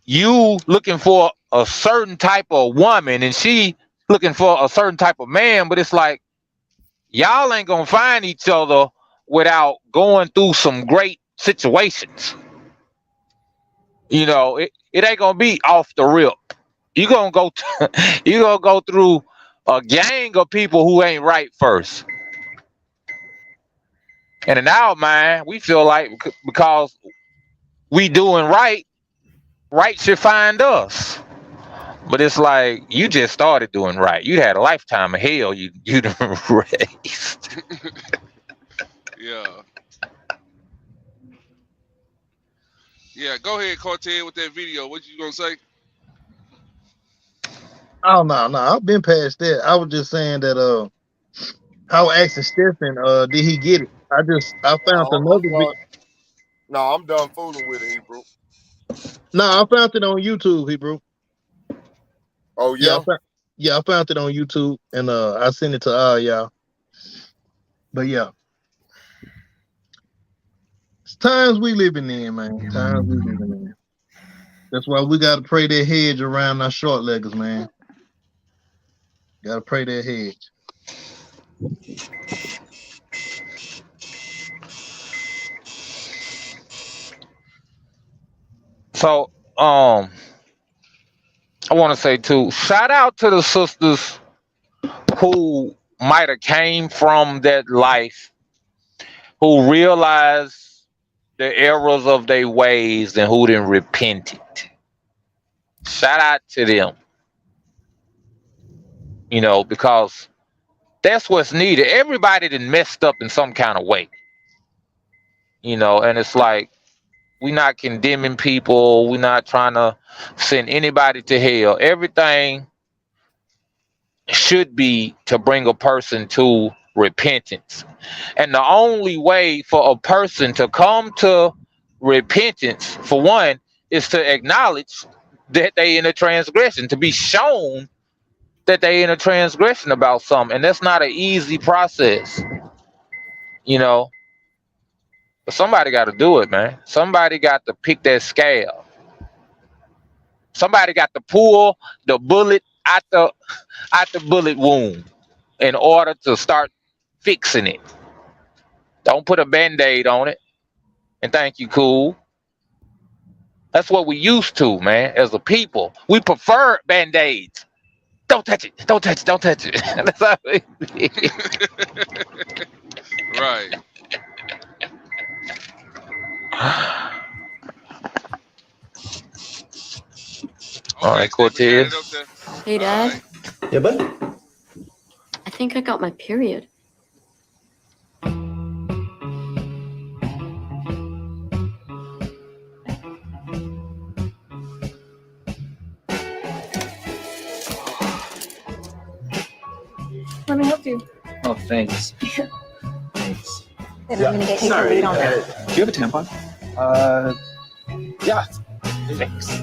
you looking for a certain type of woman, and she looking for a certain type of man. But it's like y'all ain't gonna find each other without going through some great situations. It ain't gonna be off the rip. You gonna go you gonna go through a gang of people who ain't right first. And in our mind, we feel like because we doing right, right should find us. But it's like you just started doing right. You had a lifetime of hell you done raised. Yeah. Yeah, go ahead, Cortez, with that video. What you gonna say? Oh no, I've been past that. I was just saying that how asking Stephen, did he get it? I found I'm another done. No, I'm done fooling with it, Hebrew. No, I found it on YouTube, Hebrew. Oh Yeah, yeah. I found it on YouTube and I sent it to all y'all. But yeah. It's times we living in, man. Times we living in. That's why we gotta pray that hedge around our short leggers, man. Gotta pray that hedge. So I want to say too, shout out to the sisters who might have came from that life, who realized the errors of their ways and who didn't repent it. Shout out to them. Because that's what's needed. Everybody done messed up in some kind of way. And it's like we're not condemning people. We're not trying to send anybody to hell. Everything should be to bring a person to repentance. And the only way for a person to come to repentance, for one, is to acknowledge that they in a transgression, to be shown that they in a transgression about something. And that's not an easy process, you know. But somebody got to do it, man. Somebody got to pick that scale. Somebody got to pull the bullet out the bullet wound in order to start fixing it. Don't put a band-aid on it and think you cool. That's what we used to, man, as a people. We prefer band-aids. Don't touch it. Don't touch it. Don't touch it. That's how Right. All Okay, right, Stephanie got it up Cortez. there. Hey, All Dad. right. Yeah, bud? I think I got my period. Let me help you. Oh, thanks. Thanks. Then I'm gonna get you to lead on that. Do you have a tampon? Yeah. Thanks.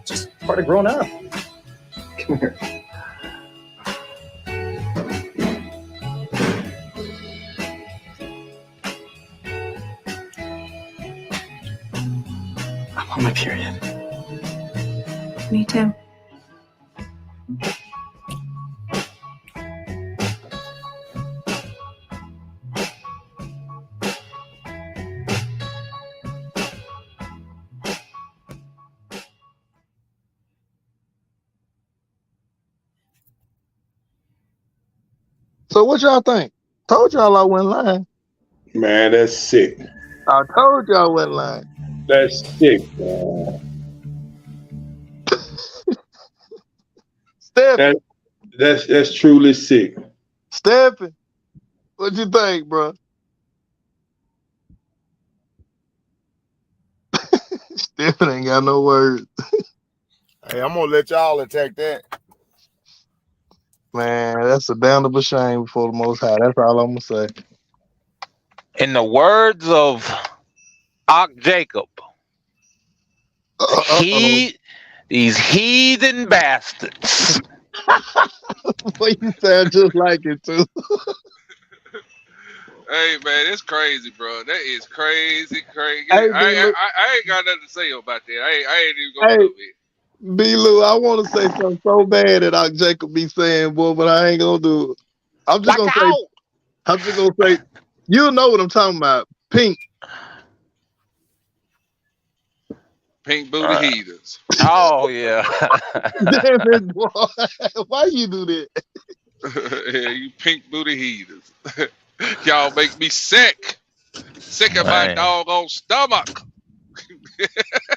Just part of growing up. Come here. I'm on my period. Me too. So what y'all think? Told y'all I wasn't lying. Man, that's sick. I told y'all I wasn't lying. That's sick, man. Stephen, That's truly sick. Stephen, what you think, bro? Stephen ain't got no words. Hey, I'm gonna let y'all attack that. Man, that's a damnable shame before the Most High. That's all I'm gonna say. In the words of Ark Jacob, these heathen bastards. Boy, you sound just like it too. Hey man, it's crazy, bro. That is crazy, crazy. Hey, I ain't got nothing to say about that. I ain't even gonna hey, go there. B. Lou, I want to say something so bad that Jacob be saying, boy, but I ain't gonna do it. I'm just Watch gonna say, out. I'm just gonna say, you know what I'm talking about. Pink. Pink booty heaters. Oh yeah. Damn it, boy. Why you do that? Yeah, you pink booty heaters. Y'all make me sick. Sick in my Man. doggone stomach.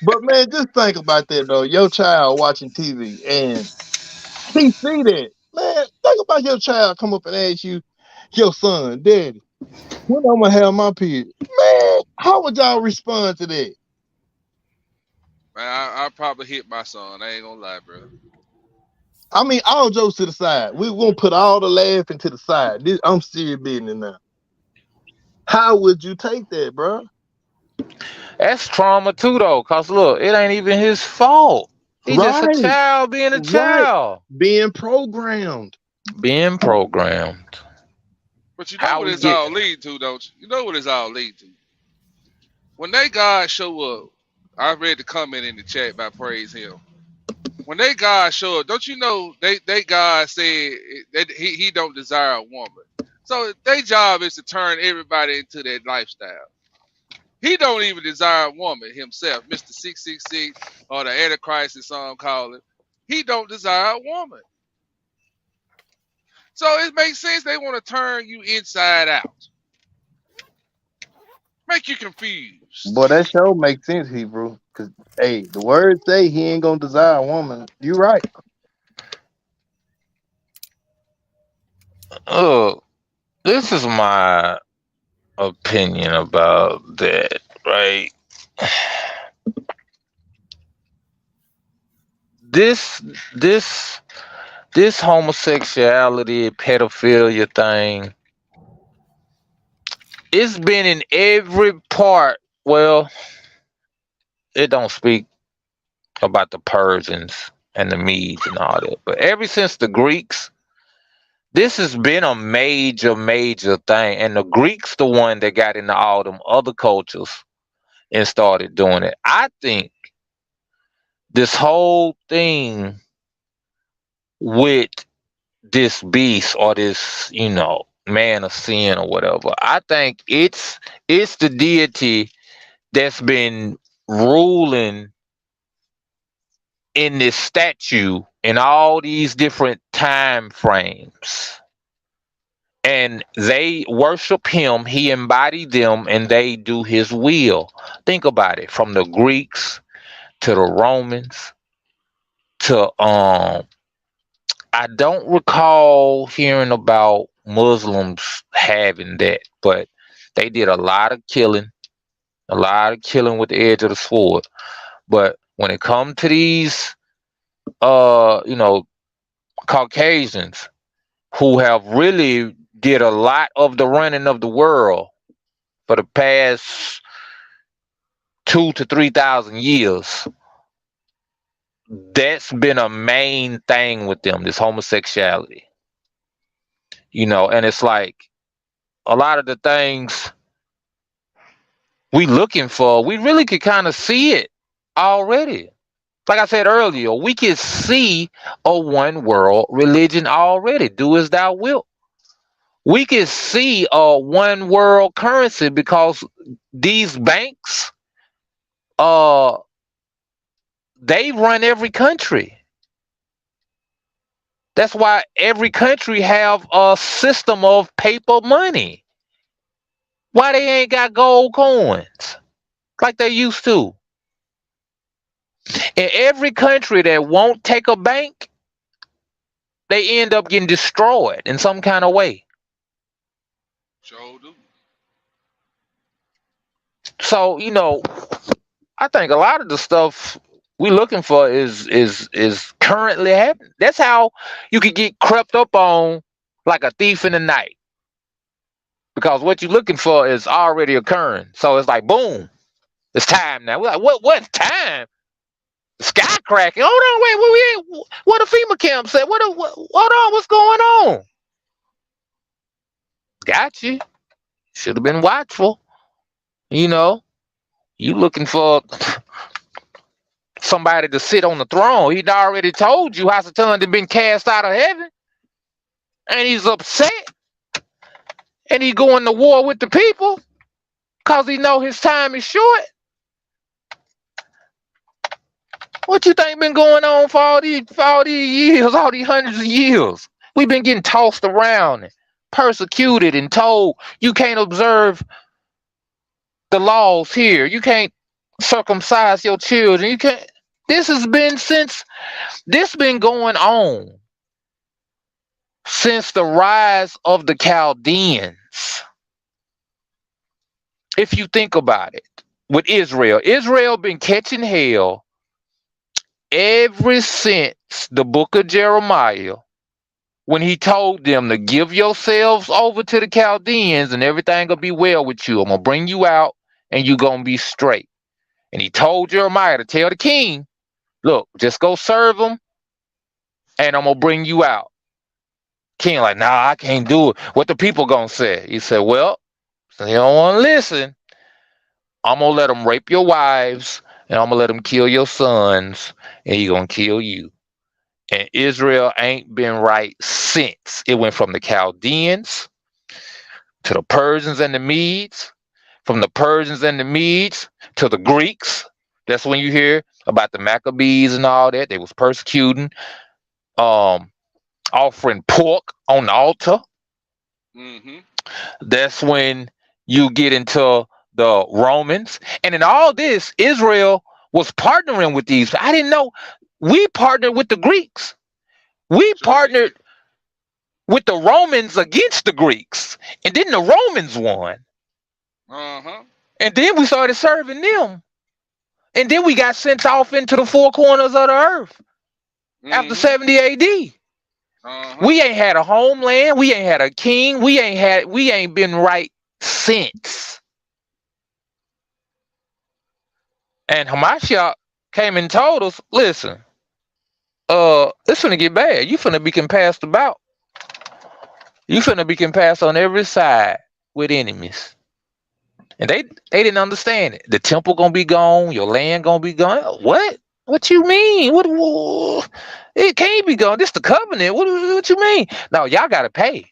But man, just think about that though. Your child watching TV and he see that. Man, think about your child come up and ask you, your son, Daddy, when I'm gonna have my period? Man, how would y'all respond to that? Man, I probably hit my son. I ain't gonna lie, bro. I mean, all jokes to the side. We won't put all the laughing to the side. I'm serious business now. How would you take that, bro? That's trauma too though, cause look, it ain't even his fault. He just a Right, child being a right. child. Being programmed. Being programmed. But you know How what we it's get all lead to, don't you? You know what it's all lead to. When they God show up, I read the comment in the chat by Praise Him. When they God show up, don't you know they God said that he don't desire a woman. So their job is to turn everybody into that lifestyle. He don't even desire a woman himself, Mr. 666 or the Antichrist as some call it. He don't desire a woman. So it makes sense they want to turn you inside out. Make you confused. Boy, that show makes sense, Hebrew. Cause hey, the words say he ain't gonna desire a woman. You right. look, this is my opinion about that, right? This this this homosexuality, pedophilia thing, it's been in every part. Well, it don't speak about the Persians and the Medes and all that, but ever since the Greeks, this has been a major thing. And the Greeks, the one that got into all them other cultures and started doing it. I think this whole thing with this beast or this, man of sin or whatever, I think it's the deity that's been ruling in this statue in all these different time frames. And they worship him, he embodied them, and they do his will. Think about it, from the Greeks to the Romans to I don't recall hearing about Muslims having that, but they did a lot of killing with the edge of the sword. But when it comes to these Caucasians who have really did a lot of the running of the world for the past 2 to 3 thousand years, that's been a main thing with them, this homosexuality. And it's like a lot of the things we looking for, we really could kind of see it already. Like I said earlier, we can see a one world religion already. Do as thou wilt. We can see a one world currency because these banks, uh, they run every country. That's why every country have a system of paper money. Why they ain't got gold coins like they used to? In every country that won't take a bank, they end up getting destroyed in some kind of way. Sure do. So, I think a lot of the stuff we looking for is currently happening. That's how you could get crept up on like a thief in the night. Because what you're looking for is already occurring. So it's like boom, it's time now. We're like, what time? Sky cracking. Hold on, wait, what a FEMA camp said. Hold on, what's going on? Got you. Should have been watchful. You know, you looking for somebody to sit on the throne. He'd already told you Hasatan had been cast out of heaven, and he's upset, and he going to war with the people because he know his time is short. What you think been going on for all these years, all these hundreds of years? We've been getting tossed around and persecuted and told you can't observe the laws here. You can't circumcise your children. You can't. This been going on since the rise of the Chaldeans. If you think about it, with Israel been catching hell ever since the book of Jeremiah, when he told them to give yourselves over to the Chaldeans and everything will be well with you. I'm going to bring you out and you're going to be straight. And he told Jeremiah to tell the king, look, just go serve them and I'm going to bring you out. King like, nah, I can't do it. What the people going to say? He said, well, so you don't want to listen. I'm going to let them rape your wives and I'm going to let them kill your sons and he going to kill you. And Israel ain't been right since. It went from the Chaldeans to the Persians and the Medes, from the Persians and the Medes to the Greeks. That's when you hear about the Maccabees and all that. They was persecuting, offering pork on the altar. Mm-hmm. That's when you get into the Romans. And in all this, Israel was partnering with these. I didn't know. We partnered with the Greeks. We partnered with the Romans against the Greeks. And then the Romans won. Uh-huh. And then we started serving them. And then we got sent off into the four corners of the earth after 70 AD. Uh-huh. We ain't had a homeland. We ain't had a king. We ain't been right since. And Hamashiach came and told us, listen, it's finna get bad. You finna be compassed about. You finna be compassed on every side with enemies. And they didn't understand it. The temple gonna be gone. Your land gonna be gone. What? What you mean? What? It can't be gone. This the covenant. What you mean? No, y'all gotta pay.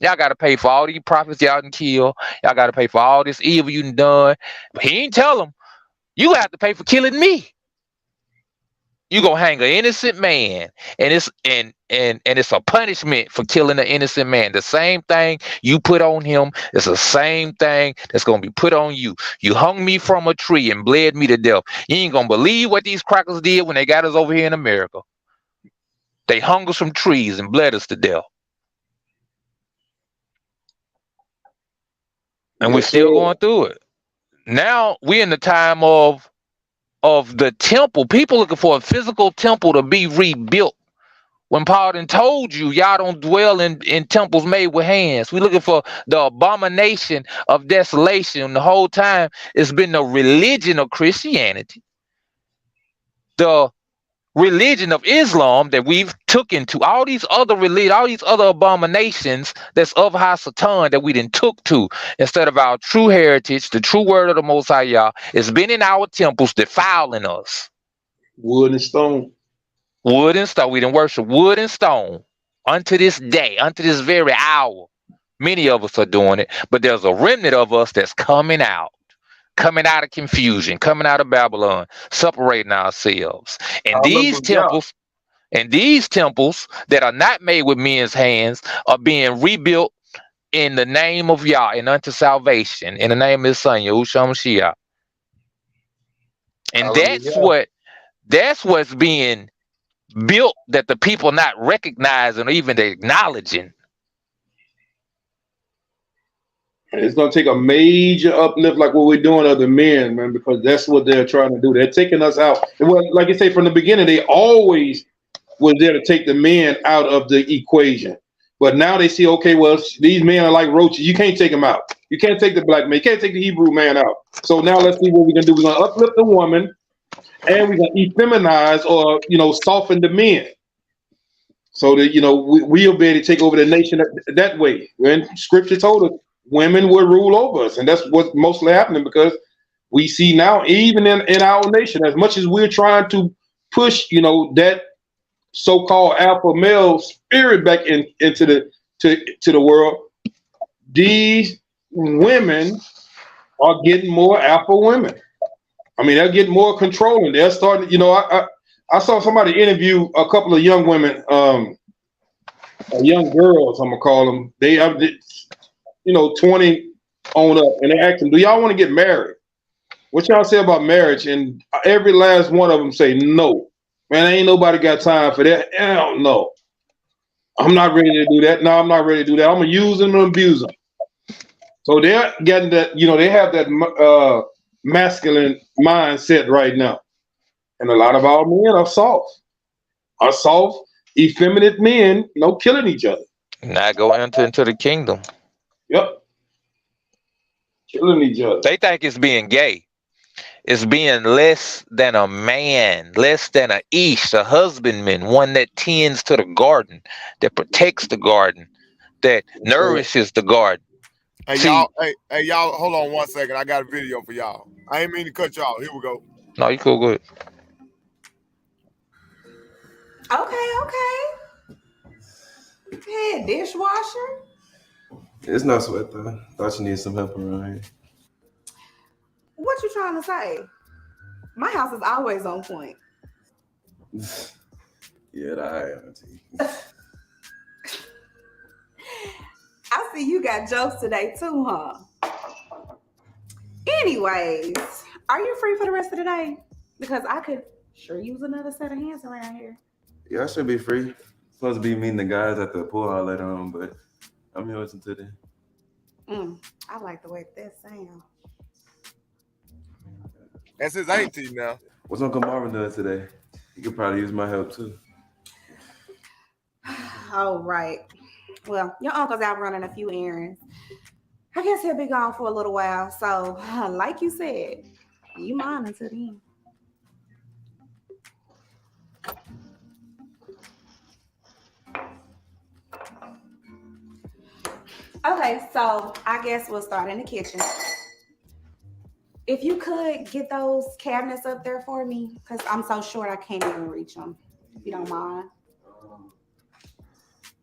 Y'all gotta pay for all these prophets y'all done kill. Y'all gotta pay for all this evil you done. But he ain't tell them. You have to pay for killing me. You gonna hang an innocent man, and it's a punishment for killing an innocent man. The same thing you put on him is the same thing that's gonna be put on you. You hung me from a tree and bled me to death. You ain't gonna believe what these crackers did when they got us over here in America. They hung us from trees and bled us to death, and we're still going through it. Now we're in the time of the temple. People looking for a physical temple to be rebuilt. When Paul done told you, y'all don't dwell in temples made with hands. We're looking for the abomination of desolation. The whole time it's been the religion of Christianity, the religion of Islam that we've took into all these other religions, all these other abominations that's of Hasatan that we done took to instead of our true heritage, the true word of the Most High Yah. It's been in our temples defiling us. Wood and stone. Wood and stone. We done worship wood and stone unto this day, unto this very hour. Many of us are doing it, but there's a remnant of us that's coming out of confusion, coming out of Babylon, separating ourselves. And these temples that are not made with men's hands are being rebuilt in the name of Yah and unto salvation, in the name of his son, Yahushua Mashiach. And that's what's being built that the people not recognizing or even acknowledging. It's going to take a major uplift like what we're doing other men, man, because that's what they're trying to do. They're taking us out. Well, like you say, from the beginning, they always were there to take the men out of the equation. But now they see, okay, well, these men are like roaches. You can't take them out. You can't take the black man. You can't take the Hebrew man out. So now let's see what we're going to do. We're going to uplift the woman, and we're going to effeminize or, soften the men. So that, we'll be able to take over the nation that way. And Scripture told us, women would rule over us. And that's what's mostly happening because we see now, even in our nation, as much as we're trying to push, that so-called alpha male spirit back into the world, these women are getting more alpha women. I mean, they're getting more controlling. They're starting, I saw somebody interview a couple of young women, young girls, I'm gonna call them. They have, 20 on up, and they ask them, "Do y'all want to get married? What y'all say about marriage?" And every last one of them say, "No, man, ain't nobody got time for that. Hell no, I'm not ready to do that. No, I'm not ready to do that. I'm gonna use them and abuse them." So they're getting that, they have that masculine mindset right now, and a lot of our men are soft, effeminate men, killing each other. Not go enter into the kingdom. Yep. Killing each other. They think it's being gay. It's being less than a man, less than a ish, a husbandman, one that tends to the garden, that protects the garden, that nourishes the garden. Hey, y'all, hey, y'all, hold on 1 second. I got a video for y'all. I ain't mean to cut y'all. Here we go. No, you cool, good. Okay. Hey, dishwasher. It's not sweat though. Thought you needed some help around here. What you trying to say? My house is always on point. Yeah, I am. I see you got jokes today too, huh? Anyways, are you free for the rest of the day? Because I could sure use another set of hands around here. Yeah, I should be free. Supposed to be meeting the guys at the pool hall later on, but I'm here until then. I like the way that sounds. That's his auntie now. What's Uncle Marvin doing today? He could probably use my help too. All right. Well, your uncle's out running a few errands. I guess he'll be gone for a little while. So, like you said, you mine until then. Okay, so I guess we'll start in the kitchen. If you could get those cabinets up there for me, because I'm so short I can't even reach them, if you don't mind.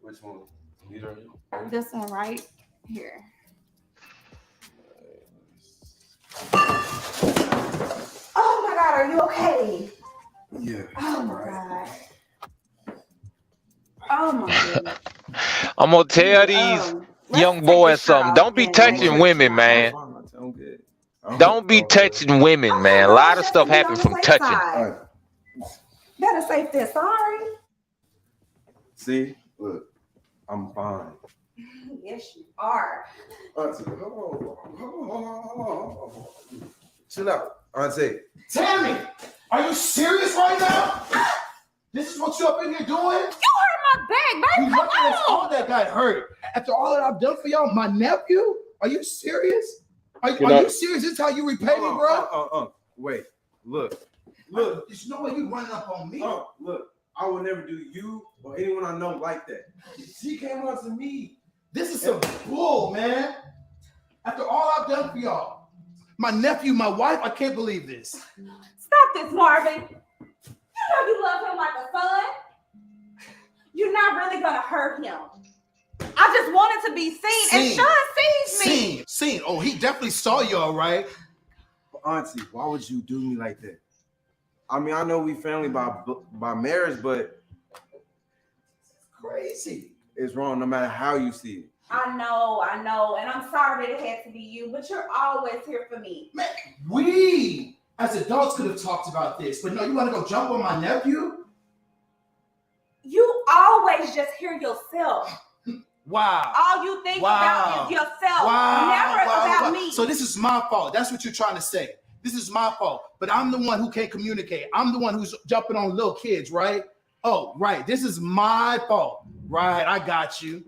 Which one? This one right here. Oh my God, are you okay? Yeah. Oh my God. Oh my goodness. I'm gonna tell these young boys something. Don't be touching women, man. Don't be touching women, man. A lot of stuff happens from touching. Better safe than sorry. See, look, I'm fine. Yes, you are. Auntie, hold on. Chill out, Auntie. Tammy, are you serious right now? This is what you up in here doing? You hurt my back, baby. You lucky that's all that got hurt. After all that I've done for y'all, my nephew? Are you serious? Are you serious? This is how you repay me, bro? Wait, look. There's no way you running up on me. Look, I would never do you or anyone I know like that. She came on to me. This is some bull, man. After all I've done for y'all, my nephew, my wife, I can't believe this. Stop this, Marvin. You know you love him like a son. You're not really gonna hurt him. I just wanted to be seen. And Sean sees me. Seen. Oh, he definitely saw you, all right. Auntie, why would you do me like that? I mean, I know we family by marriage, but it's crazy. It's wrong no matter how you see it. I know. And I'm sorry that it had to be you, but you're always here for me. Man, we as adults could have talked about this, but no, you want to go jump on my nephew? You always just hear yourself. Wow. All you think about is yourself. Never about me. So this is my fault. That's what you're trying to say. This is my fault. But I'm the one who can't communicate. I'm the one who's jumping on little kids, right? Oh, right. This is my fault. Right. I got you.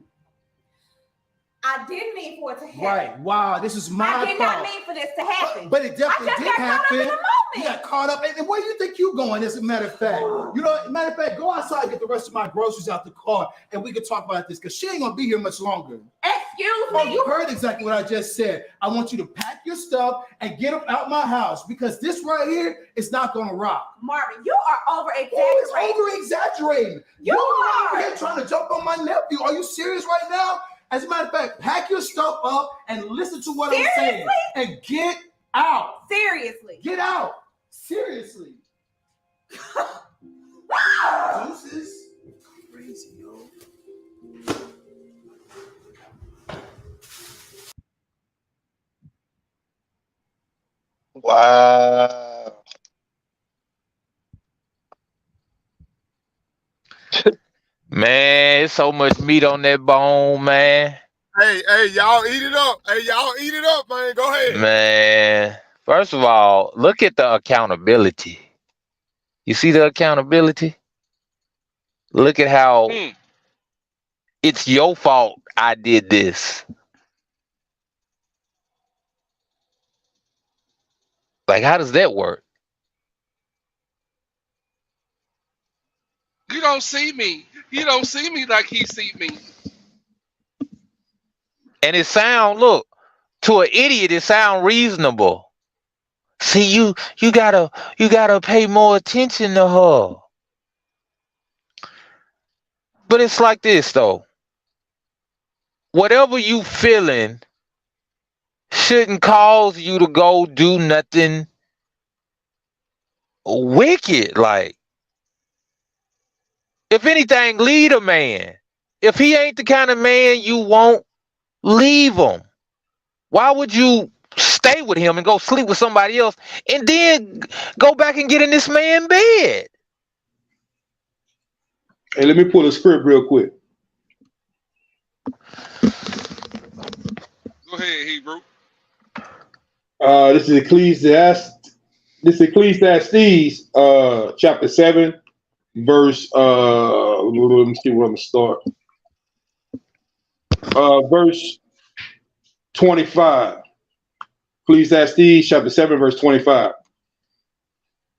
I didn't mean for it to happen. Right. Wow. This is my fault. I did not mean for this to happen. But it definitely did happen. I just got caught up in the moment. You got caught up. And where do you think you going, as a matter of fact? You know, matter of fact, go outside and get the rest of my groceries out the car, and we can talk about this, because she ain't going to be here much longer. Excuse Oh, me? you heard exactly what I just said. I want you to pack your stuff and get them out my house, because this right here is not going to rock. Marvin, you are over-exaggerating. Who is over-exaggerating? You are. Over here trying to jump on my nephew. Are you serious right now? As a matter of fact, pack your stuff up and listen to what I'm saying. And get out. Seriously. Get out. Seriously. Deuces. Crazy, yo. Wow. Man, it's so much meat on that bone, man. Hey, y'all eat it up. Hey, y'all eat it up, man. Go ahead. Man, first of all, look at the accountability. You see the accountability? Look at how it's your fault I did this. Like, how does that work? You don't see me. You don't see me like he see me. And it sound, look, to an idiot, it sound reasonable. See, you gotta pay more attention to her. But it's like this though. Whatever you feeling shouldn't cause you to go do nothing wicked. Like, if anything, lead a man. If he ain't the kind of man you want, leave him. Why would you stay with him and go sleep with somebody else and then go back and get in this man's bed? Hey, let me pull a script real quick. Go ahead, Hebrew. This is Ecclesiastes, chapter 7, verse. Let me see where I'm gonna start. Verse 25. Ecclesiastes, chapter 7, verse 25.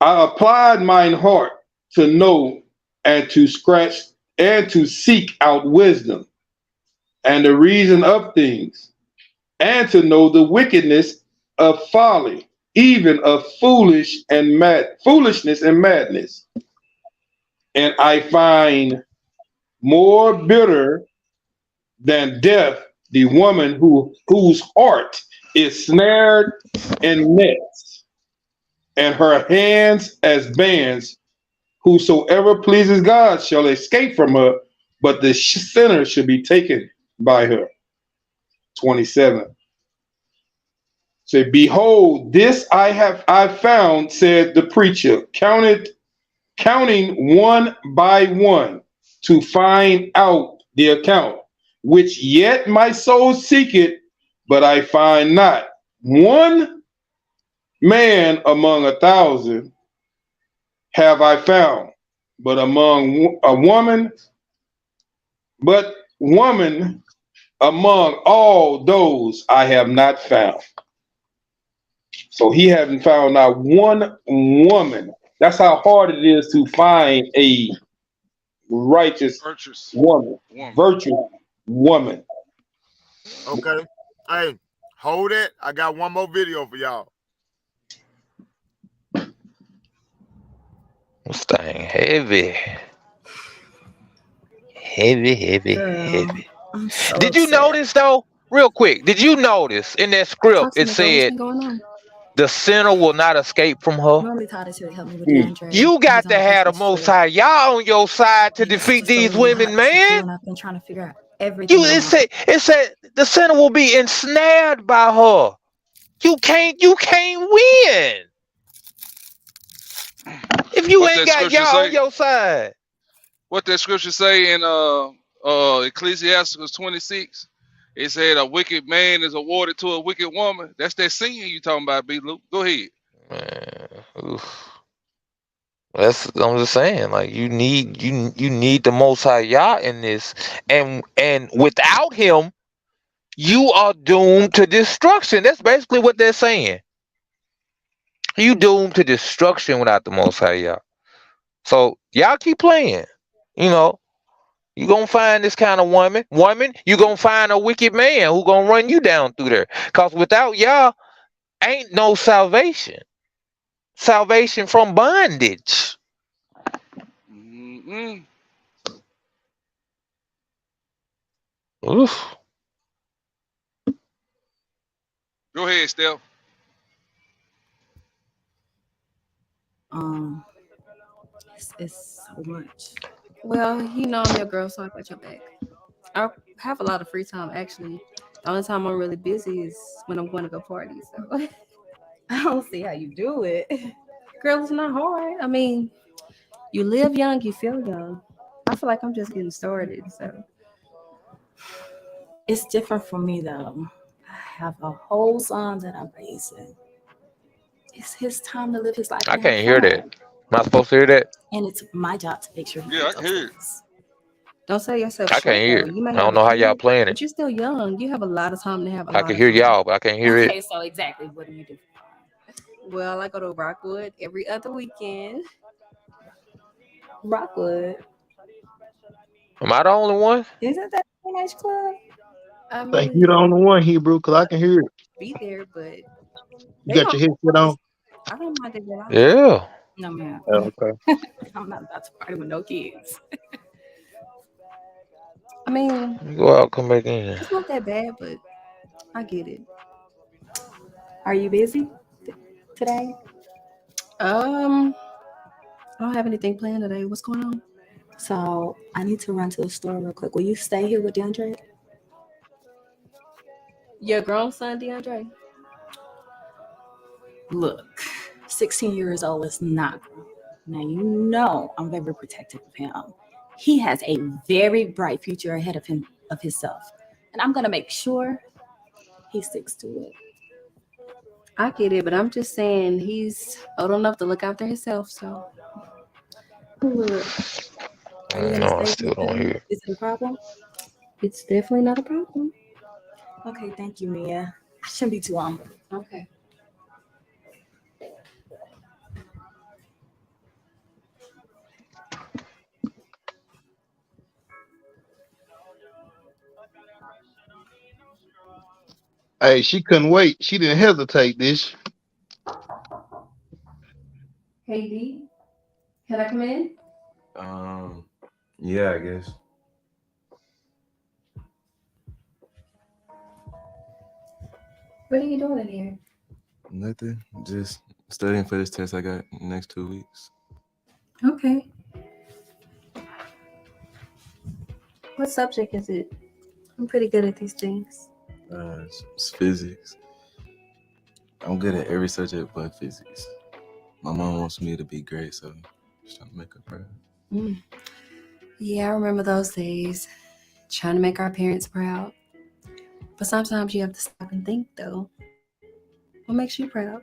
I applied mine heart to know and to scratch and to seek out wisdom and the reason of things, and to know the wickedness of folly, even of foolishness and madness. And I find more bitter than death the woman whose heart is snared in nets, and her hands as bands. Whosoever pleases God shall escape from her, but the sinner should be taken by her. 27. Say, behold, this I found, said the preacher, counting one by one to find out the account, which yet my soul seeketh, but I find not. One man among 1,000 have I found, but among a woman, woman among all those I have not found. So he hasn't found not one woman. That's how hard it is to find a righteous woman, virtuous woman. Okay. Hey, hold it. I got one more video for y'all. This thing heavy. Heavy. Did you notice though, real quick, did you notice in that script it said the sinner will not escape from her? You got to have the Most High Yah on your side to defeat these women, man. I've been trying to figure out everything. It said the sinner will be ensnared by her. You can't win if you ain't got Yah on your side. What that scripture say in Ecclesiastes 26? It said a wicked man is awarded to a wicked woman. That's that sin you talking about, B. Luke. Go ahead. Man, I'm just saying, like, you need the Most High Yah in this, and without him, you are doomed to destruction. That's basically what they're saying. You doomed to destruction without the Most High, y'all. So y'all keep playing. You know, you gonna find this kind of woman. You gonna find a wicked man who gonna run you down through there. Cause without y'all, ain't no salvation. Salvation from bondage. Mm-mm. Oof. Go ahead, Steph. It's so much. Well, you know I'm your girl, so I got your back. I have a lot of free time actually. The only time I'm really busy is when I'm going to go parties. So, I don't see how you do it. girl, it's not hard. I mean, you live young, you feel young. I feel like I'm just getting started. So, It's different for me though. I have a whole son that I'm raising. It's his time to live his life I and have can't hear that. fun. Am I supposed to hear that? And it's my job to make sure he Yeah, I gets can those hear it. things. don't sell yourself I can't short hear though. it. You may I have don't a know how y'all kid, playing it. but you're still young. You have a lot of time to have a I lot can of hear fun. y'all, but I can't hear it. Okay, so exactly what do you do? Well, I go to Rockwood every other weekend. Rockwood. Am I the only one? Isn't that a nice club? I Think you the mean, only one, Hebrew, because I can hear it. be there, but You they got don't. your headset on? I don't mind it at all. Yeah. No, man. Oh, okay. I'm not about to party with no kids. I mean, You go out, come back in. it's not that bad, but I get it. Are you busy today? I don't have anything planned today. What's going on? So I need to run to the store real quick. Will you stay here with DeAndre? Your grown son, DeAndre? Look, 16 years old is not grown. Now you know I'm very protective of him. He has a very bright future ahead of him of himself. And I'm gonna make sure he sticks to it. I get it, but I'm just saying he's old enough to look after himself. So, Look, are you gonna No, I stay still with don't him? hear it. Is it a problem? it's definitely not a problem. Okay, thank you, Mia. I shouldn't be too long. Okay. Hey, she couldn't wait. She didn't hesitate, this. Hey, D, can I come in? Yeah, I guess. What are you doing in here? Nothing. Just studying for this test I got in the next 2 weeks. Okay. What subject is it? I'm pretty good at these things. It's physics. I'm good at every subject but physics. My mom wants me to be great, so I'm just trying to make her proud. Yeah, I remember those days. Trying to make our parents proud. But sometimes you have to stop and think, though. What makes you proud?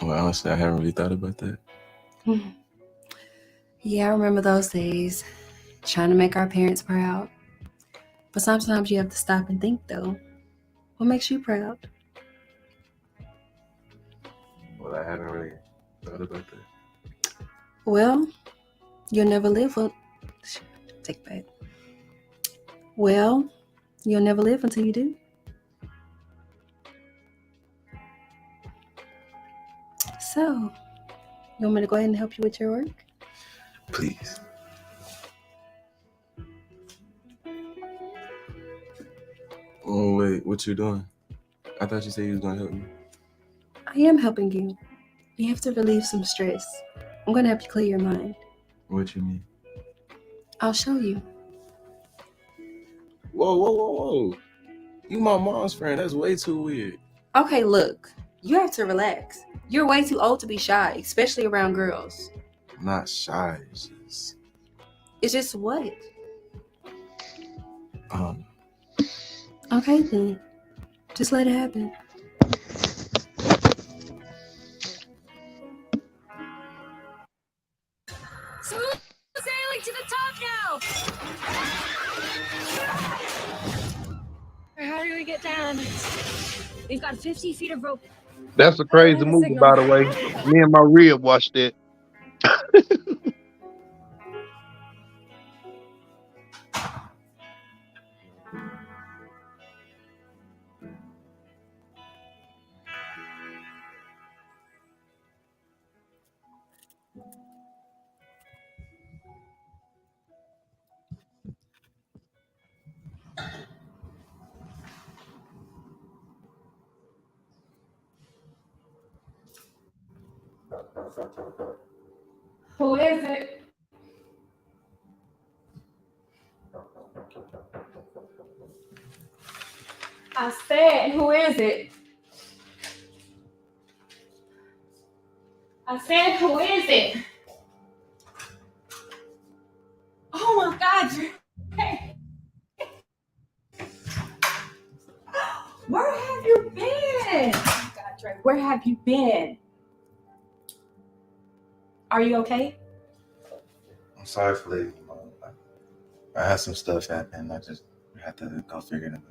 Well, honestly, I haven't really thought about that. Yeah, I remember those days. Trying to make our parents proud. But sometimes you have to stop and think, though. What makes you proud? Well, I haven't really thought about that. Well, you'll never live with... Take back. Well, you'll never live until you do. So, you want me to go ahead and help you with your work? Please. Oh, wait, what you doing? I thought you said you was gonna help me. I am helping you. You have to relieve some stress. I'm going to help you clear your mind. What you mean? I'll show you. Whoa. You my mom's friend. That's way too weird. Okay, look. You have to relax. You're way too old to be shy, especially around girls. I'm not shy. It's just what? Um, Okay, then. Just let it happen. Smooth sailing to the top now! How do we get down? We've got 50 feet of rope. That's a I don't crazy have a movie, signal. by the way. Me and my rib watched it. Who is it? I said, who is it? I said, who is it? Oh my God, Dre. Where have you been? Oh my God, Dre, where have you been? Are you okay? I'm sorry for leaving you, Mom. I had some stuff happen. I just had to go figure it out.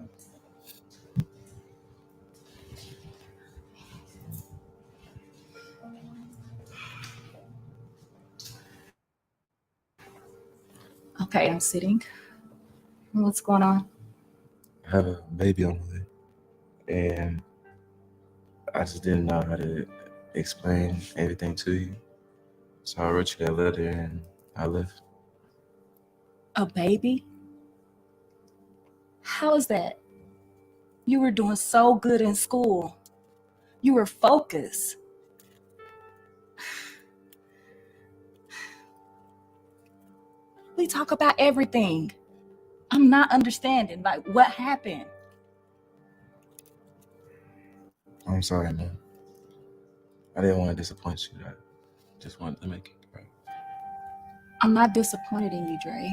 Okay, I'm sitting. What's going on? I have a baby on the way, and I just didn't know how to explain everything to you. So I wrote you that letter and I left. A baby? How is that? You were doing so good in school. You were focused. We talk about everything. I'm not understanding, like, what happened? I'm sorry, man. I didn't want to disappoint you. I just wanted to make it right. I'm not disappointed in you, Dre.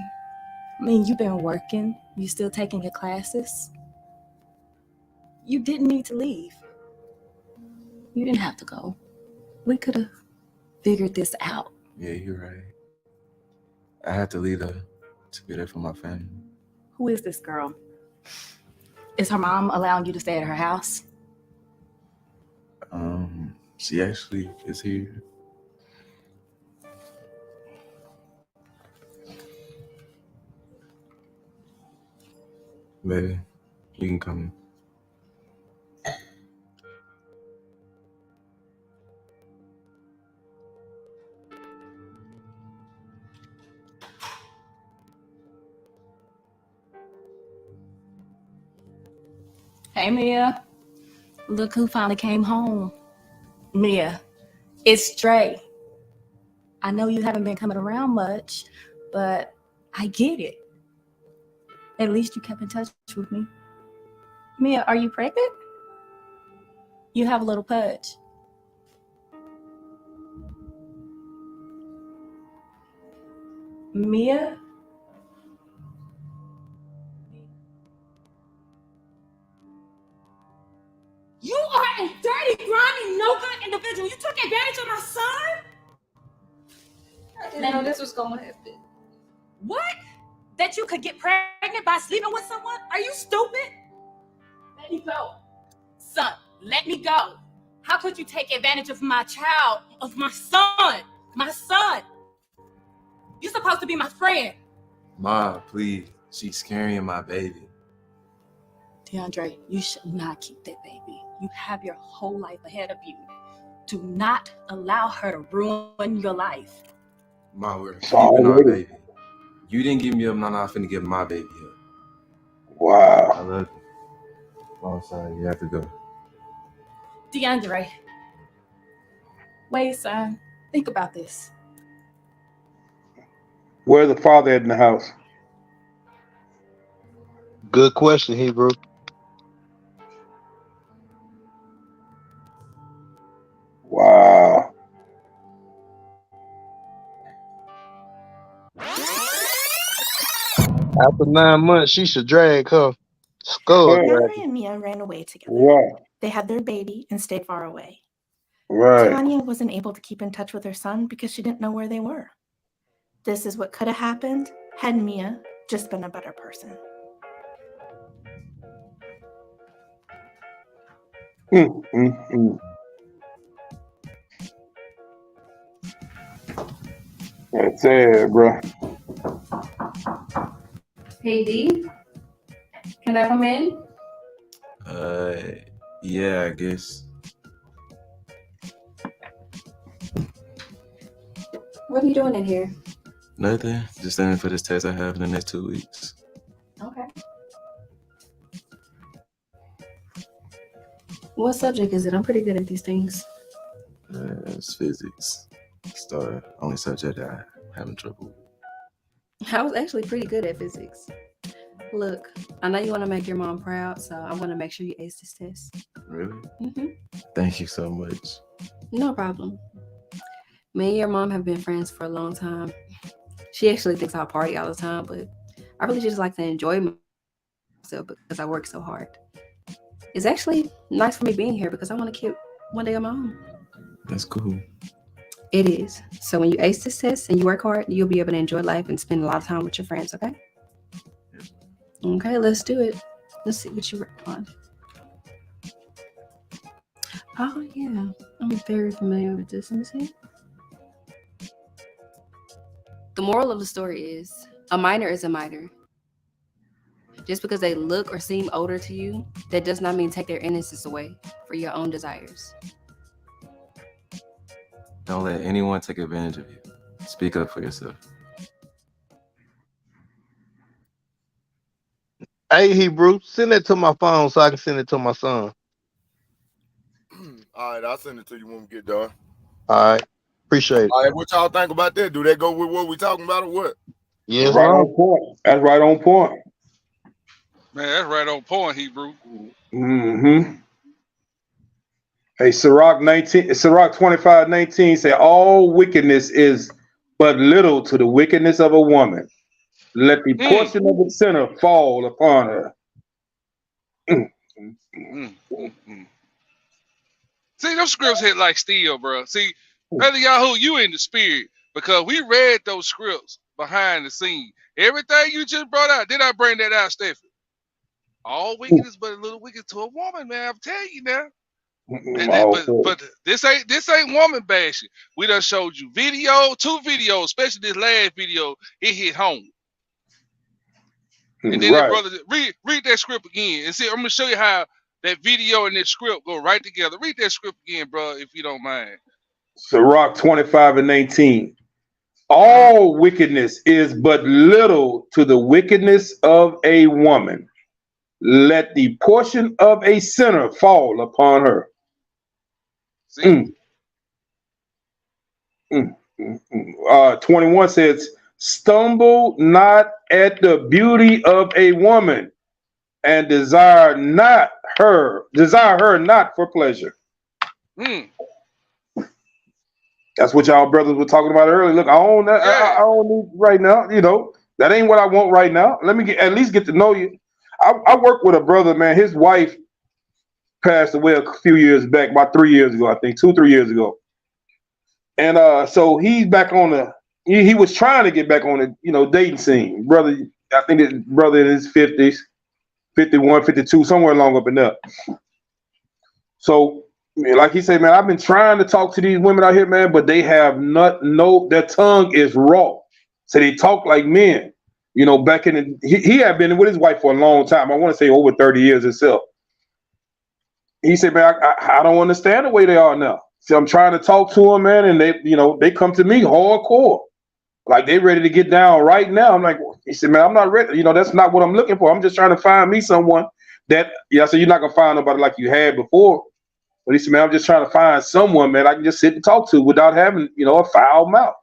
I mean, you've been working. You still taking your classes. You didn't need to leave. You didn't have to go. We could have figured this out. Yeah, you're right. I had to leave her to be there for my family. Who is this girl? Is her mom allowing you to stay at her house? She actually is here. Baby, you can come in. Hey, Mia. Look who finally came home. Mia, it's Dre. I know you haven't been coming around much, but I get it. At least you kept in touch with me. Mia, are you pregnant? You have a little pudge. Mia? You are a dirty, grimy, no good individual. You took advantage of my son? I didn't know this was going to happen. What? That you could get pregnant by sleeping with someone? Are you stupid? Let me go. Son, let me go. How could you take advantage of my child, of my son? My son. You're supposed to be my friend. Ma, please. She's carrying my baby. DeAndre, you should not keep that baby. You have your whole life ahead of you. Do not allow her to ruin your life. Ma, we're keeping our baby. You didn't give me up, now I'm finna give my baby up. Wow. I love you. Oh, I'm sorry, you have to go. DeAndre. Wait, son. Think about this. Where's the father in the house? Good question, Hebrew. Wow. After 9 months, she should drag her skull Henry dragging. and Mia ran away together. Right. They had their baby and stayed far away. Right. Tanya wasn't able to keep in touch with her son because she didn't know where they were. This is what could have happened had Mia just been a better person. That's sad, bro. Hey D, can I come in? Yeah, I guess. What are you doing in here? Nothing. Just studying for this test I have in the next 2 weeks. Okay. What subject is it? I'm pretty good at these things. It's physics. It's the only subject that I'm having trouble with. I was actually pretty good at physics. Look, I know you want to make your mom proud, so I'm going to make sure you ace this test. Really? Mm-hmm. Thank you so much. No problem. Me and your mom have been friends for a long time. She actually thinks I party all the time, but I really just like to enjoy myself because I work so hard. It's actually nice for me being here because I want to keep one day on my own. That's cool. It is. So when you ace this test and you work hard, you'll be able to enjoy life and spend a lot of time with your friends, okay? Okay, let's do it. Let's see what you work on. Oh, yeah. I'm very familiar with this. Let me see. The moral of the story is a minor is a minor. Just because they look or seem older to you, that does not mean take their innocence away for your own desires. Don't let anyone take advantage of you. Speak up for yourself. Hey, Hebrew, send it to my phone so I can send it to my son. All right, I'll send it to you when we get done. All right. Appreciate it. All right, what y'all think about that? Do that go with what we talking about or what? Yes, right sir. on point. That's right on point. Man, that's right on point, Hebrew. Mm-hmm. Hey, Sirach 25:19 say all wickedness is but little to the wickedness of a woman. Let the portion of the sinner fall upon her. See, those scripts hit like steel, bro. See, Brother Yahoo, you in the spirit because we read those scripts behind the scene. Everything you just brought out, did I bring that out, Stephanie? All wickedness but a little wicked to a woman, man. I'm telling you now. But this ain't woman bashing. We done showed you two videos, especially this last video. It hit home. And then that brother read that script again and see. I'm gonna show you how that video and that script go right together. Read that script again, bro, if you don't mind. Sirach 25:19. All wickedness is but little to the wickedness of a woman. Let the portion of a sinner fall upon her. 21 says, stumble not at the beauty of a woman, and desire her not for pleasure. That's what y'all brothers were talking about earlier. Look, I don't need right now. You know, that ain't what I want right now. Let me at least get to know you. I work with a brother, man. His wife passed away a few years back, about 3 years ago, I think, 2-3 years ago. And so he's back on he was trying to get back on the, dating scene. Brother, I think his brother in his 50s, 51, 52, somewhere along up in there. So, like he said, man, I've been trying to talk to these women out here, man, but they have their tongue is raw. So they talk like men. Back he had been with his wife for a long time. I want to say over 30 years himself. He said, man, I don't understand the way they are now. See, I'm trying to talk to them, man, and they come to me hardcore. Like they ready to get down right now. I'm like, he said, man, I'm not ready. That's not what I'm looking for. I'm just trying to find me someone that, I said, you're not going to find nobody like you had before. But he said, man, I'm just trying to find someone, man, I can just sit and talk to without having, a foul mouth.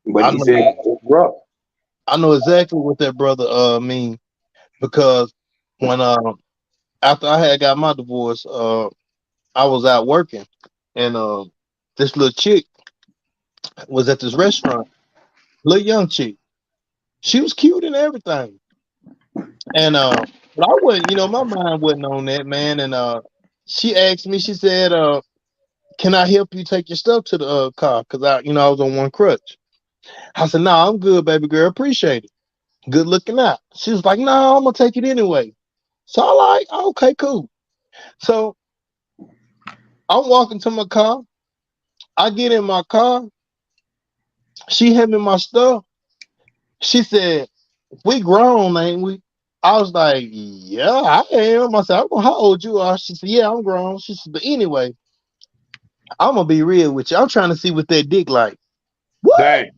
But he said, bro, I know exactly what that brother mean, because when after I had got my divorce, I was out working, and this little chick was at this restaurant, little young chick. She was cute and everything, and but I wasn't, my mind wasn't on that, man. And she asked me, she said, "Can I help you take your stuff to the car?" Because I was on one crutch. I said, "No, I'm good, baby girl. Appreciate it. Good looking out." She was like, "No, I'm gonna take it anyway." So I'm like, "Okay, cool." So I'm walking to my car. I get in my car. She hand me my stuff. She said, "We grown, ain't we?" I was like, "Yeah, I am." I said, "I don't know how old you are." She said, "Yeah, I'm grown." She said, "But anyway, I'm gonna be real with you. I'm trying to see what that dick like." What? Dang.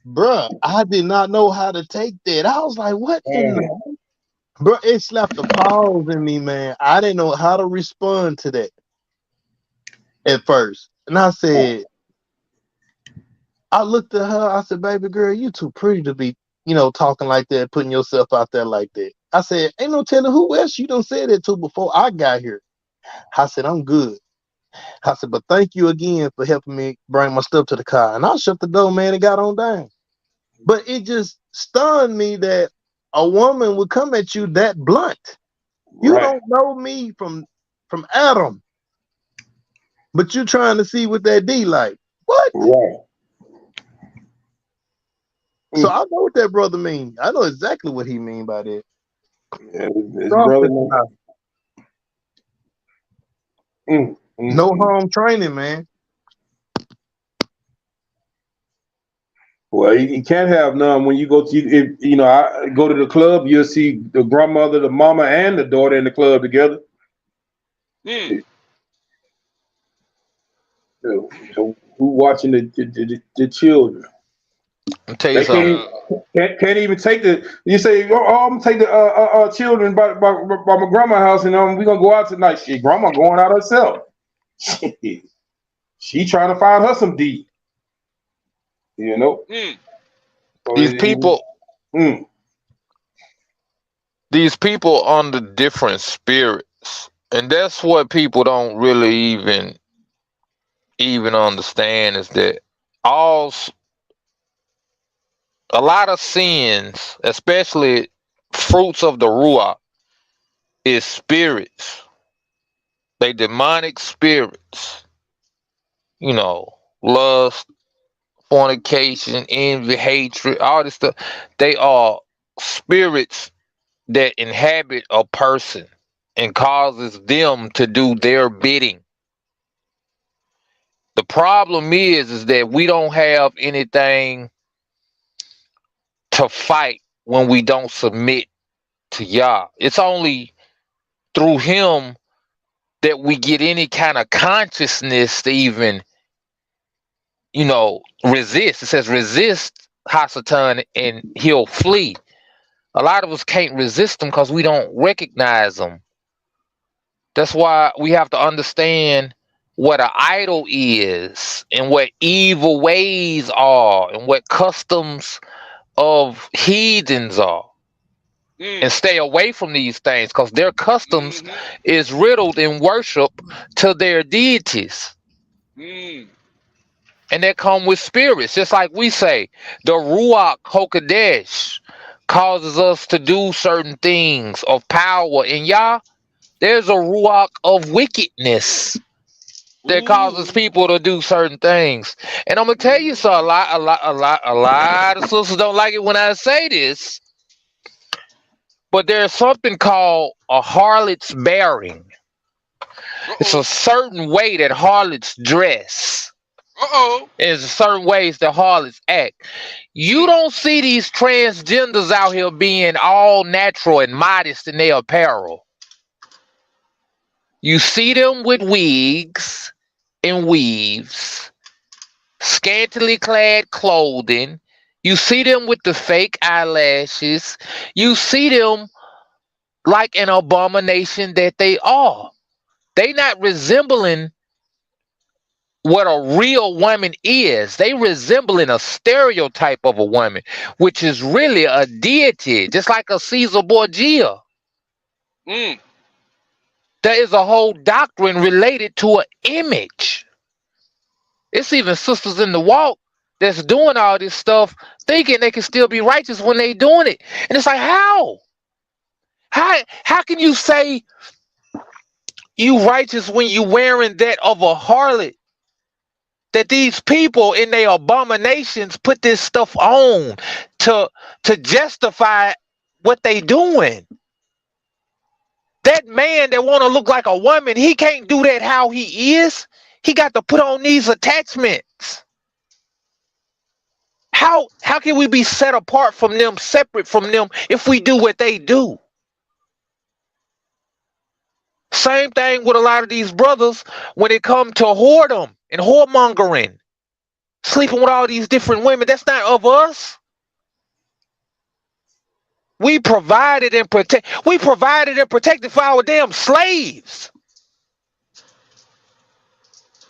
Bruh, I did not know how to take that. I was like, what in Dang. the bro? It slapped a pause in me, man. I didn't know how to respond to that at first. And I said, I looked at her, I said, "Baby girl, you too pretty to be, talking like that, putting yourself out there like that." I said, "Ain't no telling who else you done said it to before I got here." I said, "I'm good." I said, "But thank you again for helping me bring my stuff to the car." And I shut the door, man, and got on down. But it just stunned me that a woman would come at you that blunt. You Right. don't know me from Adam, but you trying to see what that D like. What? Right. So I know what that brother mean. I know exactly what he mean by that. Yeah, his brother. Something about no Mm. home training, man. Well, you can't have none when you go to if I go to the club. You'll see the grandmother, the mama, and the daughter in the club together. Mm. So who watching the children? I'll tell you They something. can't even take the. You say, "Oh, I'm gonna take the children by my grandma's house, and we gonna go out tonight." Shit, grandma going out herself. She trying to find her some D. You know. Mm. So These people, these people under different spirits, and that's what people don't really even understand is that all a lot of sins, especially fruits of the ruach, is spirits. They demonic spirits. Lust, fornication, envy, hatred, all this stuff. They are spirits that inhabit a person and causes them to do their bidding. The problem is that we don't have anything to fight when we don't submit to Yah. It's only through him that we get any kind of consciousness to even, resist. It says resist Hasatan and he'll flee. A lot of us can't resist him because we don't recognize him. That's why we have to understand what an idol is and what evil ways are and what customs of heathens are. And stay away from these things because their customs is riddled in worship to their deities. Mm. And they come with spirits. Just like we say, the Ruach Hokadesh causes us to do certain things of power. In Yah, there's a Ruach of wickedness that causes people to do certain things. And I'm gonna tell you so a lot of sisters don't like it when I say this, but there's something called a harlot's bearing. It's a certain way that harlots dress. There's certain ways that harlots act. You don't see these transgenders out here being all natural and modest in their apparel. You see them with wigs and weaves, scantily clad clothing. You see them with the fake eyelashes. You see them like an abomination that they are. They not resembling what a real woman is. They resembling a stereotype of a woman, which is really a deity, just like a Caesar Borgia. Mm. There is a whole doctrine related to an image. It's even sisters in the walk that's doing all this stuff, thinking they can still be righteous when they doing it. And it's like, how? How can you say you righteous when you wearing that of a harlot? That these people in their abominations put this stuff on to justify what they doing. That man that want to look like a woman, he can't do that how he is. He got to put on these attachments. How can we be set apart from them, separate from them, if we do what they do? Same thing with a lot of these brothers when it comes to whoredom and whoremongering, sleeping with all these different women. That's not of us. We provided and protected for our damn slaves.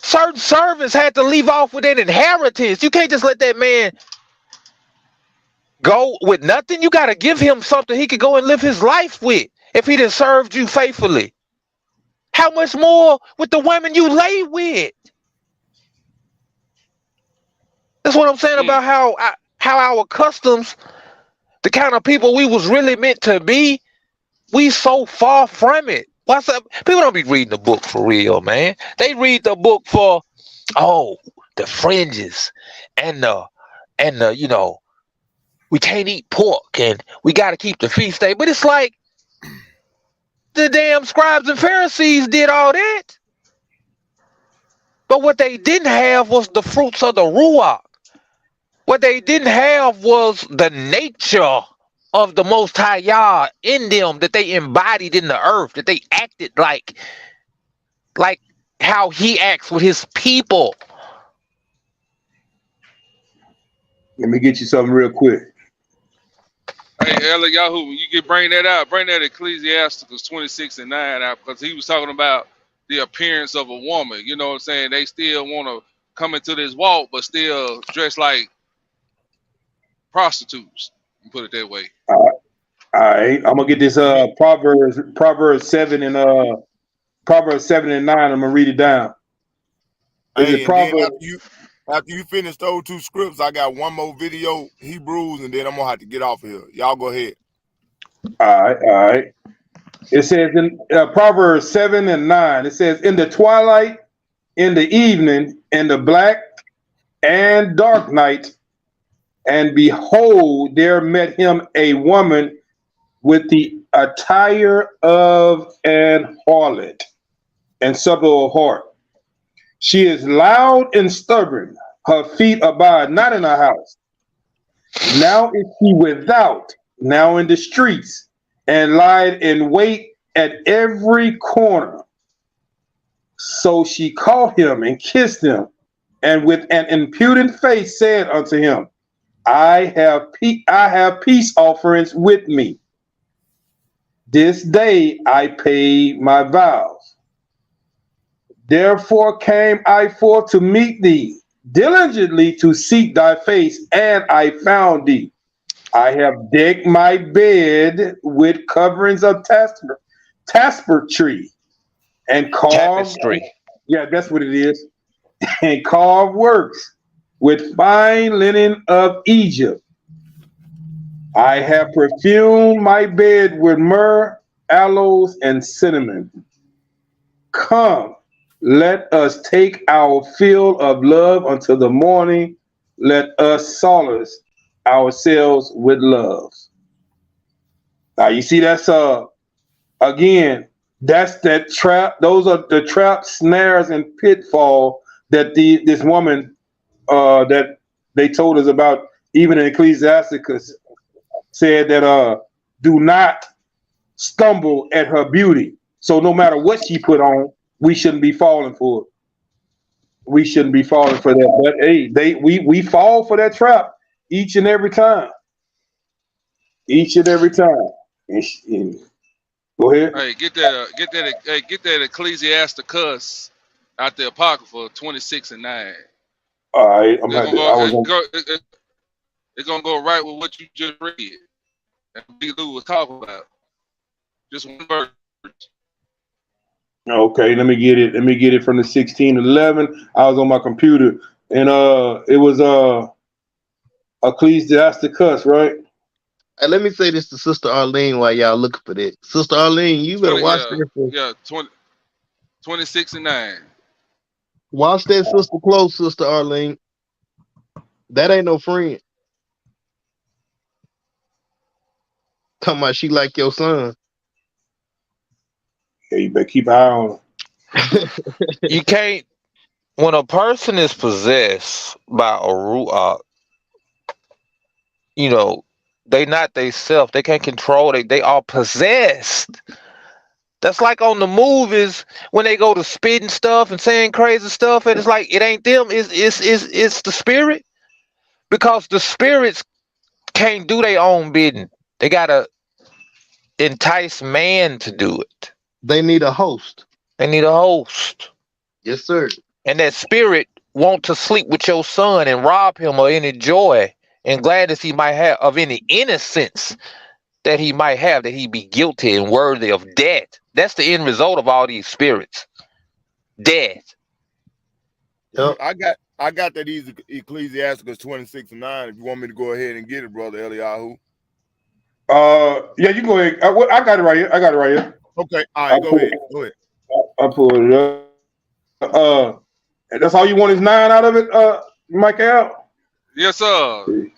Certain servants had to leave off with an inheritance. You can't just let that man go with nothing. You got to give him something he could go and live his life with if he done served you faithfully. How much more with the women you lay with? That's what I'm saying about how our customs, the kind of people we was really meant to be, we so far from it. What's up? People don't be reading the book for real, man. They read the book for, the fringes and the we can't eat pork and we got to keep the feast day. But it's like the damn scribes and Pharisees did all that. But what they didn't have was the fruits of the Ruach. What they didn't have was the nature of the Most High Yah in them, that they embodied in the earth, that they acted like how he acts with his people. Let me get you something real quick. Hey, Eliyahu, when you can bring that Ecclesiasticus 26 and 9 out, because he was talking about the appearance of a woman. You know what I'm saying? They still want to come into this walk, but still dress like prostitutes. Put it that way. All right. I'm gonna get this Proverbs 7 and 9. I'm gonna read it down. Hey, and then after you finish those two scripts, I got one more video, Hebrews, and then I'm gonna have to get off of here. Y'all go ahead. All right. It says in Proverbs 7 and 9, it says, in the twilight, in the evening, in the black and dark night, and behold, there met him a woman with the attire of an harlot and subtle heart. She is loud and stubborn. Her feet abide not in her house. Now is she without, now in the streets, and lied in wait at every corner. So she caught him and kissed him, and with an impudent face said unto him, I have peace offerings with me. This day I pay my vows. Therefore came I forth to meet thee, diligently to seek thy face, and I found thee. I have decked my bed with coverings of tapestry and carved. Tapestry. Yeah, that's what it is. And carved works with fine linen of Egypt. I have perfumed my bed with myrrh, aloes, and cinnamon. Come, let us take our fill of love until the morning. Let us solace ourselves with love. Now you see that's again, that's that trap. Those are the trap, snares, and pitfall that this woman that they told us about, even in Ecclesiasticus, said that do not stumble at her beauty. So no matter what she put on, we shouldn't be falling for it. We shouldn't be falling for that. But hey, we fall for that trap each and every time. Each and every time. Go ahead. Hey, get that Ecclesiasticus out the Apocrypha 26 and 9. All right, it's gonna go right with what you just read. And Lou was talking about. Just one verse. Okay, let me get it. Let me get it from the 1611. I was on my computer, and it was Ecclesiasticus, right? And let me say this to Sister Arlene while y'all looking for that. Sister Arlene, you better watch this. Yeah, 26 and 9. Watch that sister close, Sister Arlene. That ain't no friend. Talking about she like your son. Yeah, you better keep an eye on them. You can't. When a person is possessed by a ruach, you know, they not they self. They can't control. They are possessed. That's like on the movies when they go to spitting stuff and saying crazy stuff, and it's like it ain't them. It's the spirit, because the spirits can't do their own bidding. They gotta entice man to do it. They need a host. They need a host. Yes, sir. And that spirit want to sleep with your son and rob him of any joy and gladness he might have, of any innocence that he might have, that he be guilty and worthy of death. That's the end result of all these spirits. Death. Yep. I got that Ecclesiasticus 26:9. If you want me to go ahead and get it, brother Eliyahu. Yeah, you go ahead. I got it right here. Okay, all right, go ahead. I pulled it up. That's all you want is 9 out of it, Mike out? Yes, sir.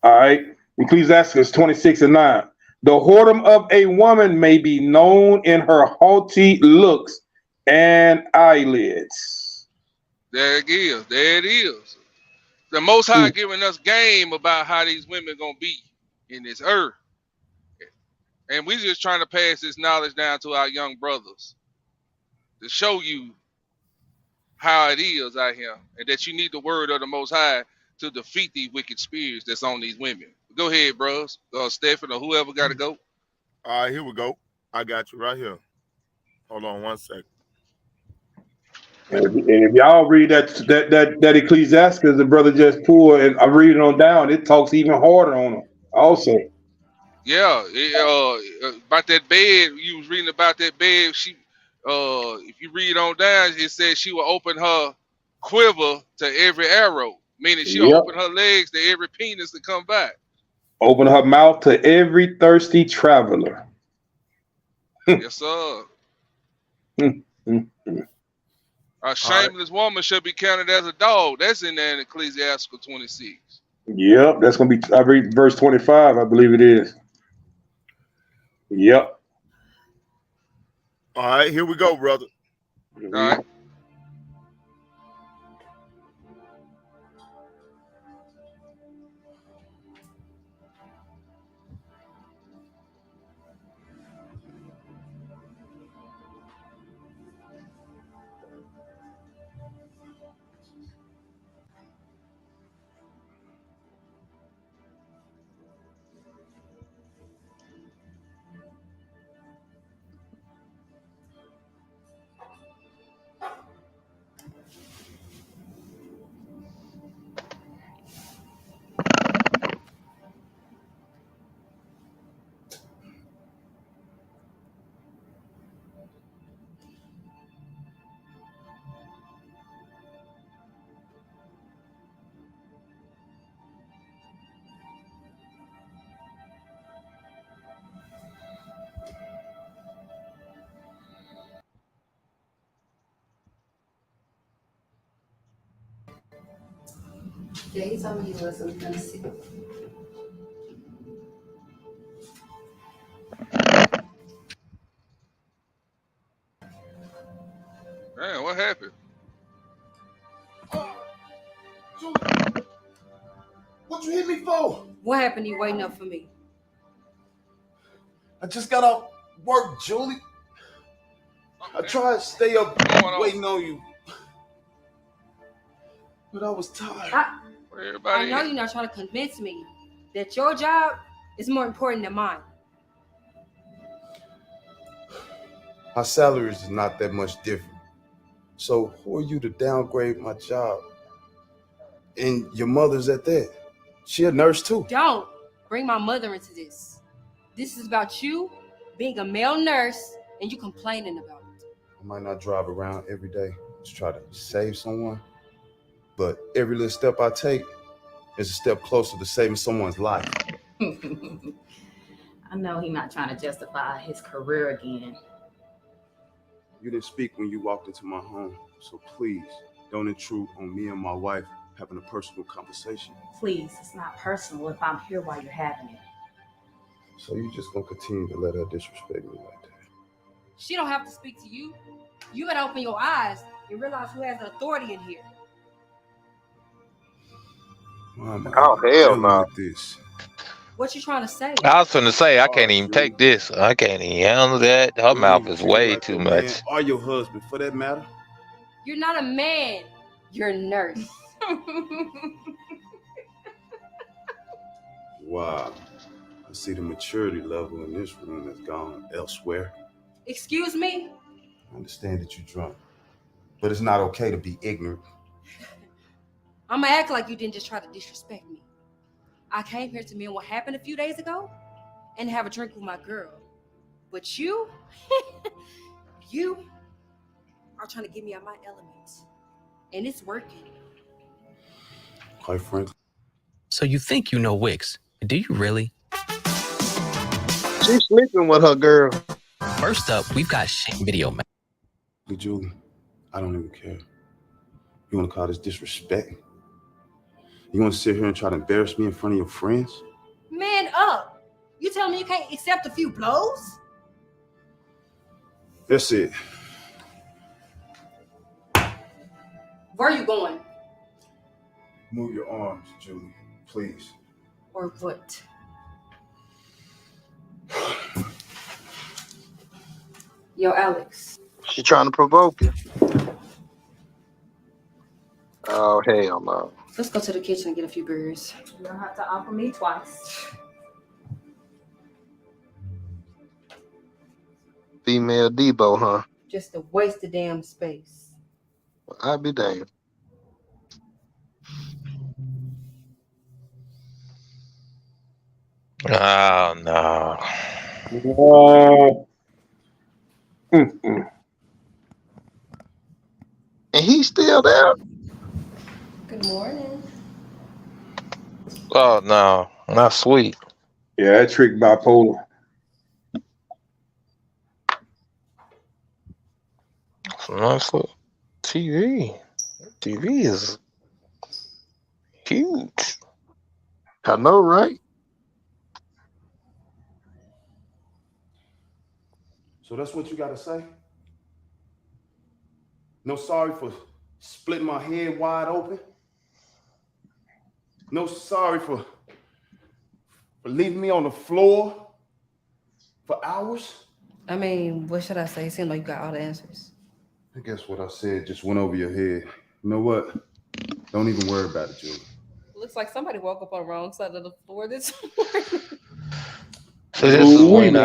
All right. Ecclesiastes 26:9. The whoredom of a woman may be known in her haughty looks and eyelids. There it is. There it is. The Most High giving us game about how these women gonna be in this earth, and we just trying to pass this knowledge down to our young brothers to show you how it is out here, and that you need the word of the Most High to defeat these wicked spirits that's on these women. Go ahead, bros. Stephen or whoever got to go. All right, here we go. I got you right here. Hold on one second. And if y'all read that Ecclesiastes the brother just pulled, and I'm reading on down, it talks even harder on them also. Yeah, about that bed. You was reading about that bed. She, if you read on down, it says she will open her quiver to every arrow, meaning she'll Yep. open her legs to every penis that come back. Open her mouth to every thirsty traveler. Yes, sir. A shameless woman should be counted as a dog. That's in there in Ecclesiastical 26. Yep, that's gonna be. I read verse 25. I believe it is. Yep. All right, here we go, brother. All right. Yeah, he told me he was gonna see. Man, what happened? What you hit me for? What happened? You waiting up for me? I just got off work, Julie. I tried to stay up waiting on you, but I was tired. I know you're not trying to convince me that your job is more important than mine. My salary is not that much different. So who are you to downgrade my job? And your mother's at that. She a nurse too. Don't bring my mother into this. This is about you being a male nurse and you complaining about it. I might not drive around every day to try to save someone, but every little step I take is a step closer to saving someone's life. I know he's not trying to justify his career again. You didn't speak when you walked into my home, so please don't intrude on me and my wife having a personal conversation. Please, it's not personal if I'm here while you're having it. So you just gonna continue to let her disrespect me like that? She don't have to speak to you. You gotta open your eyes and realize who has the authority in here. Why am I Oh even hell dealing no. with this? What you trying to say? I was finna say I can't Oh, even Julie. take this. I can't even handle that. Her You don't mouth even is treat me way like too your man much. or your husband, for that matter. You're not a man. You're a nurse. Wow. I see the maturity level in this room has gone elsewhere. Excuse me? I understand that you're drunk, but it's not okay to be ignorant. I'm gonna act like you didn't just try to disrespect me. I came here to mend what happened a few days ago and have a drink with my girl. But you, you are trying to get me out my element. And it's working. Quite frankly. So you think you know Wicks, but do you really? She's sleeping with her girl. First up, we've got video. Hey, Julie, I don't even care. You want to call this disrespect? You want to sit here and try to embarrass me in front of your friends? Man up! You telling me you can't accept a few blows? That's it. Where are you going? Move your arms, Julie, please. Or what? Yo, Alex. She trying to provoke you. Oh hell no. Let's go to the kitchen and get a few burgers. You don't have to offer me twice. Female Debo, huh? Just a waste of damn space. I'd be damned. Oh no. Mm-mm. And he's still there. Good morning. Oh no. Not sweet. Yeah, that trick bipolar. It's a nice little TV. TV is huge. I know, right? So that's what you got to say? No sorry for splitting my head wide open? No sorry for leaving me on the floor for hours? I mean, what should I say? It seems like you got all the answers. I guess what I said just went over your head. You know what? Don't even worry about it, Julie. Looks like somebody woke up on the wrong side of the floor this morning. So this is when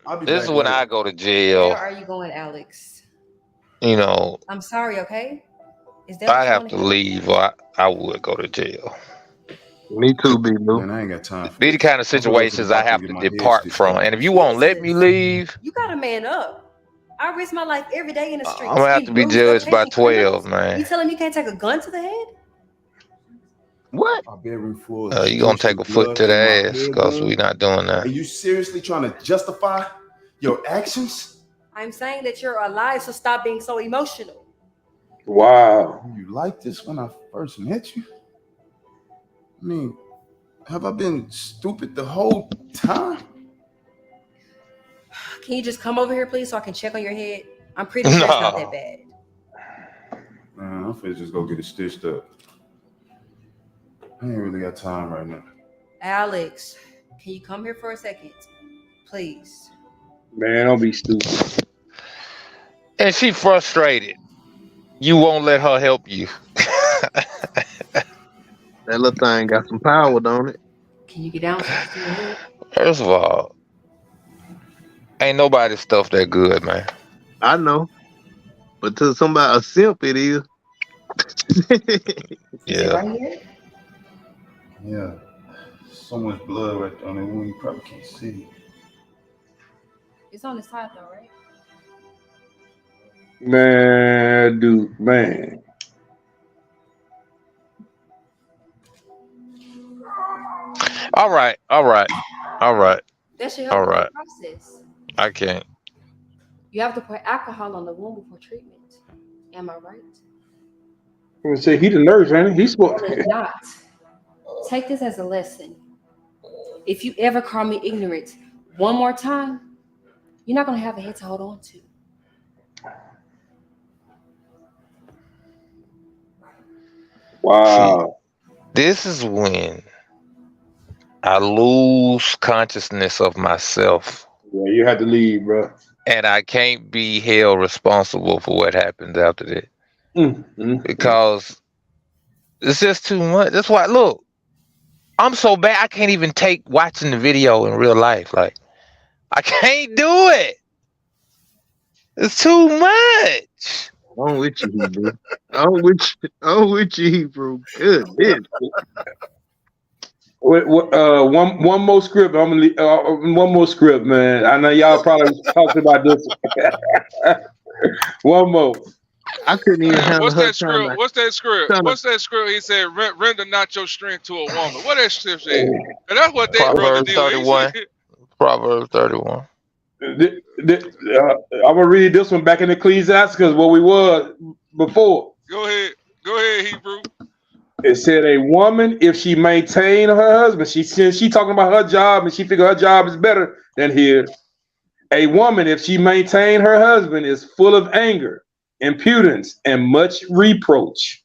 I'll be this back is when later. I go to Where jail. are you going, Alex? You know, I'm sorry, okay? Is that I what you have want to to hear? leave or I would go to jail. Me too, B Lou. Man, I ain't got time for These are the this. kind of I'm gonna go to the situations I doctor and have get to my head depart stitched from. up. And if you won't let me leave, You got a man up. I risk my life every day in the streets. I'm gonna have to be Bruised up, judged by chasing criminals. 12, man. You telling me you can't take a gun to the head? What? My bedroom floor is You gonna drenched in take a foot blood to the from my ass because we headband. not doing that. Are you seriously trying to justify your actions? I'm saying that you're alive, so stop being so emotional. Wow. You liked this when I first met you? I mean, have I been stupid the whole time? Can you just come over here, please, so I can check on your head? I'm pretty sure it's not that No. bad. Man, I'm finna just go get it stitched up. I ain't really got time right now. Alex, can you come here for a second? Please. Man, don't be stupid. And she frustrated. You won't let her help you. That little thing got some power, don't it? Can you get down? First of all, ain't nobody's stuff that good, man. I know. But to somebody, a simp, it is. Is it Yeah. right here? Yeah. So much blood right there on the wound, you probably can't see. It's on the side though, right? Man, dude, man. All right. That should help All with right. the process. I can't. You have to put alcohol on the wound before treatment. Am I right? I'm gonna say he the nurse, ain't he? He's supposed Or not. Take this as a lesson. If you ever call me ignorant one more time, you're not gonna have a head to hold on to. Wow. This is when I lose consciousness of myself. Yeah, you had to leave, bro. And I can't be held responsible for what happens after that. Because it's just too much. That's why, look, I'm so bad I can't even take watching the video in real life. Like, I can't do it. It's too much. I'm with you, Hebrew. I'm with you, Hebrew. Goodness. One more script. I'm gonna one more script, man. I know y'all probably talked about this. One more. I couldn't even handle What's her that trying script? What's that script? to. What's that script? He said, "Render not your strength to a woman." What that script said? And that's what that brother Proverbs did. 31. Proverbs 31. I'm gonna read this one back in Ecclesiastes what we was before. Go ahead, Hebrew. It said a woman, if she maintain her husband, she talking about her job and she figure her job is better than his. A woman, if she maintain her husband, is full of anger, impudence, and much reproach.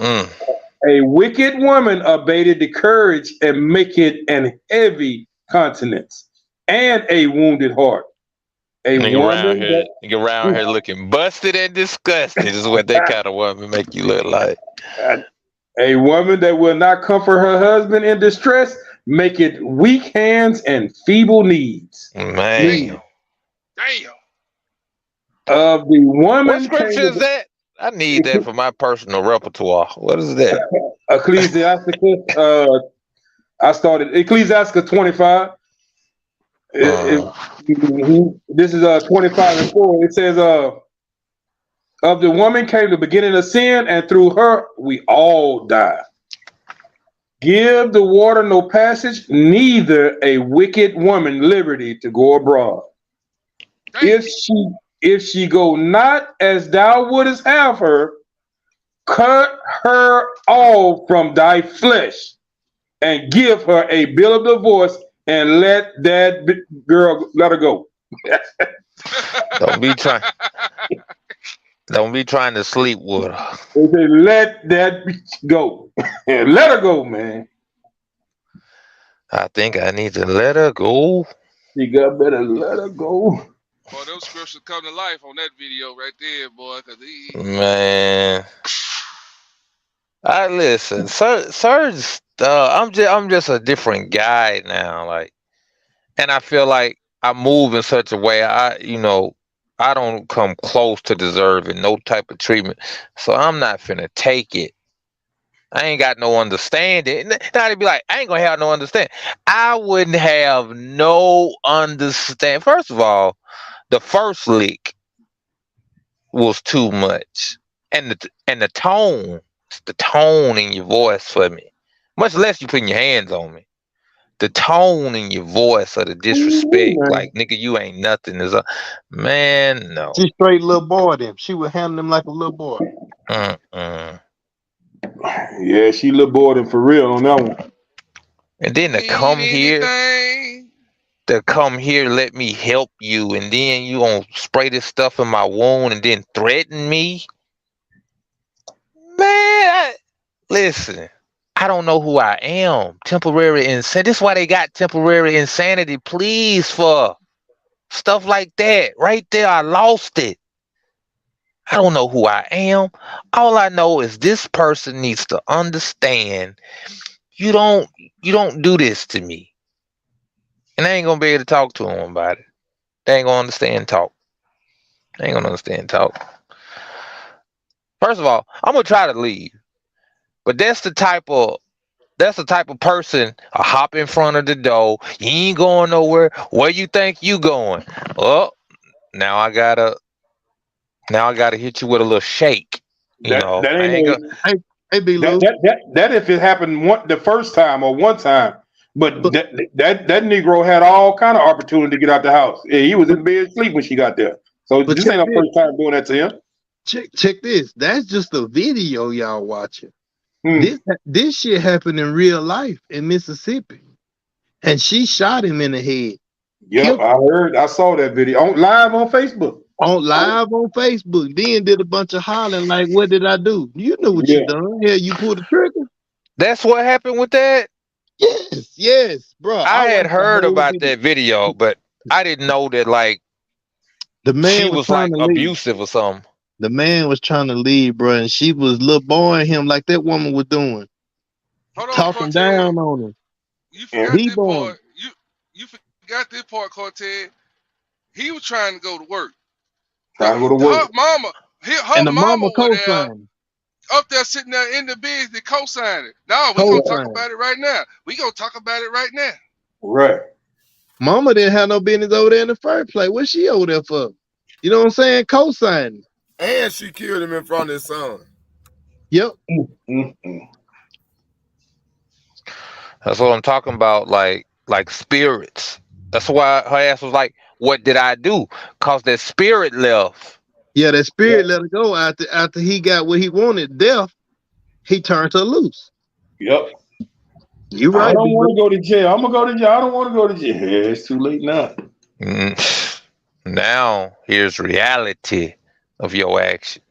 A wicked woman abated the courage and make it an heavy countenance and a wounded heart. Nigga around here looking busted and disgusted is what that kind of woman make you look like. A woman that will not comfort her husband in distress, make it weak hands and feeble needs. Man. Damn. Of the woman. What scripture is that? I need that for my personal repertoire. What is that? Ecclesiasticus. I started Ecclesiasticus 25. This is 25 and 4. It says, of the woman came the beginning of sin, and through her we all die. Give the water no passage, neither a wicked woman liberty to go abroad. If she go not as thou wouldest have her, cut her off from thy flesh, and give her a bill of divorce, and let that girl let her go. Don't be trying to sleep with her. They say, let that bitch go. Let her go, man. I think I need to let her go. You got better let her go. Boy, those scriptures come to life on that video right there, boy. Cause Man, I listen. Serge, I'm just a different guy now. Like, and I feel like I move in such a way. I don't come close to deserving no type of treatment. So I'm not finna take it. I ain't got no understanding. Now to be like, I ain't gonna have no understanding. I wouldn't have no understand. First of all, the first lick was too much, and the tone, it's the tone in your voice for me. Much less you putting your hands on me. The tone in your voice or the disrespect, like nigga, you ain't nothing. Is a man, no. She straight little boy. Them. She would handle him like a little boy. Yeah, she little boy than for real on that one. And then to come here, let me help you, and then you gonna spray this stuff in my wound and then threaten me, man. Listen. I don't know who I am. Temporary insanity. This is why they got temporary insanity pleas for stuff like that. Right there, I lost it. I don't know who I am. All I know is this person needs to understand you don't do this to me. And I ain't gonna be able to talk to them about it. They ain't gonna understand talk. They ain't gonna understand talk. First of all, I'm gonna try to leave. But that's the type of person a hop in front of the door. You ain't going nowhere. Where you think you going? Oh, now I gotta hit you with a little shake. That I ain't gonna. That if it happened the first time or one time, but that Negro had all kind of opportunity to get out the house. Yeah, he was in bed asleep when she got there. So this ain't our first time doing that to him. Check this. That's just a video y'all watching. This shit happened in real life in Mississippi, and she shot him in the head. Yep, I saw that video on live on Facebook. On live on Facebook, then did a bunch of hollering like, "What did I do?" You knew what you Yeah. done. Yeah, you pulled the trigger. That's what happened with that. Yes, bro. I I had watched the heard whole about video. that video, but I didn't know that like The man she was was trying like to leave. abusive or something. The man was trying to leave, bro, and she was little boying him like that woman was doing, Hold on, talking Cortez. down on him. You And forgot he this born. part. You forgot this part, Cortez. He was trying to go to work. Trying to go to Her work. mama, her And the mama mama were there, co-signed. up there sitting there in the business, co-signing. No, we gonna talk Co-signed. about it right now. We gonna talk about it right now. Right. Mama didn't have no business over there in the first place. What's she over there for? You know what I'm saying? Co-signing. And she killed him in front of his son. Yep. That's what I'm talking about. Like spirits. That's why her ass was like, "What did I do?" Cause that spirit left. Yeah, that spirit let her go after he got what he wanted, death. He turned her loose. Yep. You I right, don't big want bro. to go to jail. I'm gonna go to jail. I don't want to go to jail. Yeah, it's too late now. Now here's reality of your actions.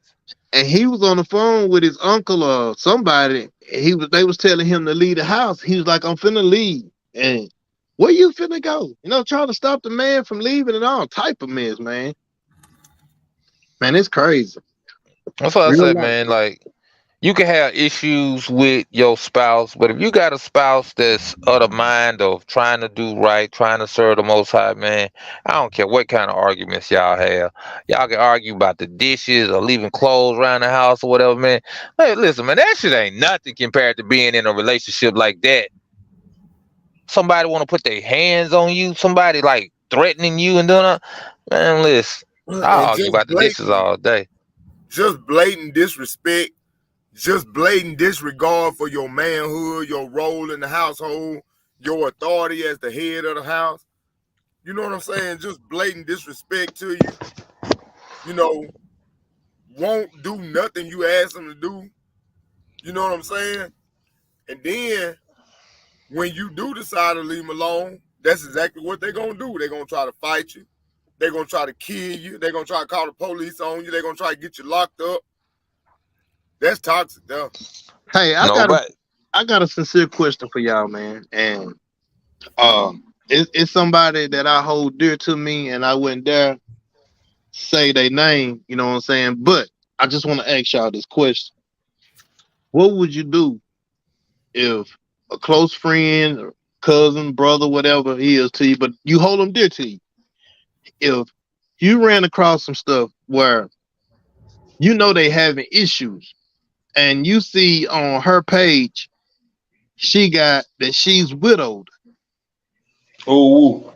And he was on the phone with his uncle or somebody. They was telling him to leave the house. He was like, "I'm finna leave." And where you finna go? You know, trying to stop the man from leaving and all type of mess, man. Man, it's crazy. That's what I Real said, life. man. Like you can have issues with your spouse, but if you got a spouse that's of the mind of trying to do right, trying to serve the Most High, man, I don't care what kind of arguments y'all have. Y'all can argue about the dishes or leaving clothes around the house or whatever, man. Hey, listen, man, that shit ain't nothing compared to being in a relationship like that. Somebody want to put their hands on you, somebody like threatening you and doing that. Man, listen, I And argue about the dishes all day. just blatant disrespect, just blatant disregard for your manhood, your role in the household, your authority as the head of the house. You know what I'm saying? Just blatant disrespect to you. You know, won't do nothing you ask them to do. You know what I'm saying? And then when you do decide to leave them alone, that's exactly what they're gonna do. They're gonna try to fight you. They're gonna try to kill you. They're gonna try to call the police on you. They're gonna try to get you locked up. That's toxic, though. Hey, Nobody. I got a sincere question for y'all, man. And it's somebody that I hold dear to me, and I wouldn't dare say their name, you know what I'm saying? But I just want to ask y'all this question. What would you do if a close friend or cousin, brother, whatever he is to you, but you hold them dear to you? If you ran across some stuff where you know they having issues and you see on her page she got that she's widowed. Oh.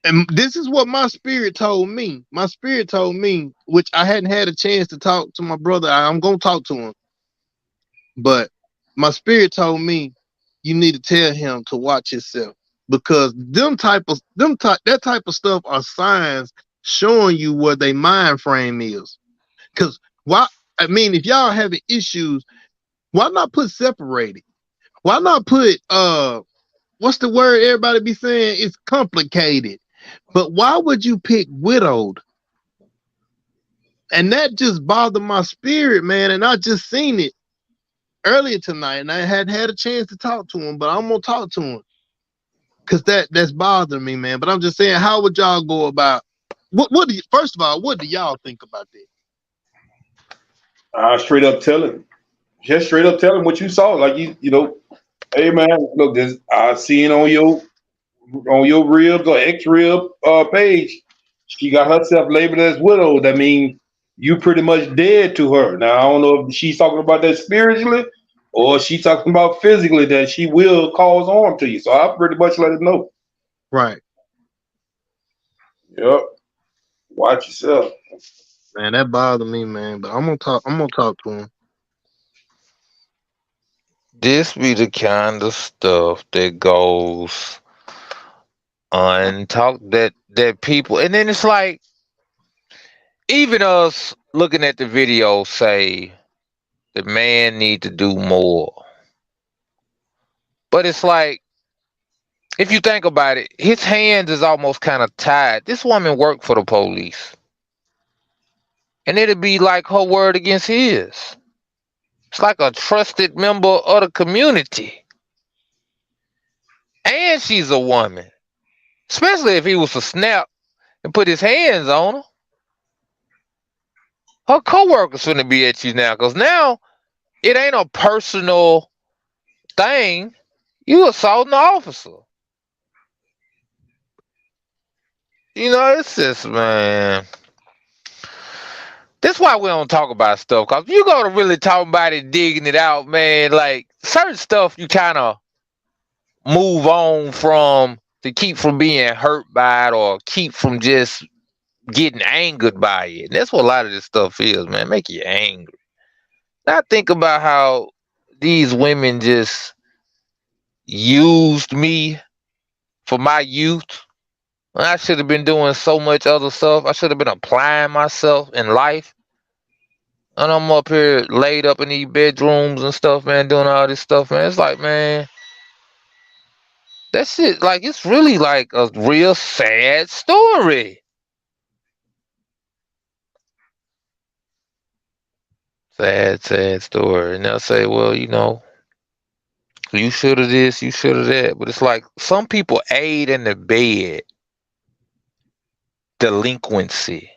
And this is what my spirit told me. My spirit told me, which I hadn't had a chance to talk to my brother. I'm gonna talk to him. But my spirit told me you need to tell him to watch himself because that type of stuff are signs showing you where their mind frame is. Because why? I mean, if y'all having issues, why not put separated? Why not put what's the word everybody be saying? It's complicated. But why would you pick widowed? And that just bothered my spirit, man. And I just seen it earlier tonight, and I hadn't had a chance to talk to him, but I'm gonna talk to him because that's bothering me, man. But I'm just saying, how would y'all go about what do you, first of all, what do y'all think about that? Straight up tell him. Just straight up tell him what you saw. Like you know, hey man, look, this I seen on your ribs or X rib page. She got herself labeled as widow. That means you pretty much dead to her. Now I don't know if she's talking about that spiritually or she's talking about physically that she will cause harm to you. So I pretty much let her know. Right. Yep. Watch yourself. Man, that bothered me, man. But I'm gonna talk to him. This be the kind of stuff that goes untalked that people, and then it's like even us looking at the video say the man need to do more, but it's like if you think about it, his hands is almost kind of tied. This woman worked for the police, and it'd be like her word against his. It's like a trusted member of the community, and she's a woman. Especially if he was to snap and put his hands on her. Her coworkers finna be at you now, cause now it ain't a personal thing. You assaulting the officer. You know, it's just, man. That's why we don't talk about stuff. Cause you go to really talk about it, digging it out, man. Like certain stuff, you kind of move on from to keep from being hurt by it, or keep from just getting angered by it. And that's what a lot of this stuff is, man. Make you angry. I think about how these women just used me for my youth. I should have been doing so much other stuff. I should have been applying myself in life. And I'm up here laid up in these bedrooms and stuff, man, doing all this stuff, man. It's like, man, that shit, like, it's really like a real sad story. Sad, sad story. And they'll say, well, you know, you should have this, you should have that. But it's like some people aid in the bed delinquency.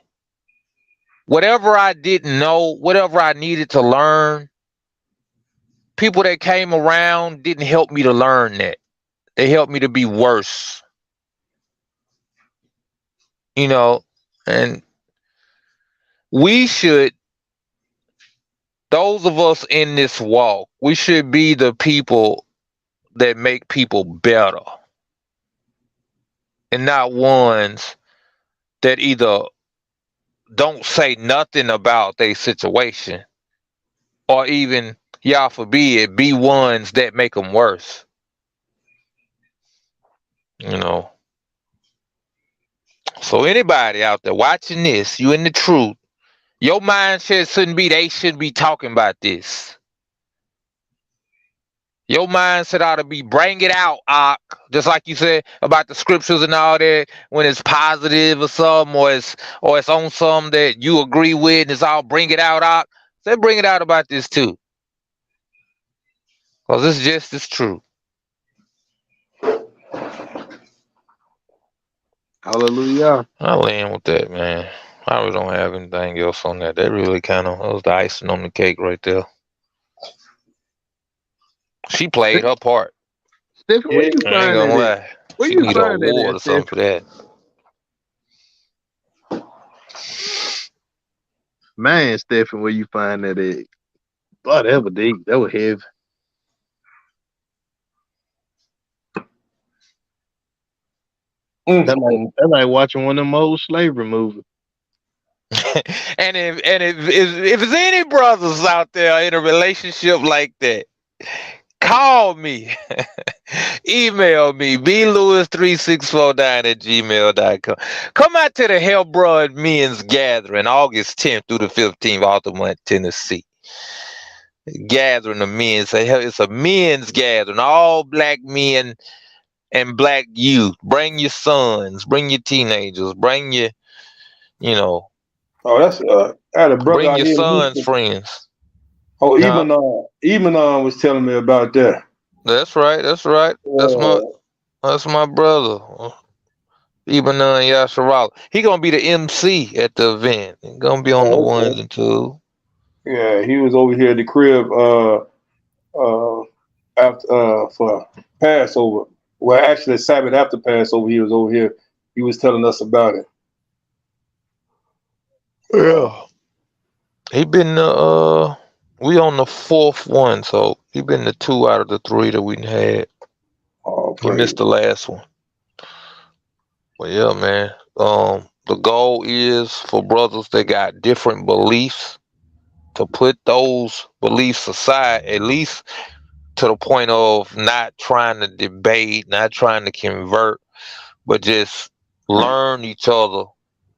Whatever I didn't know, whatever I needed to learn, people that came around didn't help me to learn that. They helped me to be worse. You know, and we should, those of us in this walk, we should be the people that make people better. And not ones that either don't say nothing about their situation, or even, y'all forbid, be ones that make them worse. You know. So anybody out there watching this, you in the truth, your mindset shouldn't be they shouldn't be talking about this. Your mindset ought to be bring it out, Ak. Just like you said about the scriptures and all that, when it's positive or something, or it's on something that you agree with, and it's all bring it out, Ak. Say bring it out about this too. Because it's just as true. Hallelujah. I'll end with that, man. I really don't have anything else on that. That really kind of, that was the icing on the cake right there. She played her part. Stephen, where you I ain't find gonna that at? lie. Where She you need an find that award at, or something for Stephen? that. Man, Stephen, where you find that at? Boy, that was deep. That was heavy. That like watching one of them old slavery movies. And if there's any brothers out there in a relationship like that, call me. Email me, blewis3649@gmail.com. Come out to the Hellbroad Men's Gathering, August 10th through the 15th, Altamont, Tennessee. Gathering of men. It's a men's gathering, all black men and black youth. Bring your sons, bring your teenagers, bring your, you know. Oh, that's I had a brother Bring out your here in son's Houston. friends. Oh, Nah. Emanon was telling me about that. That's right. That's right. That's my brother. Ibanan Yasharal. He gonna be the MC at the event. He gonna be on the ones and twos. Yeah, he was over here at the crib after for Passover. Well, actually, Sabbath after Passover, he was over here. He was telling us about it. Yeah. He been we on the fourth one, so he been the 2 out of the 3 that we had. Oh, he missed the last one. But yeah, man. The goal is for brothers that got different beliefs to put those beliefs aside, at least to the point of not trying to debate, not trying to convert, but just learn each other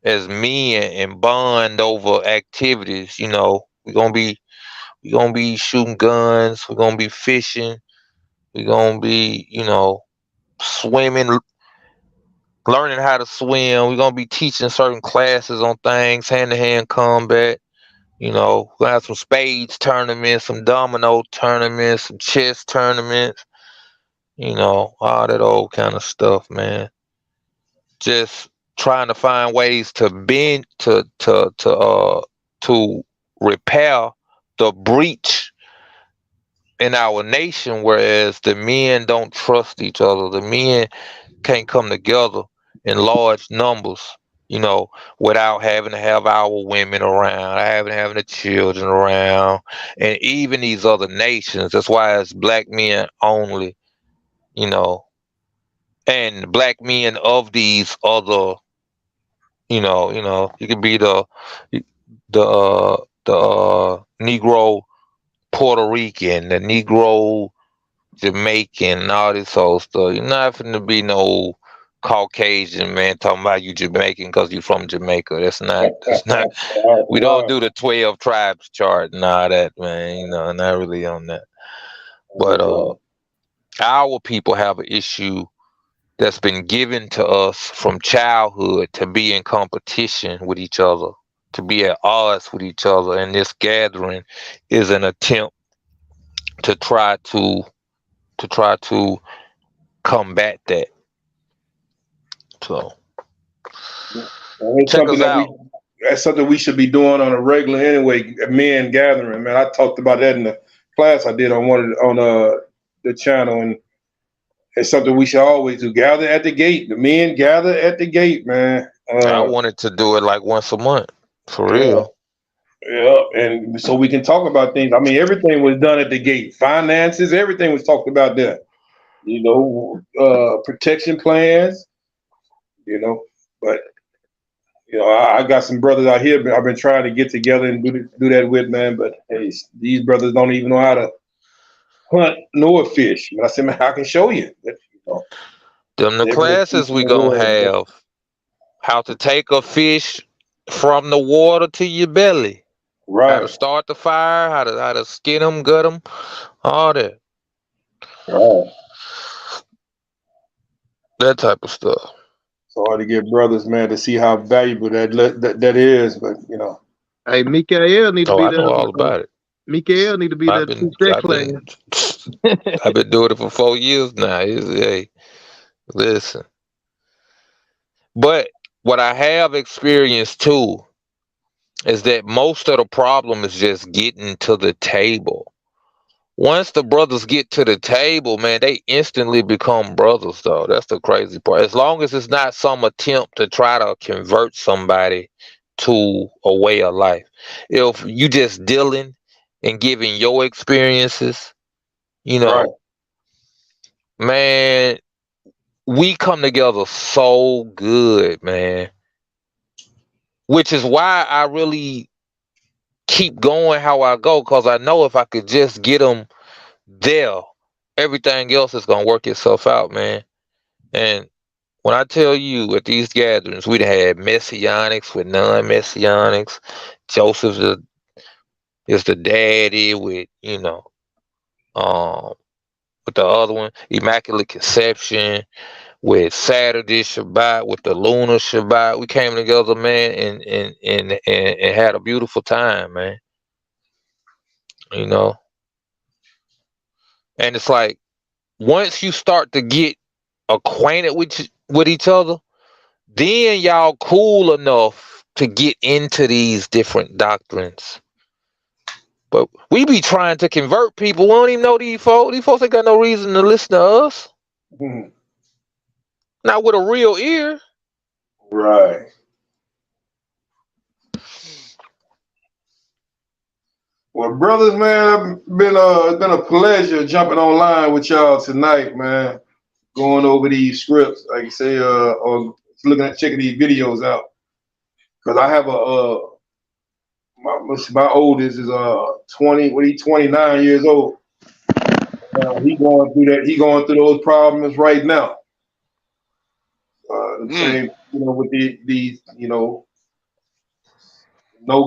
as men and bond over activities. You know, we're gonna be shooting guns, we're gonna be fishing, we're gonna be, you know, swimming, learning how to swim. We're gonna be teaching certain classes on things, hand-to-hand combat. You know, we're gonna have some spades tournaments, some domino tournaments, some chess tournaments. You know, all that old kind of stuff, man. Just trying to find ways to bend to repair the breach in our nation, whereas the men don't trust each other. The men can't come together in large numbers, you know, without having to have our women around, having the children around, and even these other nations. That's why it's black men only, you know, and black men of these other, you could be the Negro Puerto Rican, the Negro Jamaican, and all this old stuff. You're not finna be no Caucasian man talking about you Jamaican because you from Jamaica. That's not. We don't do the 12 tribes chart and all that, man. You know, not really on that. But our people have an issue that's been given to us from childhood to be in competition with each other, to be at odds with each other, and this gathering is an attempt to try to combat that. So It's check something us out. that's something we should be doing on a regular anyway. Men gathering, man. I talked about that in the class I did on the channel, and it's something we should always do. Gather at the gate. The men gather at the gate, man. I wanted to do it like once a month, for Yeah. real. Yeah, and so we can talk about things. I mean, everything was done at the gate. Finances, everything was talked about there. You know, protection plans. You know, but you know, I got some brothers out here I've been trying to get together and do that with, man. But hey, these brothers don't even know how to hunt nor fish. But I said, man, I can show you. You know, Them the classes we gonna have. How to take a fish from the water to your belly. Right. How to start the fire. How to skin them, gut them, all that. Right. That type of stuff. It's hard to get brothers, man, to see how valuable that is. But you know, Hey, Mikael need to Oh, be I there. know all about it. Mikael need to be there to teach that class. I've been doing it for 4 years now. Hey, listen. But what I have experienced too is that most of the problem is just getting to the table. Once the brothers get to the table, man, they instantly become brothers, though. That's the crazy part. As long as it's not some attempt to try to convert somebody to a way of life. If you just dealing and giving your experiences, you know, man, we come together so good, man. Which is why I really keep going how I go, because I know if I could just get them there, everything else is gonna work itself out, man. And when I tell you at these gatherings, we'd had messianics with non-messianics. Joseph is the daddy with, with the other one, Immaculate Conception, with Saturday Shabbat, with the lunar Shabbat. We came together, man, and had a beautiful time, man. You know. And it's like once you start to get acquainted with each other, then y'all cool enough to get into these different doctrines. But we be trying to convert people. We don't even know these folks. These folks ain't got no reason to listen to us. Mm-hmm. Not with a real ear. Right. Well, brothers, man, it's been a pleasure jumping online with y'all tonight, man. Going over these scripts, like you say, or checking these videos out. Because I have my oldest is 29 years old. He going through that. He going through those problems right now. Same, with these, no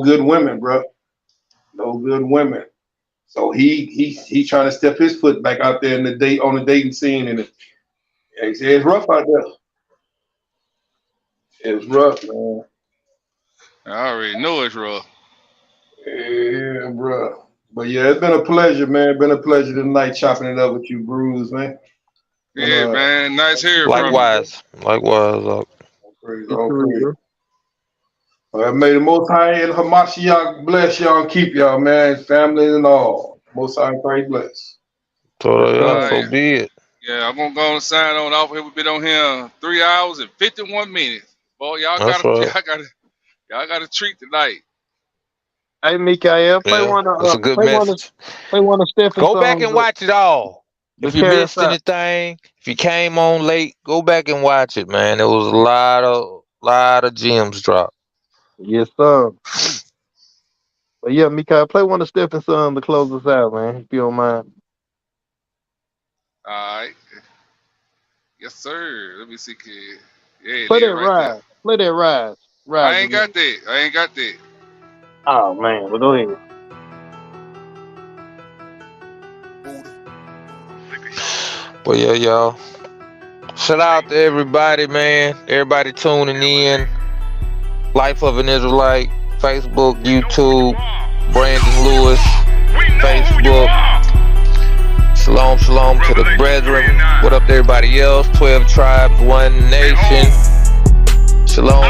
good women, bro. No good women. So he's trying to step his foot back out there on the dating scene, and It's rough out there. It's rough, man. I already know it's rough. Yeah, bro. But yeah, it's been a pleasure, man. Been a pleasure tonight chopping it up with you, Bruce, man. Yeah, man. Nice hearing from you. Likewise. All praise, all praise. May the Most High and Hamashiach bless y'all and keep y'all, man, family and all. Most High and Christ bless. So be it. Yeah, I'm gonna go and sign on off here. We've been on here 3 hours and 51 minutes. Boy, y'all That's right. y'all got a treat tonight. Hey, Mikael, play Yeah, one that's a of good message. Stephen's Go back songs. and watch it all. The If you missed Carousel. anything, if you came on late, go back and watch it, man. There was a lot of gems dropped. Yes, sir. But yeah, Mikael, play one of Stephen's songs to close us out, man, if you don't mind. All right. Yes, sir. Let me see, kid. Yeah, it Play is that right there. Rise. Play that Rise. Rise I ain't again. got that. Oh, man. Well, go ahead. But yeah, y'all. Shout out to everybody, man. Everybody tuning in. Life of an Israelite. Facebook, YouTube. Brandon Lewis. Facebook. Shalom to the brethren. What up to everybody else? 12 tribes, one nation. Shalom.